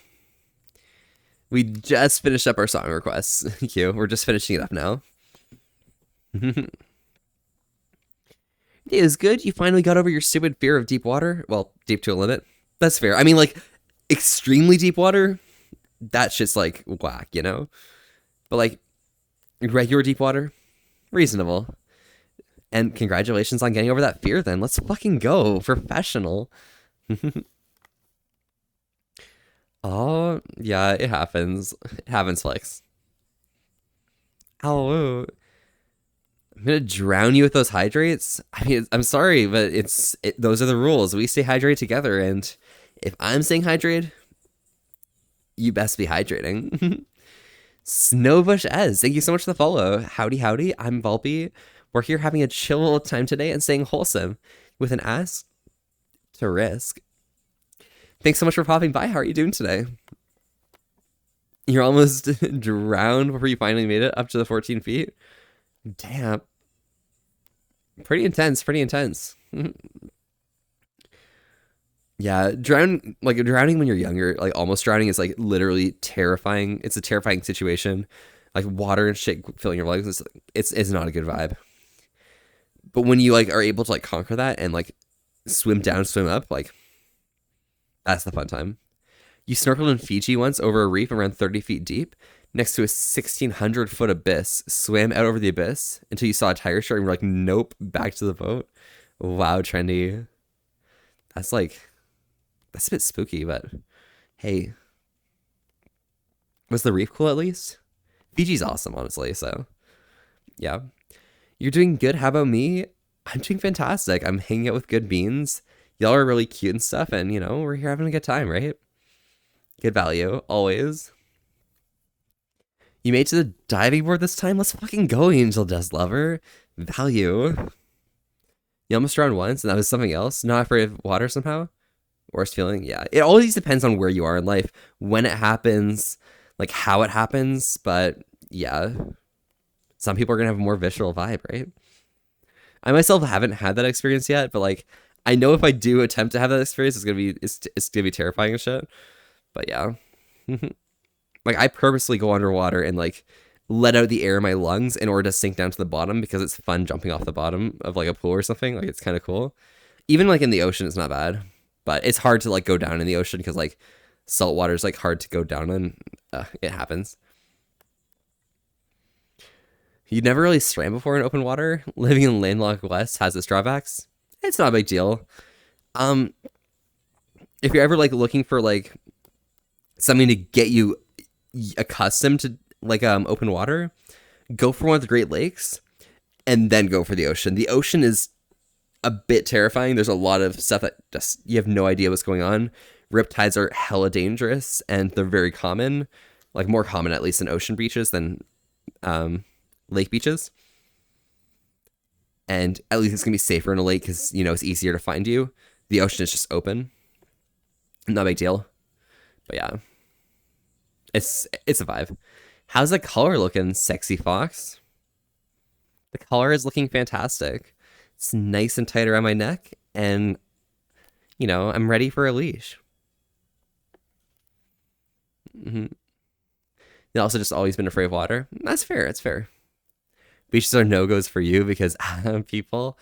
We just finished up our song requests. Thank you. We're just finishing it up now. It is good. You finally got over your stupid fear of deep water. Well, deep to a limit. That's fair. I mean, like, extremely deep water, that shit's like whack, you know? But like, regular deep water, reasonable. And congratulations on getting over that fear then. Let's fucking go. Professional. Oh, yeah, it happens. It happens, Flex. Oh, I'm gonna drown you with those hydrates. I mean, I'm sorry, but those are the rules. We stay hydrated together, and if I'm staying hydrated, you best be hydrating. Snowbush Ez, thank you so much for the follow. Howdy. I'm Volpe. We're here having a chill time today and staying wholesome with an ass to risk. Thanks so much for popping by. How are you doing today? You're almost drowned before you finally made it up to the 14 feet. Damn. Pretty intense. Yeah, drowning when you're younger, like almost drowning is like literally terrifying. It's a terrifying situation. Like water and shit filling your legs. It's not a good vibe. But when you like are able to like conquer that and like swim down, swim up, like that's the fun time. You snorkeled in Fiji once over a reef around 30 feet deep next to a 1,600-foot abyss, swam out over the abyss until you saw a tiger shark and were like, nope, back to the boat. Wow, trendy. That's a bit spooky, but hey. Was the reef cool at least? Fiji's awesome, honestly, so yeah. You're doing good. How about me? I'm doing fantastic. I'm hanging out with good beans. Y'all are really cute and stuff, and you know, we're here having a good time, right? Good value, always. You made it to the diving board this time? Let's fucking go, Angel Dust Lover. Value. You almost drowned once, and that was something else? Not afraid of water somehow? Worst feeling? Yeah. It always depends on where you are in life, when it happens, like how it happens, but yeah. Some people are gonna have a more visceral vibe, right? I myself haven't had that experience yet, but like I know if I do attempt to have that experience, it's gonna be terrifying and shit. But yeah. Like I purposely go underwater and like let out the air in my lungs in order to sink down to the bottom because it's fun jumping off the bottom of like a pool or something. Like it's kind of cool. Even like in the ocean, it's not bad, but it's hard to like go down in the ocean because like salt water is like hard to go down in. It happens. You never really swam before in open water. Living in landlocked West has its drawbacks. It's not a big deal. If you're ever like looking for like something to get you accustomed to like open water, go for one of the Great Lakes and then go for the ocean. The ocean is a bit terrifying. There's a lot of stuff that just you have no idea what's going on. Riptides are hella dangerous and they're very common, like more common at least in ocean beaches than lake beaches. And at least it's gonna be safer in a lake because you know it's easier to find you. The ocean is just open. Not a big deal. But yeah. It's a vibe. How's the color looking, Sexy Fox? The color is looking fantastic. It's nice and tight around my neck, and you know, I'm ready for a leash. You also just always been afraid of water. That's fair, that's fair. Beaches are no-goes for you because people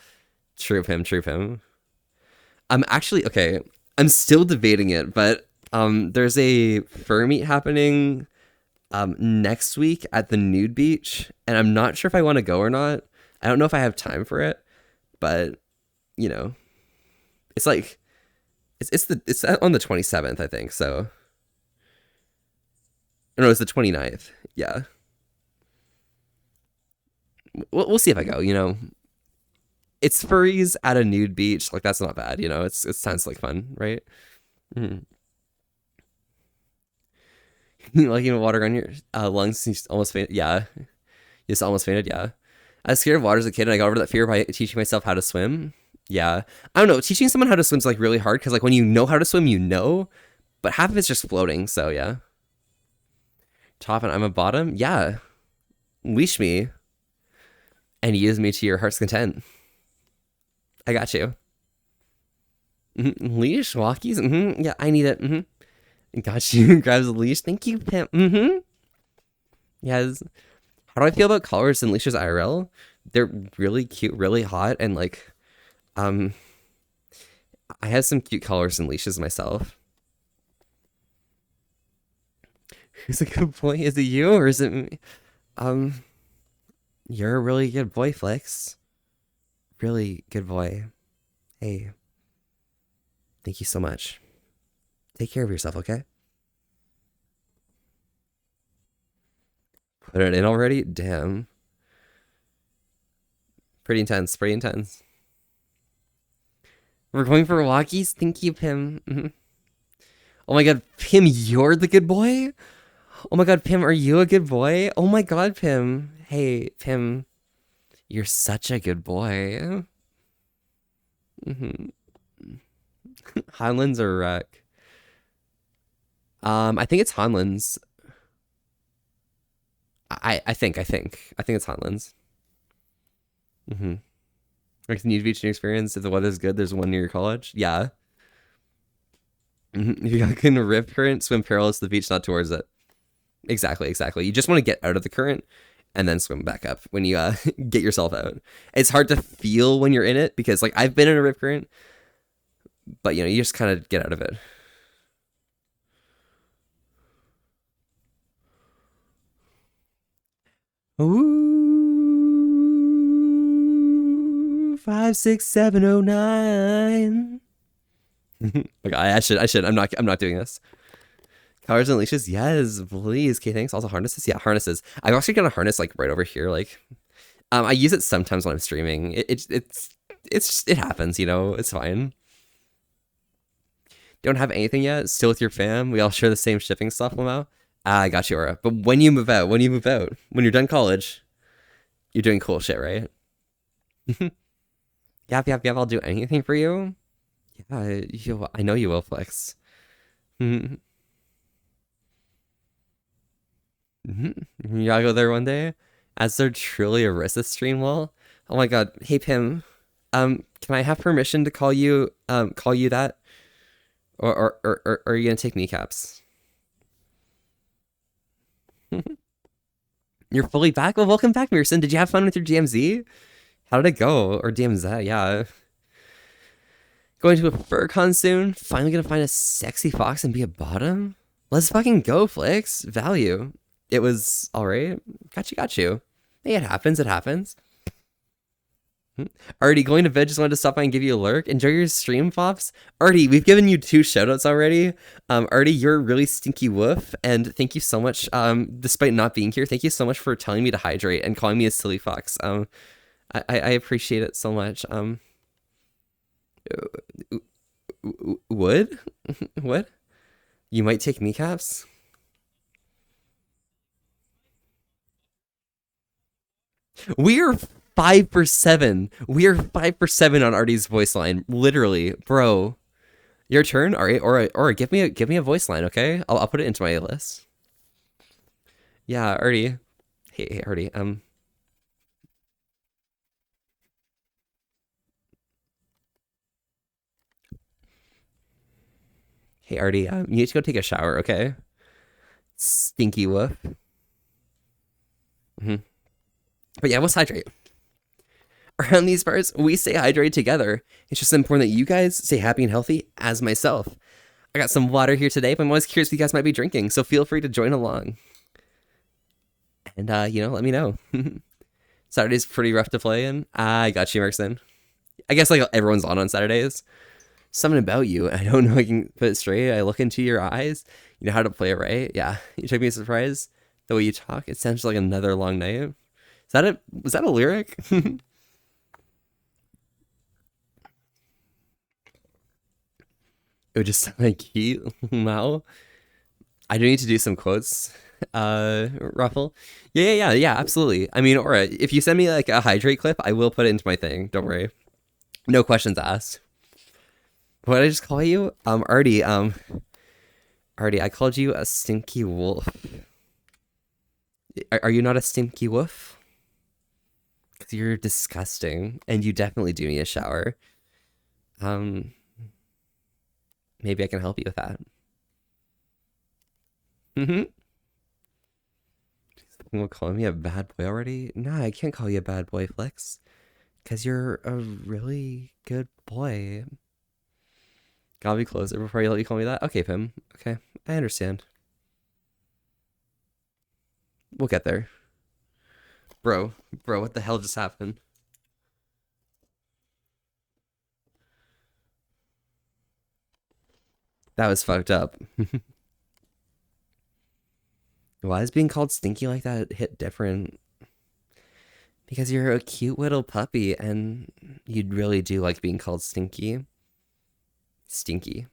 troop him. I'm actually okay. I'm still debating it, but there's a fur meet happening next week at the nude beach, and I'm not sure if I want to go or not. I don't know if I have time for it, but you know, it's like it's on the 27th, I think. So no, it's the 29th. Yeah. We'll see if I go, you know. It's furries at a nude beach. Like that's not bad, you know. It sounds like fun, right? Like you know, water on your lungs. You just almost fainted. Yeah, you just almost fainted. Yeah, I was scared of water as a kid, and I got over that fear by teaching myself how to swim. Yeah, I don't know. Teaching someone how to swim is like really hard because like when you know how to swim, you know, but half of it's just floating. So yeah. Top and I'm a bottom. Yeah, leash me, and use me to your heart's content. I got you. Leash walkies. Yeah, I need it. Got you. Grabs the leash. Thank you, pimp. Yes. How do I feel about collars and leashes IRL? They're really cute, really hot, and like, I have some cute collars and leashes myself. Who's a good boy? Is it you or is it me? You're a really good boy, Flex. Really good boy. Hey. Thank you so much. Take care of yourself, okay? Put it in already? Damn. Pretty intense, pretty intense. We're going for walkies? Thank you, Pim. Oh my god, Pim, you're the good boy? Oh my god, Pim, are you a good boy? Oh my god, Pim. Hey, Pim. You're such a good boy. Hanlon's or wreck? I think it's Hanlon's. I think it's Hanlon's. Like the nude beach experience. If the weather's good, there's one near your college. Yeah. If you got in a rip current, swim parallel to the beach, not towards it. Exactly. You just want to get out of the current and then swim back up when you get yourself out. It's hard to feel when you're in it because like I've been in a rip current, but you know, you just kind of get out of it. Ooh, 56709. Like I should. I'm not doing this. Collars and leashes, yes, please. Okay, thanks. Also harnesses, yeah, harnesses. I've actually got a harness like right over here. Like, I use it sometimes when I'm streaming. It happens, you know. It's fine. Don't have anything yet? Still with your fam? We all share the same shipping stuff, Lamau? Ah, I got you, Aura. But when you move out, when you're done college, you're doing cool shit, right? Yap, yap, yap, I'll do anything for you. Yeah, I know you will, Flex. You gotta go there one day. As there truly a Rissa stream wall. Oh my god. Hey Pim. Can I have permission to call you that? Or are you gonna take kneecaps? You're fully back? Well, welcome back, Mearson. Did you have fun with your DMZ? How did it go? Or DMZ, yeah. Going to a FurCon soon. Finally gonna find a sexy fox and be a bottom? Let's fucking go, Flix. Value. It was alright. Got you. Hey, it happens. Artie, going to bed, just wanted to stop by and give you a lurk. Enjoy your stream, Fops. Artie, we've given you 2 shoutouts already. Artie, you're a really stinky woof, and thank you so much, despite not being here, thank you so much for telling me to hydrate and calling me a silly fox. I appreciate it so much. Would? What? You might take kneecaps? We're 5 for 7. We are 5 for 7 on Artie's voice line. Literally, bro. Your turn, Artie. Or give me a voice line, okay? I'll put it into my list. Yeah, Artie. Hey, Artie. Hey, Artie. You need to go take a shower, okay? Stinky woof. But yeah, let's hydrate. Around these parts, we stay hydrated together. It's just important that you guys stay happy and healthy, as myself. I got some water here today, but I'm always curious what you guys might be drinking, so feel free to join along. And, let me know. Saturday's pretty rough to play in. I got you, Merkson. I guess, like, everyone's on Saturdays. Something about you, I don't know I can put it straight. I look into your eyes. You know how to play it right? Yeah. You took me a surprise. The way you talk, it sounds like another long night. Was that a lyric? It would just sound like he now. I do need to do some quotes. Ruffle. Yeah, absolutely. I mean, Aura, if you send me like a hydrate clip, I will put it into my thing. Don't worry. No questions asked. What did I just call you? Artie, I called you a stinky wolf. Are you not a stinky wolf? Because you're disgusting, and you definitely do need a shower. Maybe I can help you with that. Will call me a bad boy already? Nah, I can't call you a bad boy, Flex. Because you're a really good boy. Gotta be closer before you let you call me that? Okay, Pim. Okay, I understand. We'll get there. Bro, what the hell just happened? That was fucked up. Why is being called stinky like that hit different? Because you're a cute little puppy and you really do like being called stinky. Stinky.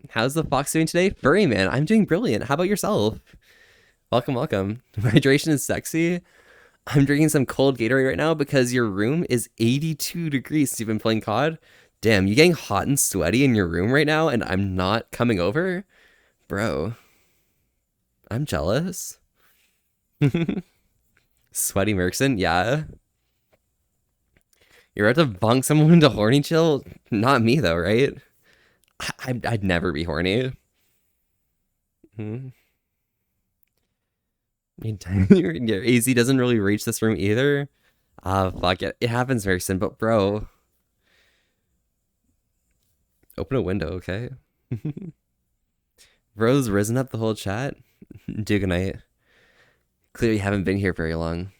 How's the fox doing today? Furry man, I'm doing brilliant. How about yourself? Welcome. Hydration is sexy. I'm drinking some cold Gatorade right now because your room is 82 degrees. You've been playing COD? Damn, you getting hot and sweaty in your room right now and I'm not coming over? Bro. I'm jealous. Sweaty Merkson? Yeah. You're about to bonk someone into horny chill? Not me though, right? I'd never be horny. Your AZ doesn't really reach this room either. Fuck it. It happens very soon, but bro. Open a window, okay? Bro's risen up the whole chat. Do good night. Clearly haven't been here very long.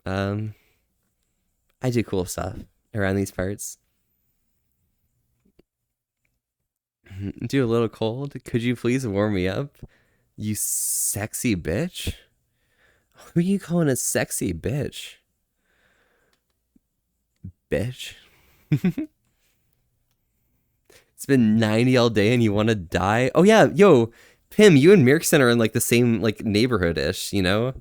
I do cool stuff around these parts. Do a little cold. Could you please warm me up? You sexy bitch? Who are you calling a sexy bitch? Bitch. It's been 90 all day and you want to die? Oh yeah, yo, Pim, you and Mirkson are in like the same like neighborhood-ish, you know?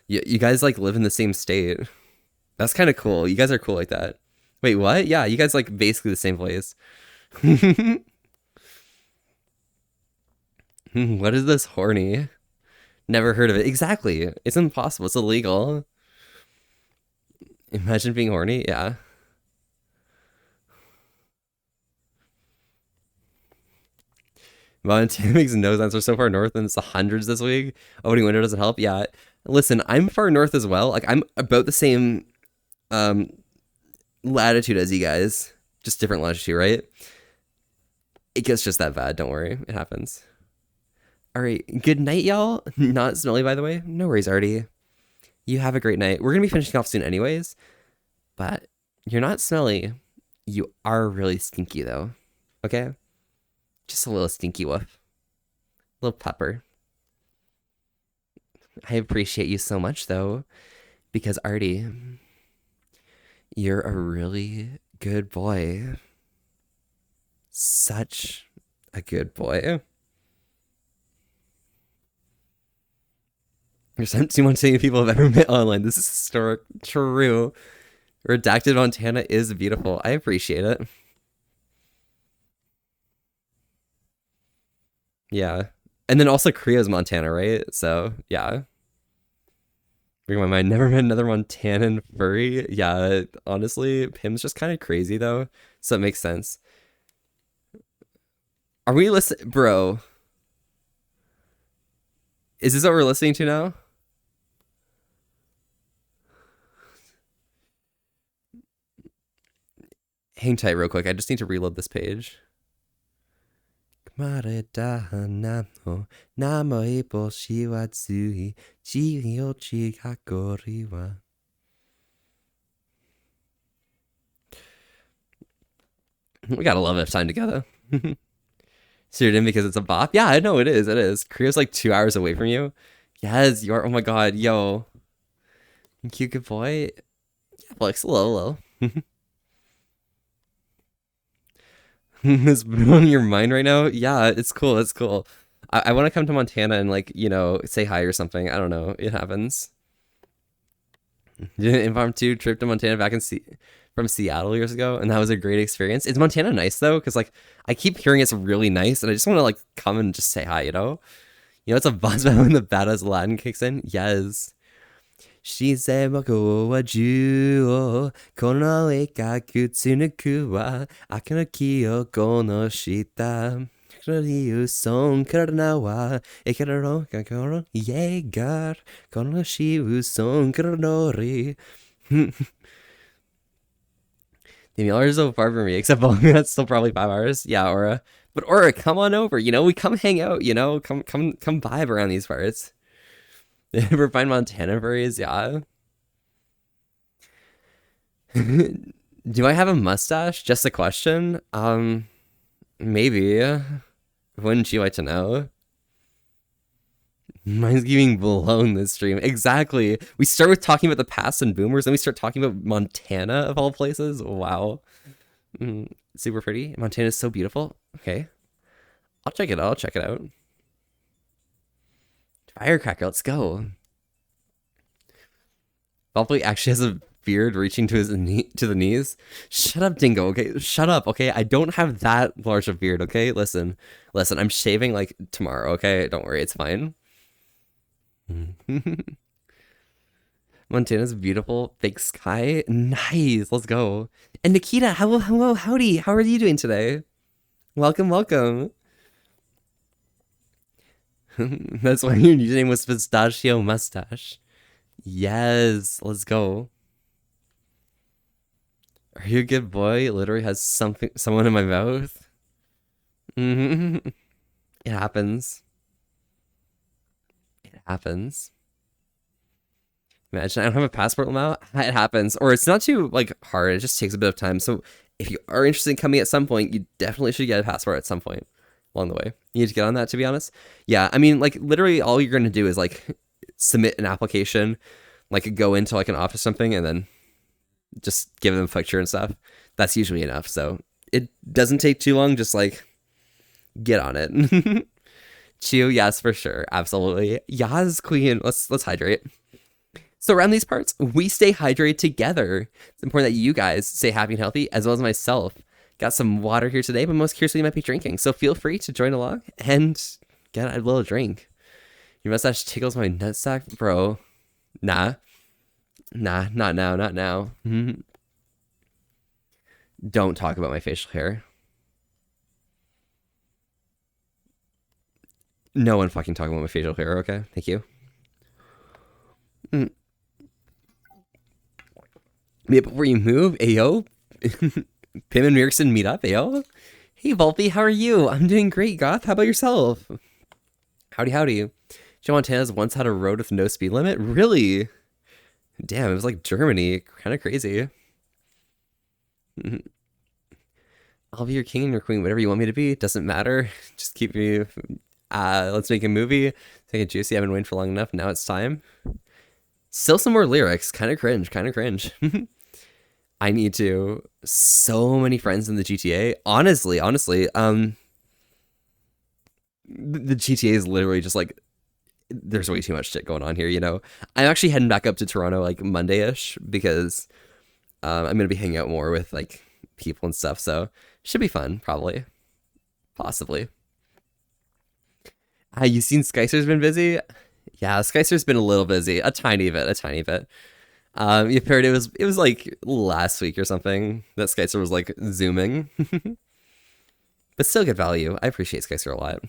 You guys like live in the same state. That's kind of cool. You guys are cool like that. Wait, what? Yeah, you guys like basically the same place. What is this horny? Never heard of it. Exactly. It's impossible. It's illegal. Imagine being horny. Yeah. Montana makes no sense. We're so far north and it's the hundreds this week. Opening window doesn't help. Yeah. Listen, I'm far north as well. Like I'm about the same um latitude as you guys. Just different latitude, right? It gets just that bad. Don't worry. It happens. All right. Good night, y'all. Not smelly, by the way. No worries, Artie. You have a great night. We're going to be finishing off soon anyways. But you're not smelly. You are really stinky, though. Okay? Just a little stinky woof. A little pepper. I appreciate you so much, though. Because, Artie, you're a really good boy. Such a good boy. There's 17 people I've ever met online. This is historic. True. Redacted Montana is beautiful. I appreciate it. Yeah. And then also Korea's Montana, right? So, yeah. Bring my mind. Never met another Montanan furry. Yeah, honestly, Pim's just kind of crazy, though. So it makes sense. Are we listening? Bro. Is this what we're listening to now? Hang tight real quick. I just need to reload this page. We got a love of time together. Tuned in because it's a bop? Yeah, I know it is. It is. Korea's like 2 hours away from you. Yes, you are. Oh my god, yo. Cute good boy. Yeah, Flex, hello. Is on your mind right now? Yeah, it's cool. It's cool. I want to come to Montana and like, you know, say hi or something. I don't know. It happens. Did an impromptu trip to Montana back in from Seattle years ago, and that was a great experience. Is Montana nice though? Because like I keep hearing it's really nice, and I just want to like come and just say hi. You know, it's a buzz when the badass Latin kicks in. Yes. 自然僕は銃をこの絵がくつぬくは赤の木をこの下理由そんからなはえからのかこの家がこのしうそんからのり Damn, y'all are so far from me, except that's still probably 5 hours. Yeah, Aura. But Aura, come on over. You know, we come hang out. You know, come vibe around these parts. Ever find Montana furries? Yeah. Do I have a mustache? Just a question. Maybe. Wouldn't you like to know? Mine's getting blown this stream. Exactly. We start with talking about the past and boomers, then we start talking about Montana of all places. Wow. Super pretty. Montana is so beautiful. Okay. I'll check it out. Firecracker, let's go. Valpley actually has a beard reaching to his to the knees. Shut up, Dingo. Okay, shut up. Okay, I don't have that large of beard. Okay, listen. I'm shaving like tomorrow. Okay, don't worry, it's fine. Montana's beautiful. Big sky. Nice. Let's go. And Nikita, hello, howdy. How are you doing today? Welcome. That's why your username was Pistachio Mustache. Yes, let's go. Are you a good boy? It literally has someone in my mouth. It happens. Imagine I don't have a passport now. It happens. Or it's not too like hard. It just takes a bit of time. So if you are interested in coming at some point, you definitely should get a passport at some point along the way. You need to get on that, to be honest. Yeah, I mean, like literally all you're gonna do is like submit an application, like go into like an office or something, and then just give them a picture and stuff. That's usually enough. So it doesn't take too long. Just like get on it. Chew, yes, for sure, absolutely. Yas, queen. Let's hydrate. So around these parts, we stay hydrated together. It's important that you guys stay happy and healthy, as well as myself. Got some water here today, but most curious what you might be drinking. So feel free to join along and get a little drink. Your mustache tickles my nutsack, bro. Nah, not now, not now. Don't talk about my facial hair. No one fucking talking about my facial hair, okay? Thank you. Yeah, before you move, ayo. Pim and Mirkson meet up, ayo. Hey, Volpe, how are you? I'm doing great, Goth. How about yourself? Howdy, howdy. Joe Montana's once had a road with no speed limit? Really? Damn, it was like Germany. Kind of crazy. I'll be your king and your queen, whatever you want me to be. Doesn't matter. Just keep me. Let's make a movie. Take a juicy. I've been waiting for long enough. Now it's time. Still some more lyrics. Kind of cringe. Kind of cringe. I need to. So many friends in the GTA. Honestly, the GTA is literally just like there's way too much shit going on here. You know, I'm actually heading back up to Toronto like Monday-ish because I'm gonna be hanging out more with like people and stuff. So should be fun, probably, possibly. You seen Skycer's been busy? Yeah, Skycer's been a little busy, a tiny bit, a tiny bit. You've heard it was like last week or something that Skycer was like zooming, but still good value. I appreciate Skycer a lot.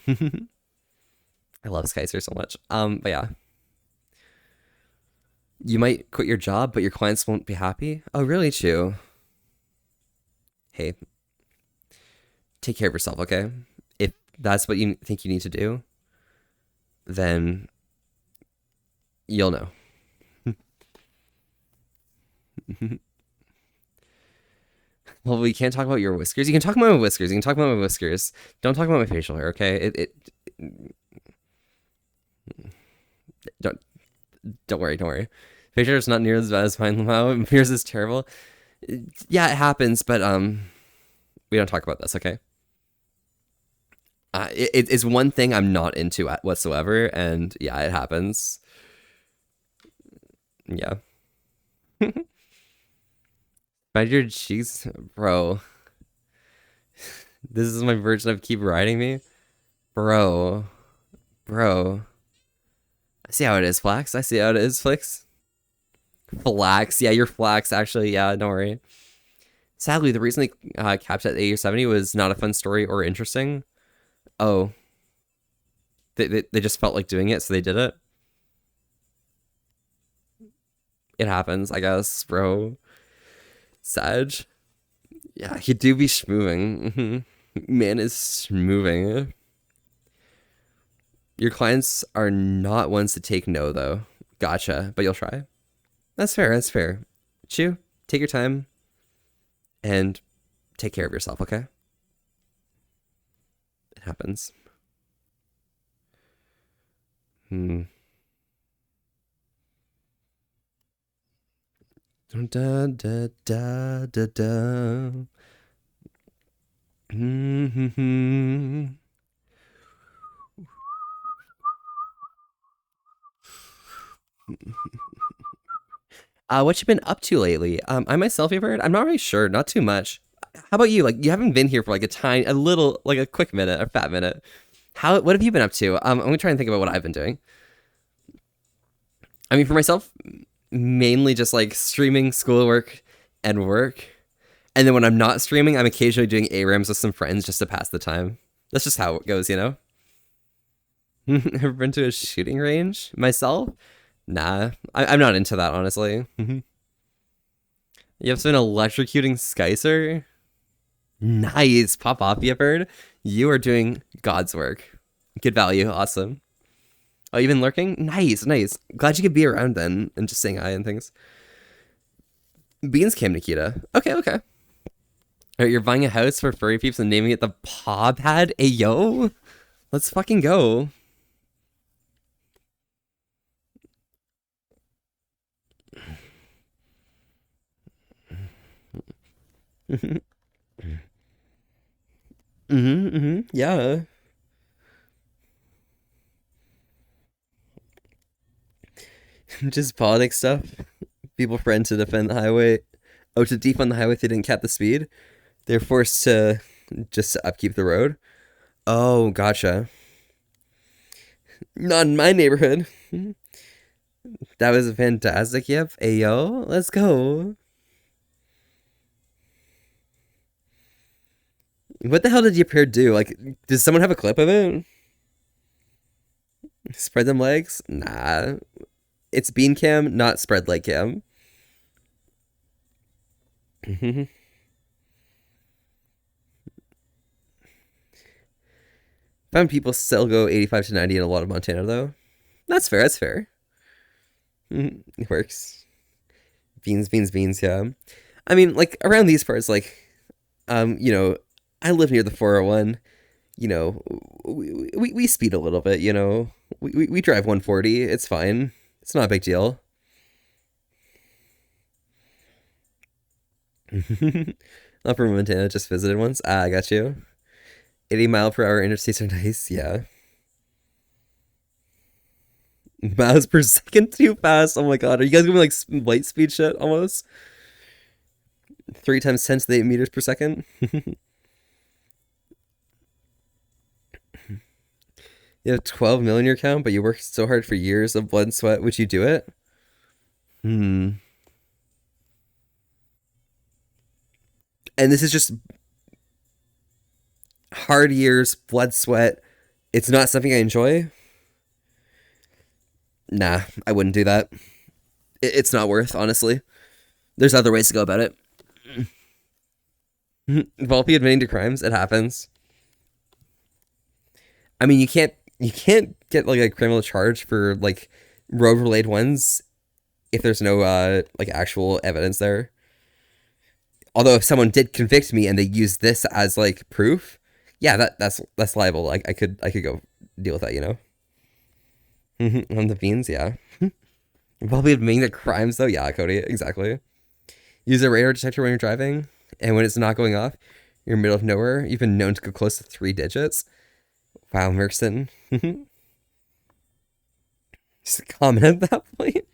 I love Skycer so much. But yeah, you might quit your job, but your clients won't be happy. Oh, really, Chew? Hey, take care of yourself, okay? If that's what you think you need to do, then you'll know. Well, we can't talk about your whiskers. You can talk about my whiskers. You can talk about my whiskers. Don't talk about my facial hair, okay? Don't worry, don't worry. Facial hair is not near as bad as mine. Lamau. Yours is terrible. Yeah, it happens, but we don't talk about this, okay? It's one thing I'm not into whatsoever, and yeah, it happens. Yeah. Bite your cheeks, bro. This is my version of keep riding me, bro. Bro. I see how it is, Flax. I see how it is, Flix. Flax. Yeah, you're Flax, actually. Yeah, don't worry. Sadly, the reason they capped at 80 or 70 was not a fun story or interesting. Oh. They just felt like doing it, so they did it. It happens, I guess, bro. Sag. Yeah, he do be schmoving. Man is schmoving. Your clients are not ones to take no, though. Gotcha, but you'll try. That's fair, that's fair. Chew, take your time and take care of yourself, okay? It happens. Da da da da da da. What you been up to lately? I myself, you've heard. I'm not really sure. Not too much. How about you? Like, you haven't been here for like a little, like a quick minute, a fat minute. What have you been up to? I'm gonna try and think about what I've been doing. I mean, for myself, mainly just like streaming, schoolwork, and work. And then when I'm not streaming, I'm occasionally doing ARAMs with some friends just to pass the time. That's just how it goes, you know? Ever been to a shooting range? Myself? Nah, I'm not into that, honestly. You have been electrocuting Skycer? Nice. Pop off, you heard? You are doing God's work. Good value. Awesome. Oh, you've been lurking? Nice, nice. Glad you could be around then and just saying hi and things. Beans came, Nikita. Okay, okay. All right, you're buying a house for furry peeps and naming it the Paw Pad? Hey, yo. Let's fucking go. Yeah. Just politics stuff. People friend to defend the highway. Oh, to defund the highway if they didn't cap the speed. They're forced to just to upkeep the road. Oh, gotcha. Not in my neighborhood. That was fantastic. Yep. Ayo, let's go. What the hell did your pair do? Like, does someone have a clip of it? Spread them legs? Nah. It's bean cam, not spread leg cam. Found people still go 85 to 90 in a lot of Montana, though. That's fair. That's fair. It works. Beans, yeah. I mean, like, around these parts, like, you know, I live near the 401. You know, we speed a little bit, you know. We drive 140. It's fine. It's not a big deal. Upper Montana, just visited once. Ah, I got you. 80-mile-per-hour interstates are nice, yeah. Miles per second too fast. Oh my god, are you guys going like light speed shit almost? 3 times 10 to the 8 meters per second. You have 12 million in your account, but you worked so hard for years of blood and sweat. Would you do it? And this is just hard years, blood, sweat. It's not something I enjoy. Nah, I wouldn't do that. It's not worth, honestly. There's other ways to go about it. Volpe admitting to crimes, it happens. I mean, you can't get like a criminal charge for like road related ones if there's no like actual evidence there. Although if someone did convict me and they used this as like proof, yeah, that's liable. Like I could go deal with that, you know. On the beans, yeah. Probably admitting the crimes though, yeah, Cody, exactly. Use a radar detector when you're driving, and when it's not going off, you're in the middle of nowhere. You've been known to go close to 3 digits. Wow, Merkson. Just a comment at that point.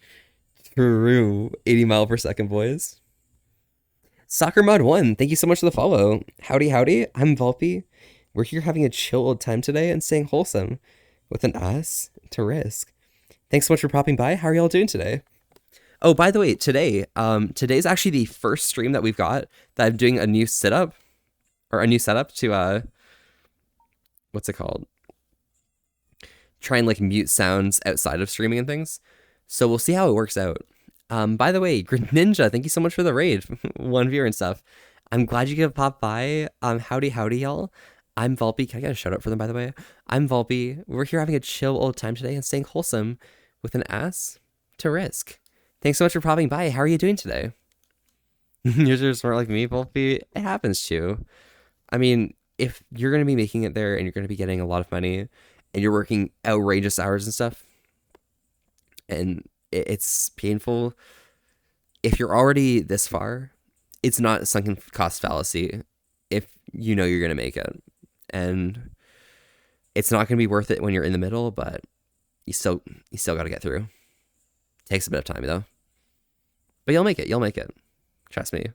True. 80 mile per second, boys. Soccer Mod 1, thank you so much for the follow. Howdy, howdy. I'm Volpe. We're here having a chill old time today and staying wholesome with an us to risk. Thanks so much for popping by. How are y'all doing today? Oh, by the way, today's actually the first stream that we've got that I'm doing a new setup to what's it called? Try and like mute sounds outside of streaming and things. So we'll see how it works out. By the way, Ninja, thank you so much for the raid, 1 viewer and stuff. I'm glad you could pop by. Howdy, y'all. I'm Volpe. Can I get a shout out for them, by the way? I'm Volpe. We're here having a chill old time today and staying wholesome with an ass to risk. Thanks so much for popping by. How are you doing today? You're smart like me, Volpe. It happens too. I mean, if you're going to be making it there and you're going to be getting a lot of money and you're working outrageous hours and stuff, and it's painful, if you're already this far, it's not a sunken cost fallacy if you know you're going to make it. And it's not going to be worth it when you're in the middle, but you still got to get through. Takes a bit of time, though. But you'll make it. Trust me.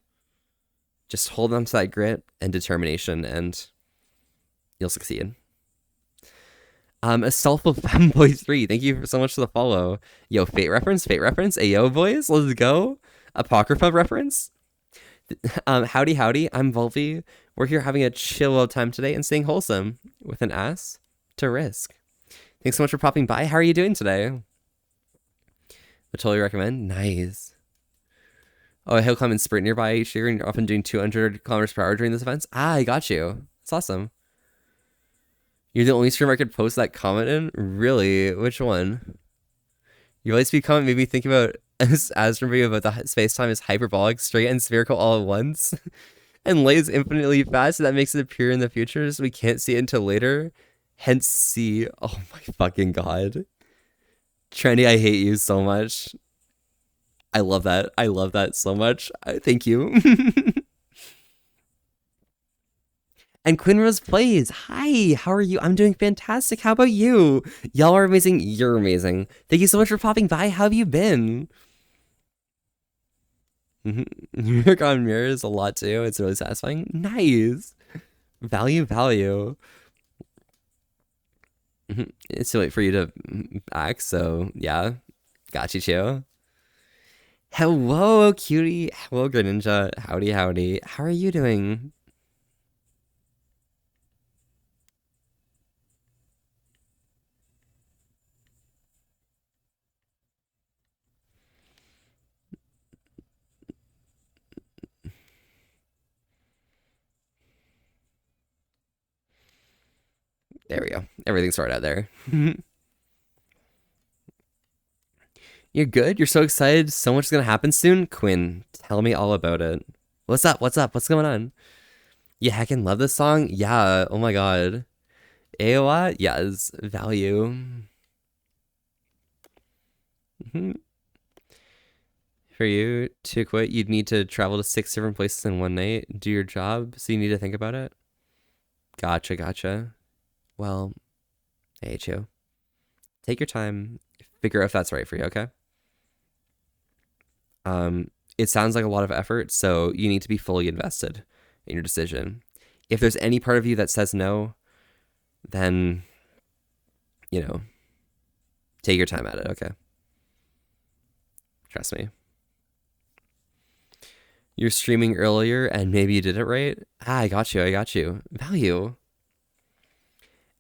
Just hold on to that grit and determination, and you'll succeed. A Soulful Fanboy 3, thank you so much for the follow. Yo, Fate reference. Ayo, boys, let's go. Apocrypha reference. Howdy, I'm Volpe. We're here having a chill old time today and staying wholesome with an ass to risk. Thanks so much for popping by. How are you doing today? Would totally recommend. Nice. Oh, a hill climb and sprint nearby each year, and you're often doing 200 kilometers per hour during those events. Ah, I got you. That's awesome. You're the only streamer I could post that comment in? Really? Which one? Your Lightspeed comment made me think about Astronomia about the space-time is hyperbolic, straight, and spherical all at once. And light is infinitely fast, so that makes it appear in the future, so we can't see it until later. Hence C. Oh my fucking god. Trendy, I hate you so much. I love that so much. Thank you. And Quinn Rose Plays. Hi, how are you? I'm doing fantastic. How about you? Y'all are amazing. You're amazing. Thank you so much for popping by. How have you been? You work on mirrors a lot too. It's really satisfying. Nice. Value, value. It's too late for you to act, so yeah. Got you, too. Hello, cutie. Hello, Greninja. Howdy, howdy. How are you doing? There we go. Everything's sorted out there. You're good? You're so excited? So much is gonna happen soon? Quinn, tell me all about it. What's up? What's up? What's going on? You heckin' love this song? Yeah. Oh my god. AOA? Yes. Value. For you to quit, you'd need to travel to 6 different places in one night, do your job, so you need to think about it. Gotcha, gotcha. Well, I hate you. Take your time, figure out if that's right for you, okay? It sounds like a lot of effort, so you need to be fully invested in your decision. If there's any part of you that says no, then, you know, take your time at it, okay? Trust me. You're streaming earlier and maybe you did it right. I got you. I got you. Value.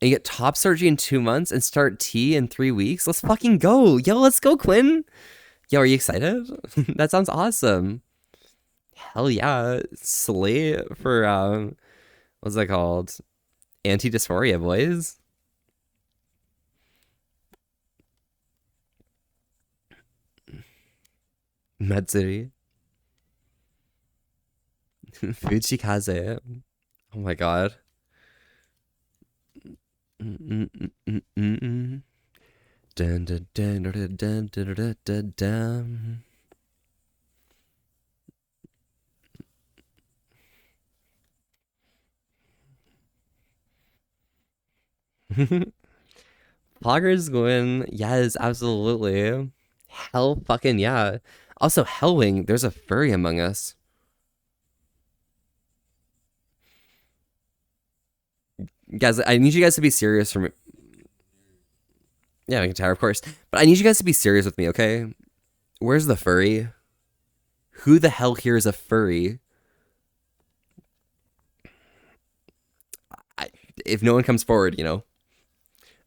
And you get top surgery in 2 months and start T in 3 weeks. Let's fucking go. Yo, let's go, Quinn. Yo, are you excited? That sounds awesome. Hell yeah. Slay for, what's that called? Anti-dysphoria, boys. Matsuri. Fujikaze. Oh my god. Dun, dun, dun, dun, dun, dun, dun, dun, dun. Poggers win. Yes, absolutely. Hell fucking yeah. Also, Hellwing, there's a furry among us. Guys, I need you guys to be serious for me. Yeah, McIntyre, of course. But I need you guys to be serious with me, okay? Where's the furry? Who the hell here is a furry? If no one comes forward, you know,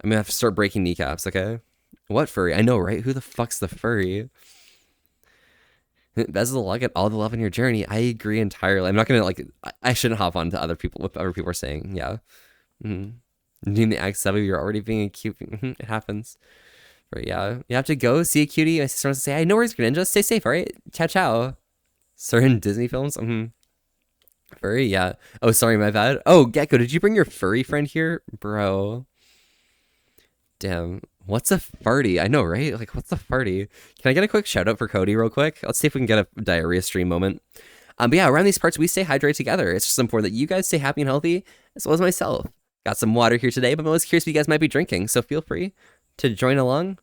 I'm gonna have to start breaking kneecaps, okay? What furry? I know, right? Who the fuck's the furry? Best of luck at all the love in your journey. I agree entirely. I'm not gonna like. I shouldn't hop on to other people. What other people are saying. Yeah. Doing the act sub, you're already being a cute. It happens. But yeah, you have to go see a cutie. My sister wants to say, "I know where's Greninja. Stay safe, all right? Ciao, ciao." Certain Disney films. Furry, yeah. Oh, sorry, my bad. Oh, Gecko, did you bring your furry friend here, bro? Damn. What's a farty? I know, right? Like, what's a farty? Can I get a quick shout out for Cody real quick? Let's see if we can get a diarrhea stream moment. But yeah, around these parts, we stay hydrated together. It's just important that you guys stay happy and healthy, as well as myself. Got some water here today, but I'm always curious what you guys might be drinking, so feel free to join along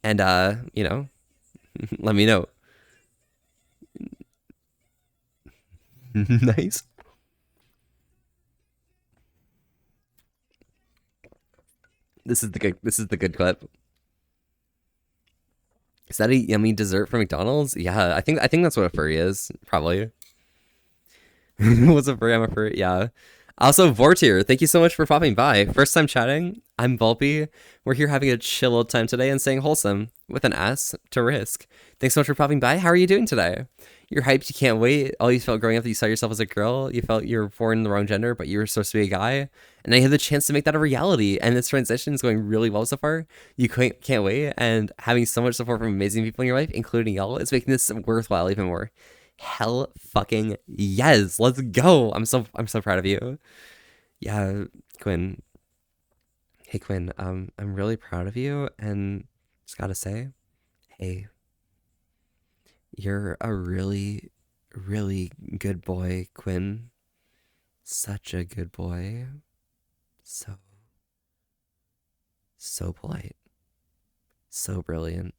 and, you know, let me know. Nice. This is the good clip. Is that a yummy dessert from McDonald's? Yeah, I think that's what a furry is, probably. What's a furry? I'm a furry. Yeah. Also, Vortier, thank you so much for popping by. First time chatting. I'm Volpe. We're here having a chill old time today and saying wholesome with an S to risk. Thanks so much for popping by. How are you doing today? You're hyped. You can't wait. All you felt growing up that you saw yourself as a girl. You felt you were born in the wrong gender, but you were supposed to be a guy. And now you have the chance to make that a reality. And this transition is going really well so far. You can't wait. And having so much support from amazing people in your life, including y'all, is making this worthwhile even more. Hell fucking yes. Let's go. I'm so proud of you. Yeah, Quinn. Hey Quinn, I'm really proud of you and just gotta say, hey, you're a really, really good boy, Quinn. Such a good boy. So, so polite. So brilliant.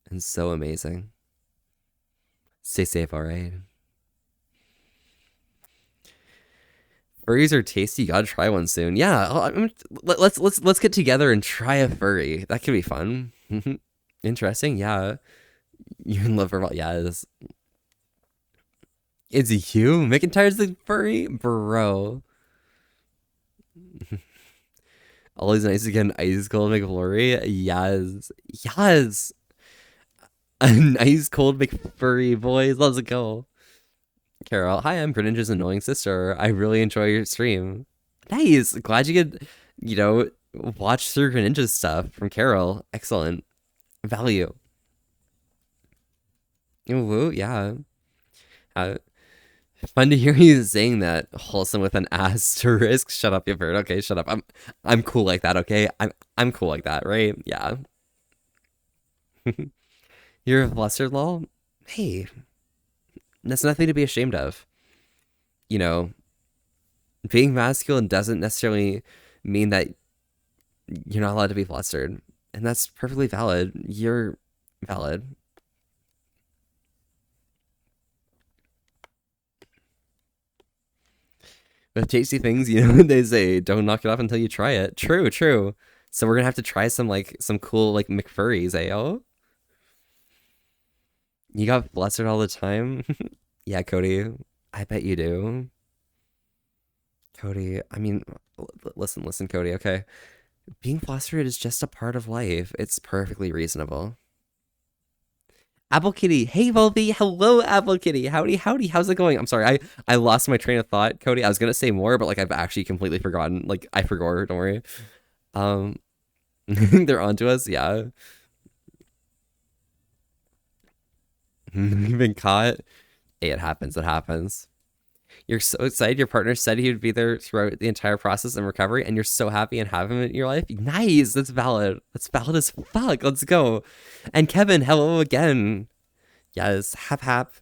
And so amazing. Stay safe, alright? Furries are tasty. You gotta try one soon. Yeah, let's get together and try a furry. That could be fun. Interesting. Yeah, you in love for yeah. It's you. McIntyre's the furry, bro. Always nice to get an ice cold McFlurry. Yes, yes. A nice cold McFurry, boys. Let's go. Carol, hi, I'm Greninja's annoying sister. I really enjoy your stream. Nice. Glad you could, watch through Greninja's stuff from Carol. Excellent. Value. Woo, yeah. Uh, Fun to hear you saying that. Wholesome with an asterisk. Shut up, you bird. Okay, shut up. I'm cool like that, okay? I'm cool like that, right? Yeah. You're a flustered lol? Hey, that's nothing to be ashamed of. You know, being masculine doesn't necessarily mean that you're not allowed to be flustered. And that's perfectly valid. You're valid. With tasty things, they say don't knock it off until you try it. True, true. So we're gonna have to try some cool like McFurries, eh? Oh, you got flustered all the time. Yeah, Cody. I bet you do. Cody, I mean, listen, Cody. Okay, being flustered is just a part of life. It's perfectly reasonable. Apple Kitty, hey Volby, hello Apple Kitty, howdy, how's it going? I'm sorry, I lost my train of thought, Cody. I was gonna say more, but like I've actually completely forgotten. Like I forgot. Don't worry. Um, they're onto us. Yeah, you've been caught. Hey, it happens. It happens. You're so excited. Your partner said he would be there throughout the entire process and recovery, and you're so happy and have him in your life. Nice. That's valid. That's valid as fuck. Let's go. And Kevin, hello again. Yes, hap.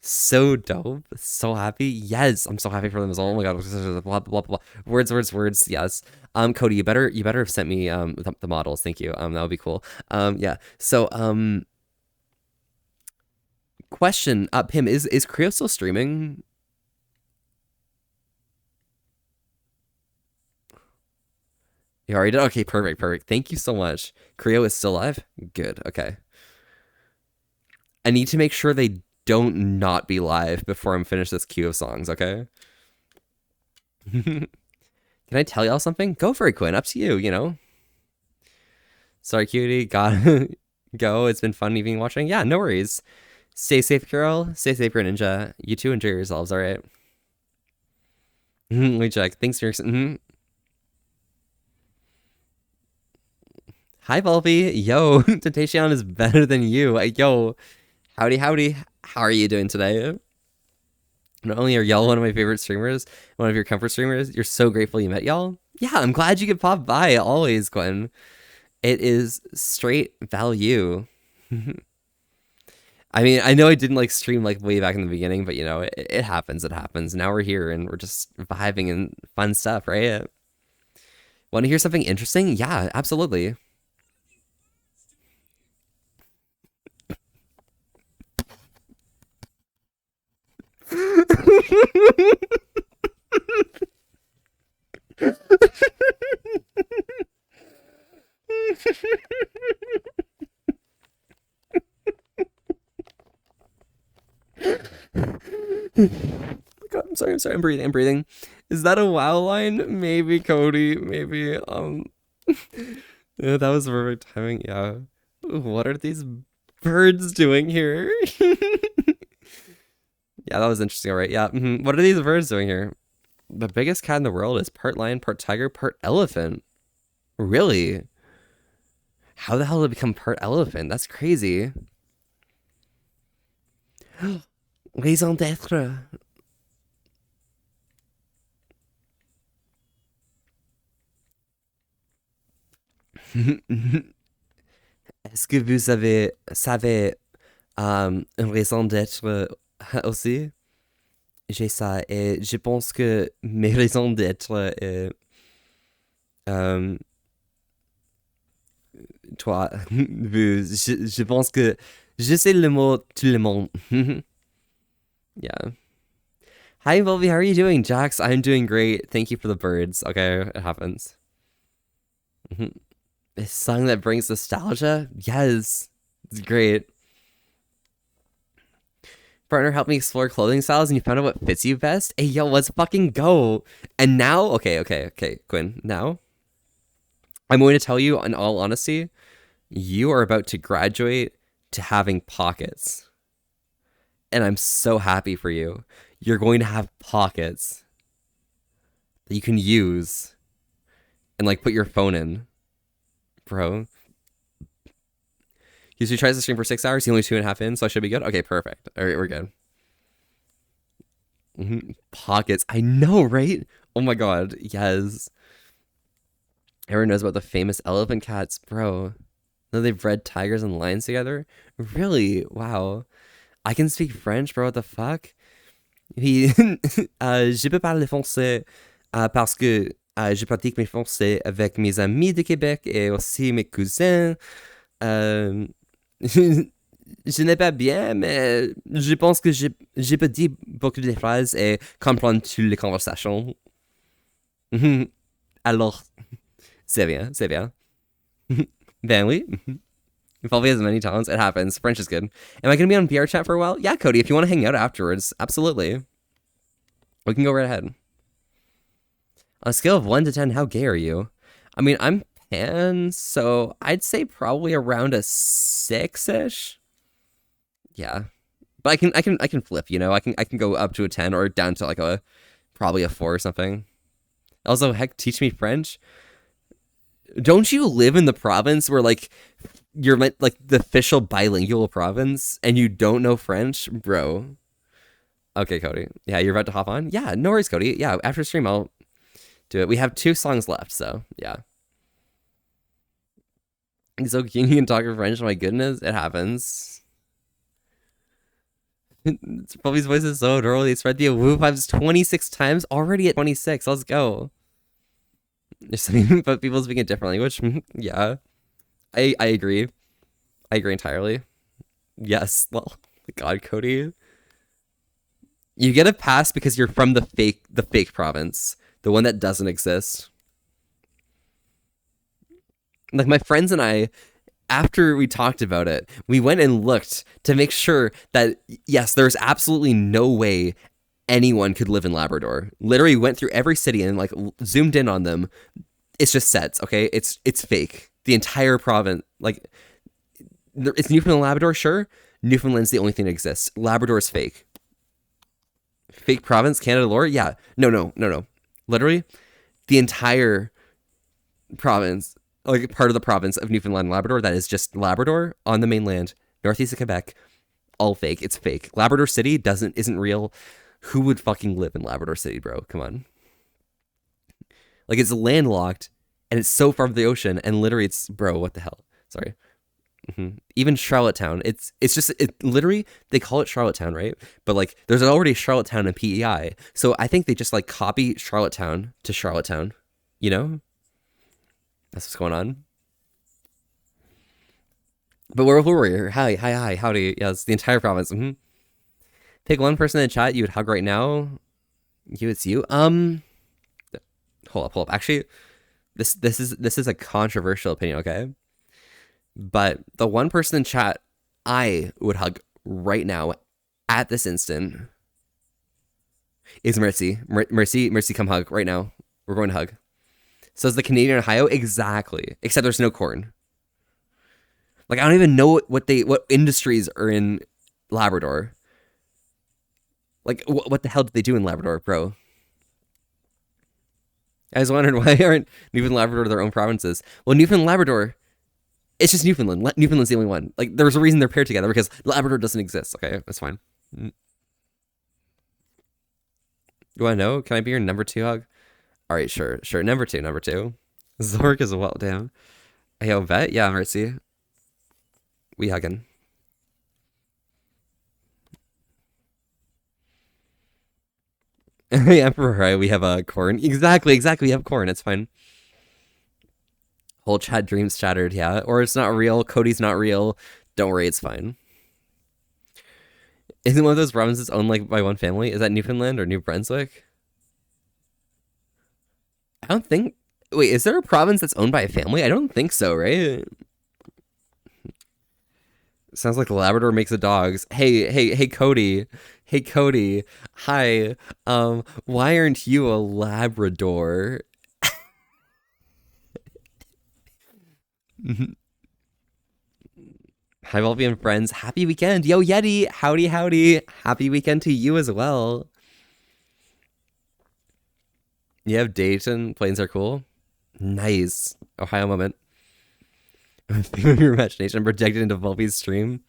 So dope. So happy. Yes, I'm so happy for them as well. Oh my god. Blah, blah, blah, blah. Words. Yes. Cody, you better have sent me the models. Thank you. That would be cool. Yeah. So question. Pim, is Creo still streaming? You already did. Okay, perfect. Thank you so much. Creo is still live. Good. Okay. I need to make sure they don't not be live before I'm finished this queue of songs. Okay. Can I tell y'all something? Go for it, Quinn. Up to you. Sorry, cutie. Gotta go. It's been fun even watching. Yeah, no worries. Stay safe, girl. Stay safe, Greninja. You two enjoy yourselves, all right? We check. Thanks for Hi, Volby. Yo, Temptation is better than you. Yo, howdy. How are you doing today? Not only are y'all one of my favorite streamers, one of your comfort streamers, you're so grateful you met y'all. Yeah, I'm glad you could pop by always, Gwen. It is straight value. I mean, I know I didn't like stream like way back in the beginning, but it happens. It happens. Now we're here and we're just vibing and fun stuff, right? Want to hear something interesting? Yeah, absolutely. God, I'm sorry. I'm breathing. Is that a WoW line? Maybe, Cody. Maybe. Yeah, that was perfect timing. Yeah. What are these birds doing here? Yeah, that was interesting. All right. Yeah. What are these birds doing here? The biggest cat in the world is part lion, part tiger, part elephant. Really? How the hell did it become part elephant? That's crazy. Raison d'être. Est-ce que vous savez Une raison d'être aussi. J'ai ça. Et je pense que mes raisons d'être, euh, toi, je pense que je sais le mot tout le monde. Yeah. Hi, Volby. How are you doing? Jax, I'm doing great. Thank you for the birds. Okay, it happens. A song that brings nostalgia? Yes. It's great. Partner helped me explore clothing styles and you found out what fits you best? Hey, yo, let's fucking go. And now, okay, Quinn. Now, I'm going to tell you, in all honesty, you are about to graduate to having pockets. And I'm so happy for you. You're going to have pockets that you can use and like put your phone in, bro. Usually tries to stream for 6 hours. He only 2.5 in, so I should be good. Okay, perfect. All right, we're good. Pockets. I know, right? Oh my god, yes. Everyone knows about the famous elephant cats, bro. No, they've bred tigers and lions together. Really? Wow. I can speak French, bro. What the fuck? Puis, je peux parler français parce que je pratique mes français avec mes amis de Québec et aussi mes cousins. Je n'ai pas bien, mais je pense que je peux dire beaucoup de phrases et comprendre toutes les conversations. Alors, c'est bien, c'est bien. Ben oui. If Volby has many talents, it happens. French is good. Am I going to be on VR chat for a while? Yeah, Cody, if you want to hang out afterwards, absolutely. We can go right ahead. On a scale of 1 to 10, how gay are you? I mean, I'm pan, so I'd say probably around a 6-ish. Yeah. But I can flip, you know? I can go up to a 10 or down to like probably a 4 or something. Also, heck, teach me French. Don't you live in the province where like you're like the official bilingual province and you don't know French, bro? Okay, Cody. Yeah, you're about to hop on? Yeah, no worries, Cody. Yeah, after stream I'll do it. We have 2 songs left, so yeah. So you can talk in French, my goodness, it happens. Bobby's voice is so adorable. They spread the Woo vibes 26 times, already at 26. Let's go. There's something about people speaking a different language. Yeah. I agree. I agree entirely. Yes. Well, God, Cody. You get a pass because you're from the fake province. The one that doesn't exist. Like my friends and I, after we talked about it, we went and looked to make sure that, yes, there's absolutely no way anyone could live in Labrador. Literally went through every city and like zoomed in on them. It's just sets, okay? It's fake. The entire province, like, it's Newfoundland and Labrador, sure. Newfoundland's the only thing that exists. Labrador is fake. Fake province, Canada lore? Yeah. No. Literally, the entire province, like part of the province of Newfoundland and Labrador, that is just Labrador on the mainland, northeast of Quebec, all fake. It's fake. Labrador City isn't real. Who would fucking live in Labrador City, bro? Come on. Like, it's landlocked and it's so far from the ocean, and literally it's, bro, what the hell? Sorry. Even Charlottetown, it's just, it literally, they call it Charlottetown, right? But like, there's already Charlottetown and PEI, so I think they just like copy Charlottetown to Charlottetown, you know? That's what's going on. But where were we? Hi, howdy. Yeah, it's the entire province. Pick one person in the chat you would hug right now. It's you. Hold up. Actually, this is a controversial opinion, okay? But the one person in chat I would hug right now, at this instant, is Mercy. Mercy, come hug right now. We're going to hug. So is the Canadian Ohio, exactly. Except there's no corn. Like, I don't even know what industries are in Labrador. Like, what the hell did they do in Labrador, bro? I was wondering, why aren't Newfoundland and Labrador their own provinces? Well, Newfoundland and Labrador, it's just Newfoundland. Newfoundland's the only one. Like, there's a reason they're paired together, because Labrador doesn't exist. Okay, that's fine. You want to know? Can I be your number 2 hug? All right, sure. Number two. Zork as well, damn. Hey, I'll bet. Yeah, Mercy. We hugging. Yeah, right. We have a corn. Exactly. We have corn. It's fine. Whole chat dreams shattered. Yeah, or it's not real. Cody's not real. Don't worry, it's fine. Isn't one of those provinces owned like by one family? Is that Newfoundland or New Brunswick? I don't think. Wait, is there a province that's owned by a family? I don't think so, right? Sounds like Labrador makes the dogs. Hey, Cody. Hey, Cody. Hi. Why aren't you a Labrador? Hi, Volby and friends. Happy weekend. Yo, Yeti. Howdy, howdy. Happy weekend to you as well. You have Dayton. Planes are cool. Nice. Ohio moment. Your imagination projected into Volby's stream.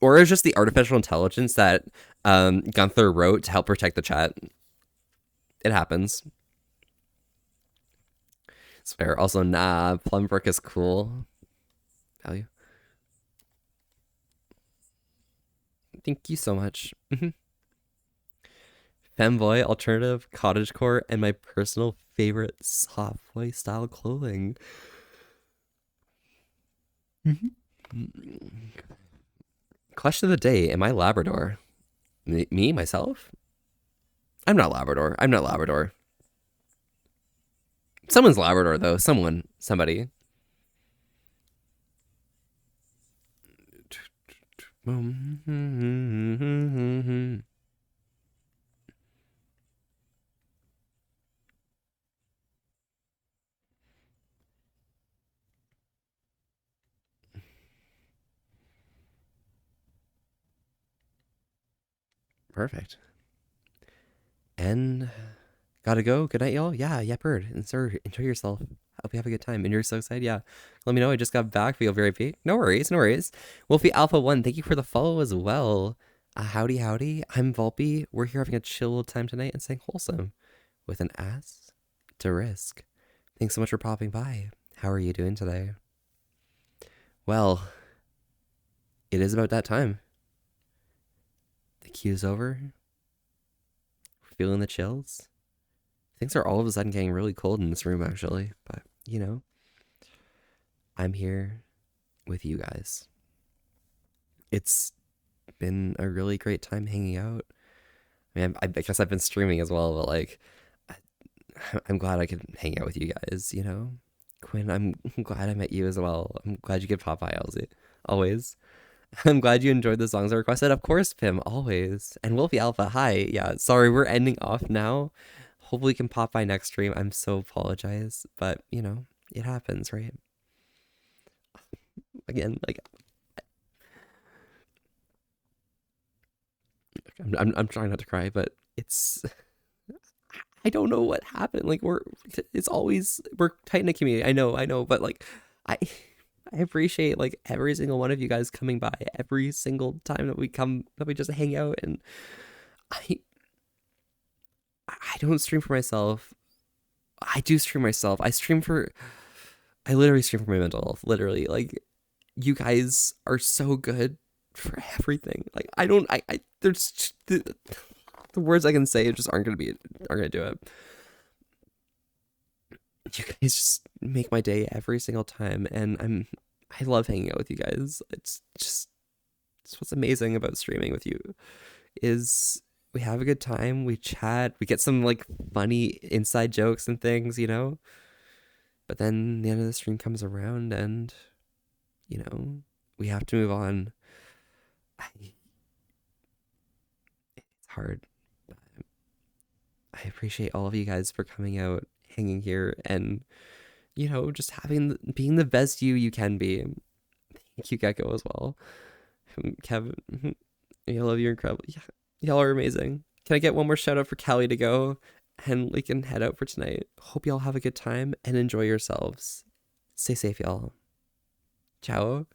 Or it's just the artificial intelligence that Gunther wrote to help protect the chat. It happens. It's fair. Also, nah, Plumbrook is cool. Value. Thank you so much. Femboy, alternative, cottagecore, and my personal favorite soft boy style clothing. Question of the day: am I Labrador? Me, myself? I'm not Labrador. I'm not Labrador. Someone's Labrador though. Somebody. Perfect. And gotta go. Good night, y'all. Yeah, bird. And sir, enjoy yourself. Hope you have a good time. And you're so excited. Yeah. Let me know. I just got back. Feel very happy. No worries. Wolfie Alpha 1, thank you for the follow as well. Howdy. I'm Volpe. We're here having a chill time tonight and staying wholesome with an ass to risk. Thanks so much for popping by. How are you doing today? Well, it is about that time. The queue's over. We're feeling the chills. Things are all of a sudden getting really cold in this room, actually. But, I'm here with you guys. It's been a really great time hanging out. I mean, I guess I've been streaming as well, but, like, I'm glad I could hang out with you guys, Quinn, I'm glad I met you as well. I'm glad you could pop by, Elsie. Always. I'm glad you enjoyed the songs I requested. Of course, Pim, always. And Wolfie Alpha, hi. Yeah, sorry, we're ending off now. Hopefully we can pop by next stream. I'm so apologize, but it happens, right? Again, like I'm trying not to cry, but it's I don't know what happened. Like we're tight in a community. I know, but like I appreciate like every single one of you guys coming by every single time that we just hang out, and I don't stream for myself. I do stream myself. I literally stream for my mental health. Literally, like you guys are so good for everything. Like there's the words I can say just aren't gonna do it. You guys just make my day every single time, and I love hanging out with you guys. It's what's amazing about streaming with you is we have a good time, we chat, we get some like funny inside jokes and things, but then the end of the stream comes around and we have to move on. It's hard, but I appreciate all of you guys for coming out, hanging here, and just being the best you can be. Thank you, Gecko, as well. Kevin, I love you, incredible. Yeah, y'all are amazing. Can I get one more shout out for Callie to go, and we can head out for tonight? Hope y'all have a good time and enjoy yourselves. Stay safe, y'all. Ciao.